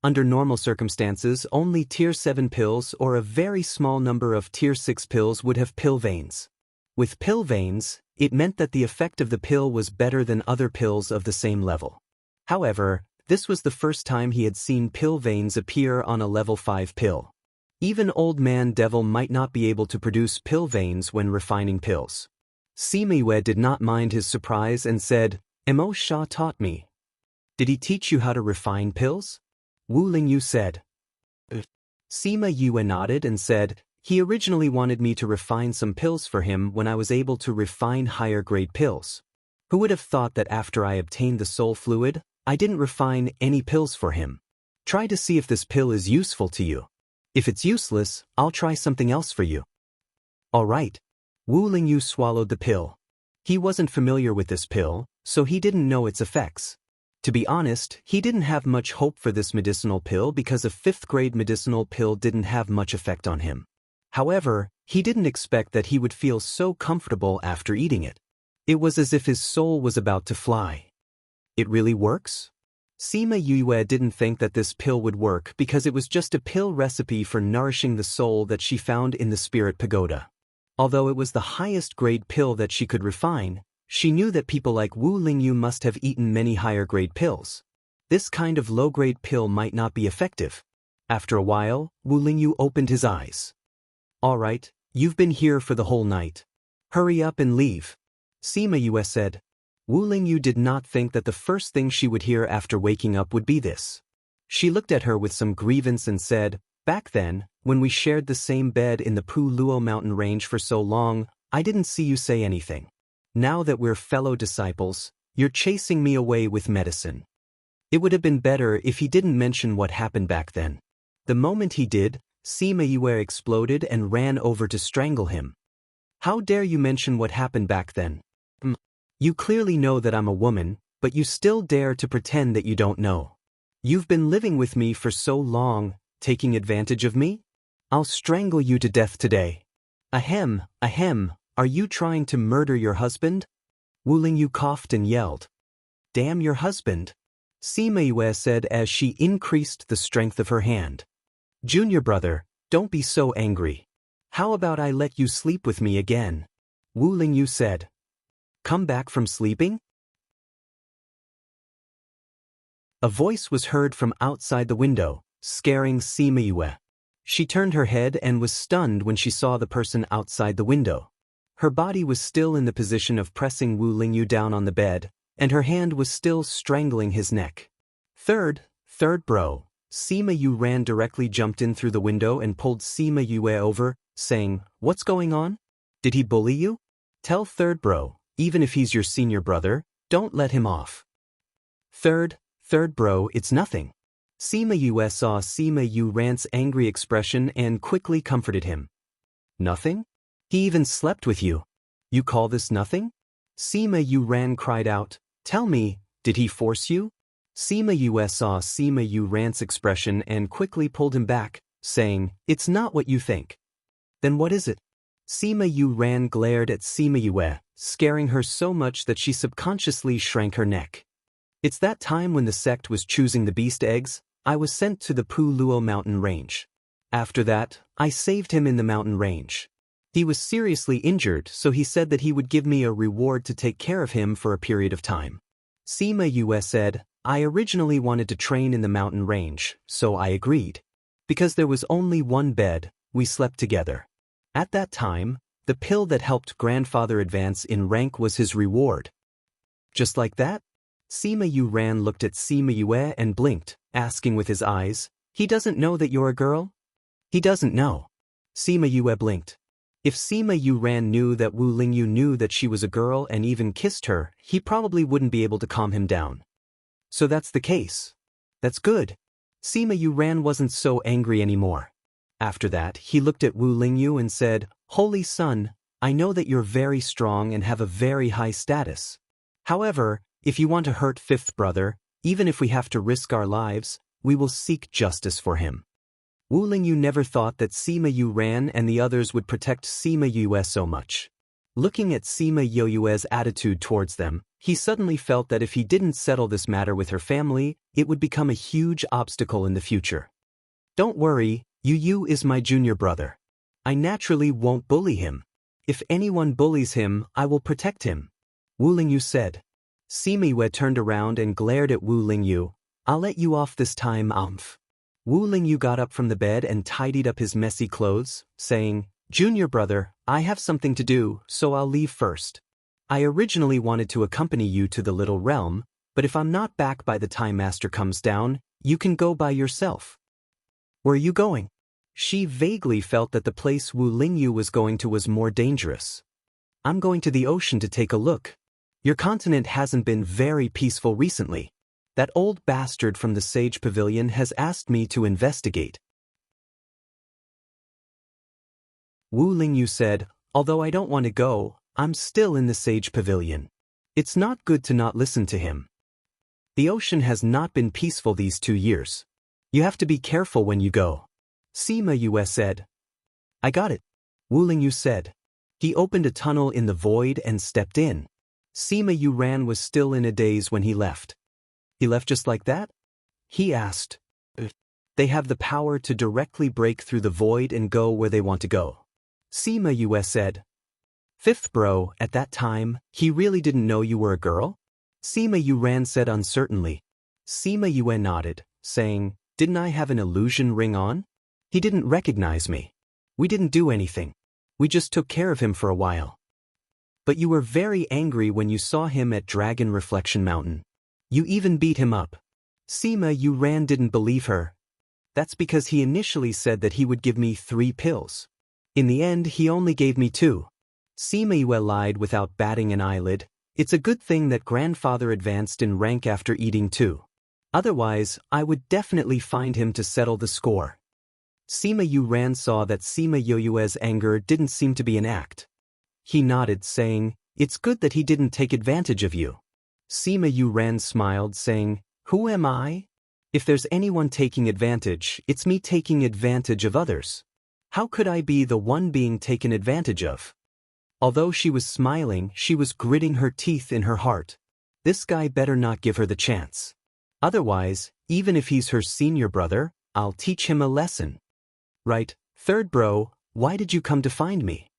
Under normal circumstances, only tier 7 pills or a very small number of tier 6 pills would have pill veins. With pill veins, it meant that the effect of the pill was better than other pills of the same level. However, this was the first time he had seen pill veins appear on a level 5 pill. Even Old Man Devil might not be able to produce pill veins when refining pills. Sima Yue did not mind his surprise and said, "Mo Sha taught me." "Did he teach you how to refine pills?" Wu Lingyu said. Sima Yue nodded and said, "He originally wanted me to refine some pills for him when I was able to refine higher grade pills. Who would have thought that after I obtained the soul fluid, I didn't refine any pills for him? Try to see if this pill is useful to you. If it's useless, I'll try something else for you." "All right." Wu Lingyu swallowed the pill. He wasn't familiar with this pill, so he didn't know its effects. To be honest, he didn't have much hope for this medicinal pill because a 5th grade medicinal pill didn't have much effect on him. However, he didn't expect that he would feel so comfortable after eating it. It was as if his soul was about to fly. It really works? Sima Yue didn't think that this pill would work because it was just a pill recipe for nourishing the soul that she found in the spirit pagoda. Although it was the highest grade pill that she could refine, she knew that people like Wu Lingyu must have eaten many higher grade pills. This kind of low grade pill might not be effective. After a while, Wu Lingyu opened his eyes. "All right, you've been here for the whole night. Hurry up and leave," Sima Yue said. Wu Lingyu did not think that the first thing she would hear after waking up would be this. She looked at her with some grievance and said, "Back then, when we shared the same bed in the Pu Luo mountain range for so long, I didn't see you say anything. Now that we're fellow disciples, you're chasing me away with medicine." It would have been better if he didn't mention what happened back then. The moment he did, Sima Yue exploded and ran over to strangle him. "How dare you mention what happened back then? You clearly know that I'm a woman, but you still dare to pretend that you don't know. You've been living with me for so long, taking advantage of me? I'll strangle you to death today." Ahem, are you trying to murder your husband?" Wu Lingyu coughed and yelled. "Damn your husband," Sima Yue said as she increased the strength of her hand. "Junior brother, don't be so angry. How about I let you sleep with me again?" Wu Lingyu said. "Come back from sleeping?" A voice was heard from outside the window, scaring Sima Yue. She turned her head and was stunned when she saw the person outside the window. Her body was still in the position of pressing Wu Lingyu down on the bed, and her hand was still strangling his neck. Third bro. Sima Yu ran directly jumped in through the window and pulled Sima Yue over, saying, "What's going on? Did he bully you? Tell third bro, even if he's your senior brother, don't let him off." Third bro, it's nothing. Sima Yue saw Sima Yu ran's angry expression and quickly comforted him. Nothing? He even slept with you. You call this nothing? Sima Yu ran cried out, "Tell me, did he force you?" Sima Yue saw Sima Yu ran's expression and quickly pulled him back, saying, "It's not what you think." "Then what is it?" Sima Yu ran glared at Sima Yue, scaring her so much that she subconsciously shrank her neck. "It's that time when the sect was choosing the beast eggs, I was sent to the Pu Luo mountain range. After that, I saved him in the mountain range. He was seriously injured, so he said that he would give me a reward to take care of him for a period of time." Sima Yue said, "I originally wanted to train in the mountain range, so I agreed. Because there was only one bed, we slept together. At that time, the pill that helped grandfather advance in rank was his reward." "Just like that?" Sima Yu ran looked at Sima Yue and blinked, asking with his eyes, "He doesn't know that you're a girl?" "He doesn't know." Sima Yue blinked. If Sima Yu ran knew that Wu Lingyu knew that she was a girl and even kissed her, he probably wouldn't be able to calm him down. "So that's the case. That's good." Sima Yu ran wasn't so angry anymore. After that, he looked at Wu Lingyu and said, "Holy son, I know that you're very strong and have a very high status. However, if you want to hurt fifth brother, even if we have to risk our lives, we will seek justice for him." Wu Lingyu never thought that Sima Yu ran and the others would protect Sima Yue so much. Looking at Sima Yue's attitude towards them, he suddenly felt that if he didn't settle this matter with her family, it would become a huge obstacle in the future. "Don't worry, Yu is my junior brother. I naturally won't bully him. If anyone bullies him, I will protect him," Wu Lingyu said. Sima Yue turned around and glared at Wu Lingyu. "I'll let you off this time, Amph." Wu Lingyu got up from the bed and tidied up his messy clothes, saying, "Junior brother, I have something to do, so I'll leave first. I originally wanted to accompany you to the Little Realm, but if I'm not back by the time Master comes down, you can go by yourself." "Where are you going?" She vaguely felt that the place Wu Lingyu was going to was more dangerous. "I'm going to the ocean to take a look. Your continent hasn't been very peaceful recently. That old bastard from the Sage Pavilion has asked me to investigate." Wu Lingyu said, "Although I don't want to go, I'm still in the Sage Pavilion. It's not good to not listen to him. The ocean has not been peaceful these 2 years. You have to be careful when you go." Sima Yue said. "I got it," Wu Lingyu said. He opened a tunnel in the void and stepped in. Sima Yu ran was still in a daze when he left. "He left just like that?" he asked. "They have the power to directly break through the void and go where they want to go," Sima Yue said. "Fifth bro, at that time, he really didn't know you were a girl?" Sima Yu ran said uncertainly. Sima Yue nodded, saying, "Didn't I have an illusion ring on? He didn't recognize me. We didn't do anything. We just took care of him for a while." "But you were very angry when you saw him at Dragon Reflection Mountain. You even beat him up." Sima Yu ran didn't believe her. "That's because he initially said that he would give me 3 pills. In the end, he only gave me 2. Sima Yue lied without batting an eyelid. "It's a good thing that grandfather advanced in rank after eating 2. Otherwise, I would definitely find him to settle the score." Sima Yu ran saw that Sima Yue's anger didn't seem to be an act. He nodded, saying, "It's good that he didn't take advantage of you." Sima Yu ran smiled, saying, "Who am I? If there's anyone taking advantage, it's me taking advantage of others. How could I be the one being taken advantage of?" Although she was smiling, she was gritting her teeth in her heart. This guy better not give her the chance. Otherwise, even if he's her senior brother, I'll teach him a lesson. "Right, third bro, why did you come to find me?"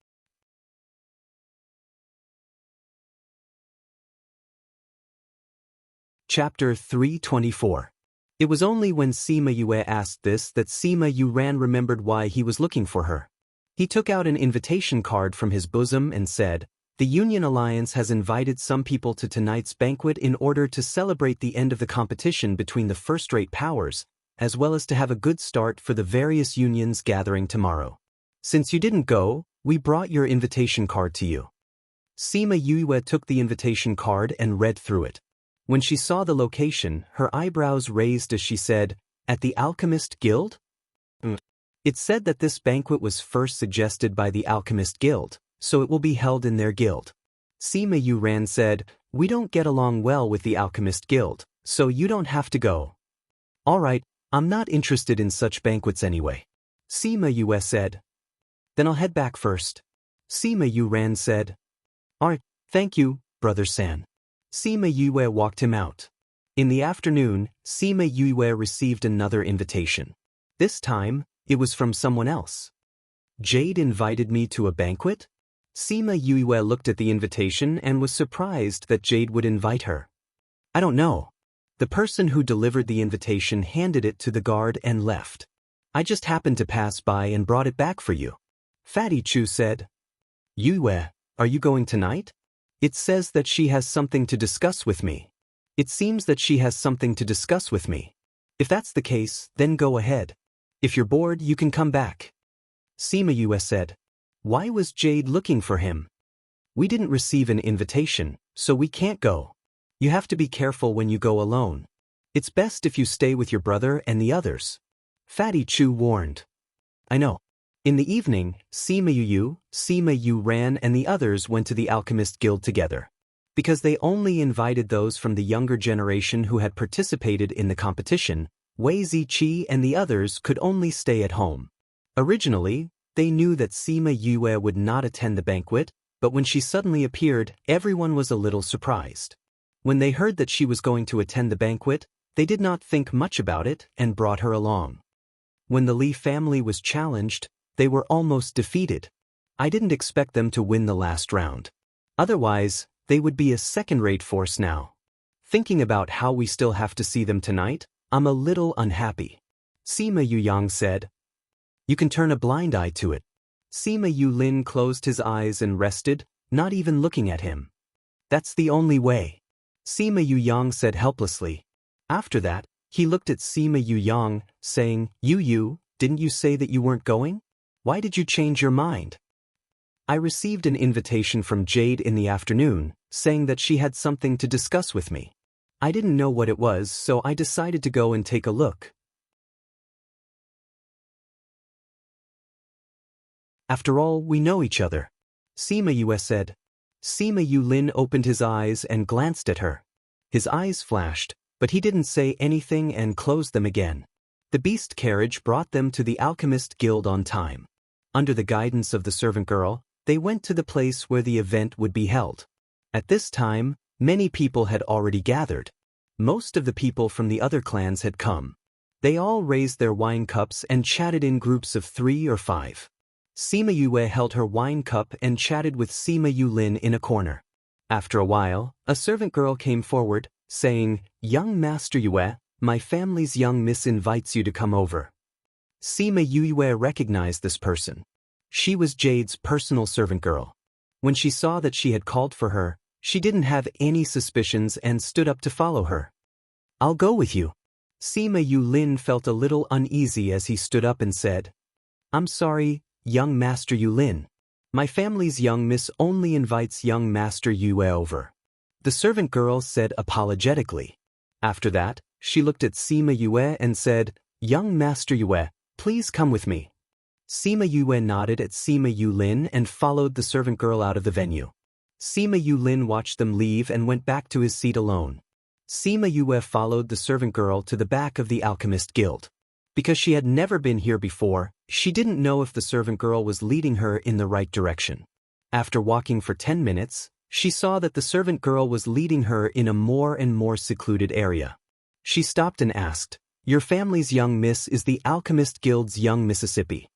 Chapter 324. It was only when Sima Yue asked this that Sima Yu ran remembered why he was looking for her. He took out an invitation card from his bosom and said, The Union Alliance has invited some people to tonight's banquet in order to celebrate the end of the competition between the first-rate powers, as well as to have a good start for the various unions gathering tomorrow. Since you didn't go, we brought your invitation card to you. Sima Yue took the invitation card and read through it. When she saw the location, her eyebrows raised as she said, "At the Alchemist Guild?" It said that this banquet was first suggested by the Alchemist Guild, so it will be held in their guild. Sima Yuran said, "We don't get along well with the Alchemist Guild, so you don't have to go." "Alright, I'm not interested in such banquets anyway." Sima Yue said. "Then I'll head back first." Sima Yuran said. "Alright, thank you, Brother San." Sima Yue walked him out. In the afternoon, Sima Yue received another invitation. This time, it was from someone else. "Jade invited me to a banquet?" Sima Yue looked at the invitation and was surprised that Jade would invite her. "I don't know." The person who delivered the invitation handed it to the guard and left. "I just happened to pass by and brought it back for you." Fatty Chu said. "Yue, are you going tonight?" "It says that she has something to discuss with me." "It seems that she has something to discuss with me. If that's the case, then go ahead. If you're bored, you can come back." Sima Yue said. "Why was Jade looking for him?" "We didn't receive an invitation, so we can't go. You have to be careful when you go alone. It's best if you stay with your brother and the others." Fatty Chu warned. "I know." In the evening, Sima Yuran and the others went to the Alchemist Guild together. Because they only invited those from the younger generation who had participated in the competition, Wei Ziqi and the others could only stay at home. Originally, they knew that Sima Yue would not attend the banquet, but when she suddenly appeared, everyone was a little surprised. When they heard that she was going to attend the banquet, they did not think much about it and brought her along. When the Li family was challenged, they were almost defeated. I didn't expect them to win the last round. Otherwise, they would be a second-rate force now. Thinking about how we still have to see them tonight, I'm a little unhappy. Sima Yuyang said. You can turn a blind eye to it. Sima Yulin closed his eyes and rested, not even looking at him. That's the only way. Sima Yuyang said helplessly. After that, he looked at Sima Yuyang, saying, You, didn't you say that you weren't going? Why did you change your mind? I received an invitation from Jade in the afternoon, saying that she had something to discuss with me. I didn't know what it was, so I decided to go and take a look. After all, we know each other. Sima Yue said. Sima Yulin opened his eyes and glanced at her. His eyes flashed, but he didn't say anything and closed them again. The beast carriage brought them to the Alchemist Guild on time. Under the guidance of the servant girl, they went to the place where the event would be held. At this time, many people had already gathered. Most of the people from the other clans had come. They all raised their wine cups and chatted in groups of 3 or 5. Sima Yue held her wine cup and chatted with Sima Yulin in a corner. After a while, a servant girl came forward, saying, Young Master Yue, my family's young miss invites you to come over. Sima Yue recognized this person. She was Jade's personal servant girl. When she saw that she had called for her, she didn't have any suspicions and stood up to follow her. I'll go with you. Sima Yulin felt a little uneasy as he stood up and said, I'm sorry, young Master Yulin. My family's young miss only invites young Master Yue over. The servant girl said apologetically. After that, she looked at Sima Yue and said, Young Master Yue, please come with me. Sima Yue nodded at Sima Yulin and followed the servant girl out of the venue. Sima Yulin watched them leave and went back to his seat alone. Sima Yue followed the servant girl to the back of the Alchemist Guild. Because she had never been here before, she didn't know if the servant girl was leading her in the right direction. After walking for 10 minutes, she saw that the servant girl was leading her in a more and more secluded area. She stopped and asked, Your family's young miss is the Alchemist Guild's young Mississippi.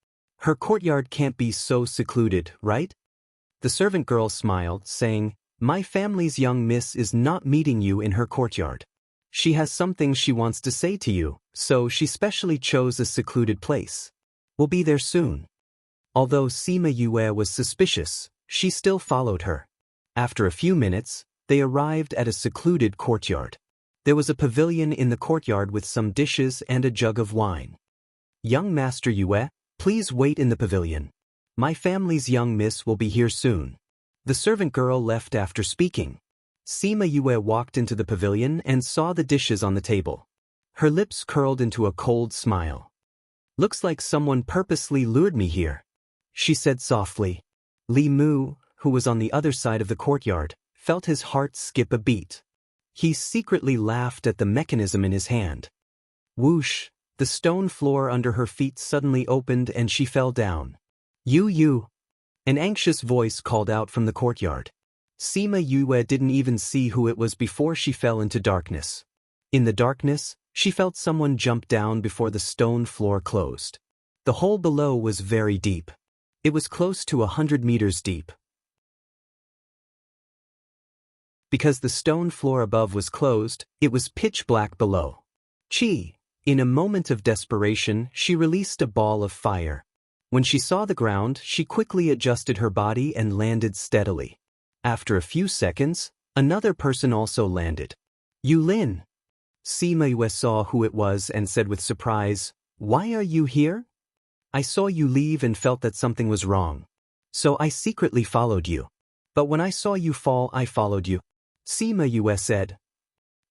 Her courtyard can't be so secluded, right? The servant girl smiled, saying, My family's young miss is not meeting you in her courtyard. She has something she wants to say to you, so she specially chose a secluded place. We'll be there soon. Although Sima Yue was suspicious, she still followed her. After a few minutes, they arrived at a secluded courtyard. There was a pavilion in the courtyard with some dishes and a jug of wine. Young Master Yue, please wait in the pavilion. My family's young miss will be here soon. The servant girl left after speaking. Sima Yue walked into the pavilion and saw the dishes on the table. Her lips curled into a cold smile. Looks like someone purposely lured me here, she said softly. Li Mu, who was on the other side of the courtyard, felt his heart skip a beat. He secretly laughed at the mechanism in his hand. Whoosh, the stone floor under her feet suddenly opened and she fell down. You. An anxious voice called out from the courtyard. Sima Yue didn't even see who it was before she fell into darkness. In the darkness, she felt someone jump down before the stone floor closed. The hole below was very deep. It was close to 100 meters deep. Because the stone floor above was closed, it was pitch black below. In a moment of desperation, she released a ball of fire. When she saw the ground, she quickly adjusted her body and landed steadily. After a few seconds, another person also landed. Yulin. Sima Yue saw who it was and said with surprise, "Why are you here?" "I saw you leave and felt that something was wrong. So I secretly followed you. But when I saw you fall, I followed you," Sima Yue said.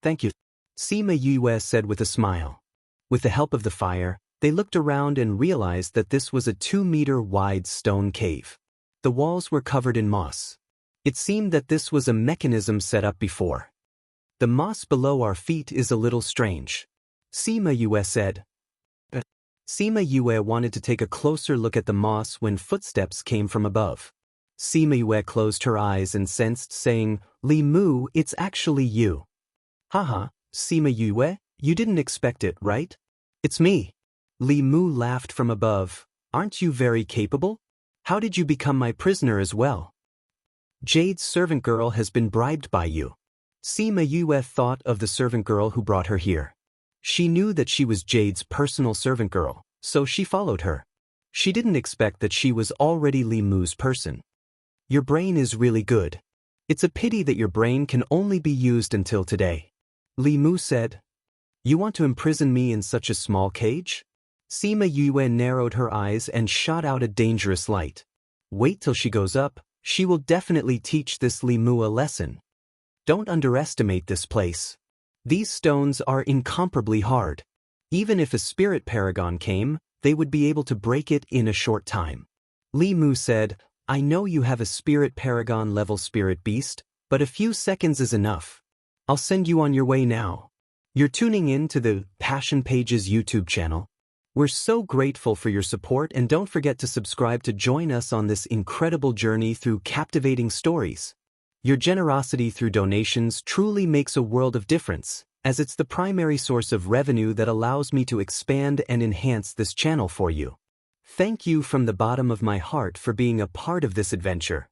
"Thank you," Sima Yue said with a smile. With the help of the fire, they looked around and realized that this was a 2-meter-wide stone cave. The walls were covered in moss. It seemed that this was a mechanism set up before. "The moss below our feet is a little strange," Sima Yue said. Sima Yue wanted to take a closer look at the moss when footsteps came from above. Sima Yue closed her eyes and sensed, saying, "Li Mu, it's actually you." "Haha, Sima Yue, you didn't expect it, right?" "It's me." Li Mu laughed from above. "Aren't you very capable? How did you become my prisoner as well?" "Jade's servant girl has been bribed by you." Sima Yue thought of the servant girl who brought her here. She knew that she was Jade's personal servant girl, so she followed her. She didn't expect that she was already Li Mu's person. "Your brain is really good. It's a pity that your brain can only be used until today," Li Mu said. "You want to imprison me in such a small cage?" Sima Yue narrowed her eyes and shot out a dangerous light. "Wait till she goes up, she will definitely teach this Li Mu a lesson. Don't underestimate this place. These stones are incomparably hard. Even if a spirit paragon came, they would be able to break it in a short time." Li Mu said, "I know you have a spirit paragon level spirit beast, but a few seconds is enough. I'll send you on your way now." You're tuning in to the Passion Pages YouTube channel. We're so grateful for your support, and don't forget to subscribe to join us on this incredible journey through captivating stories. Your generosity through donations truly makes a world of difference, as it's the primary source of revenue that allows me to expand and enhance this channel for you. Thank you from the bottom of my heart for being a part of this adventure.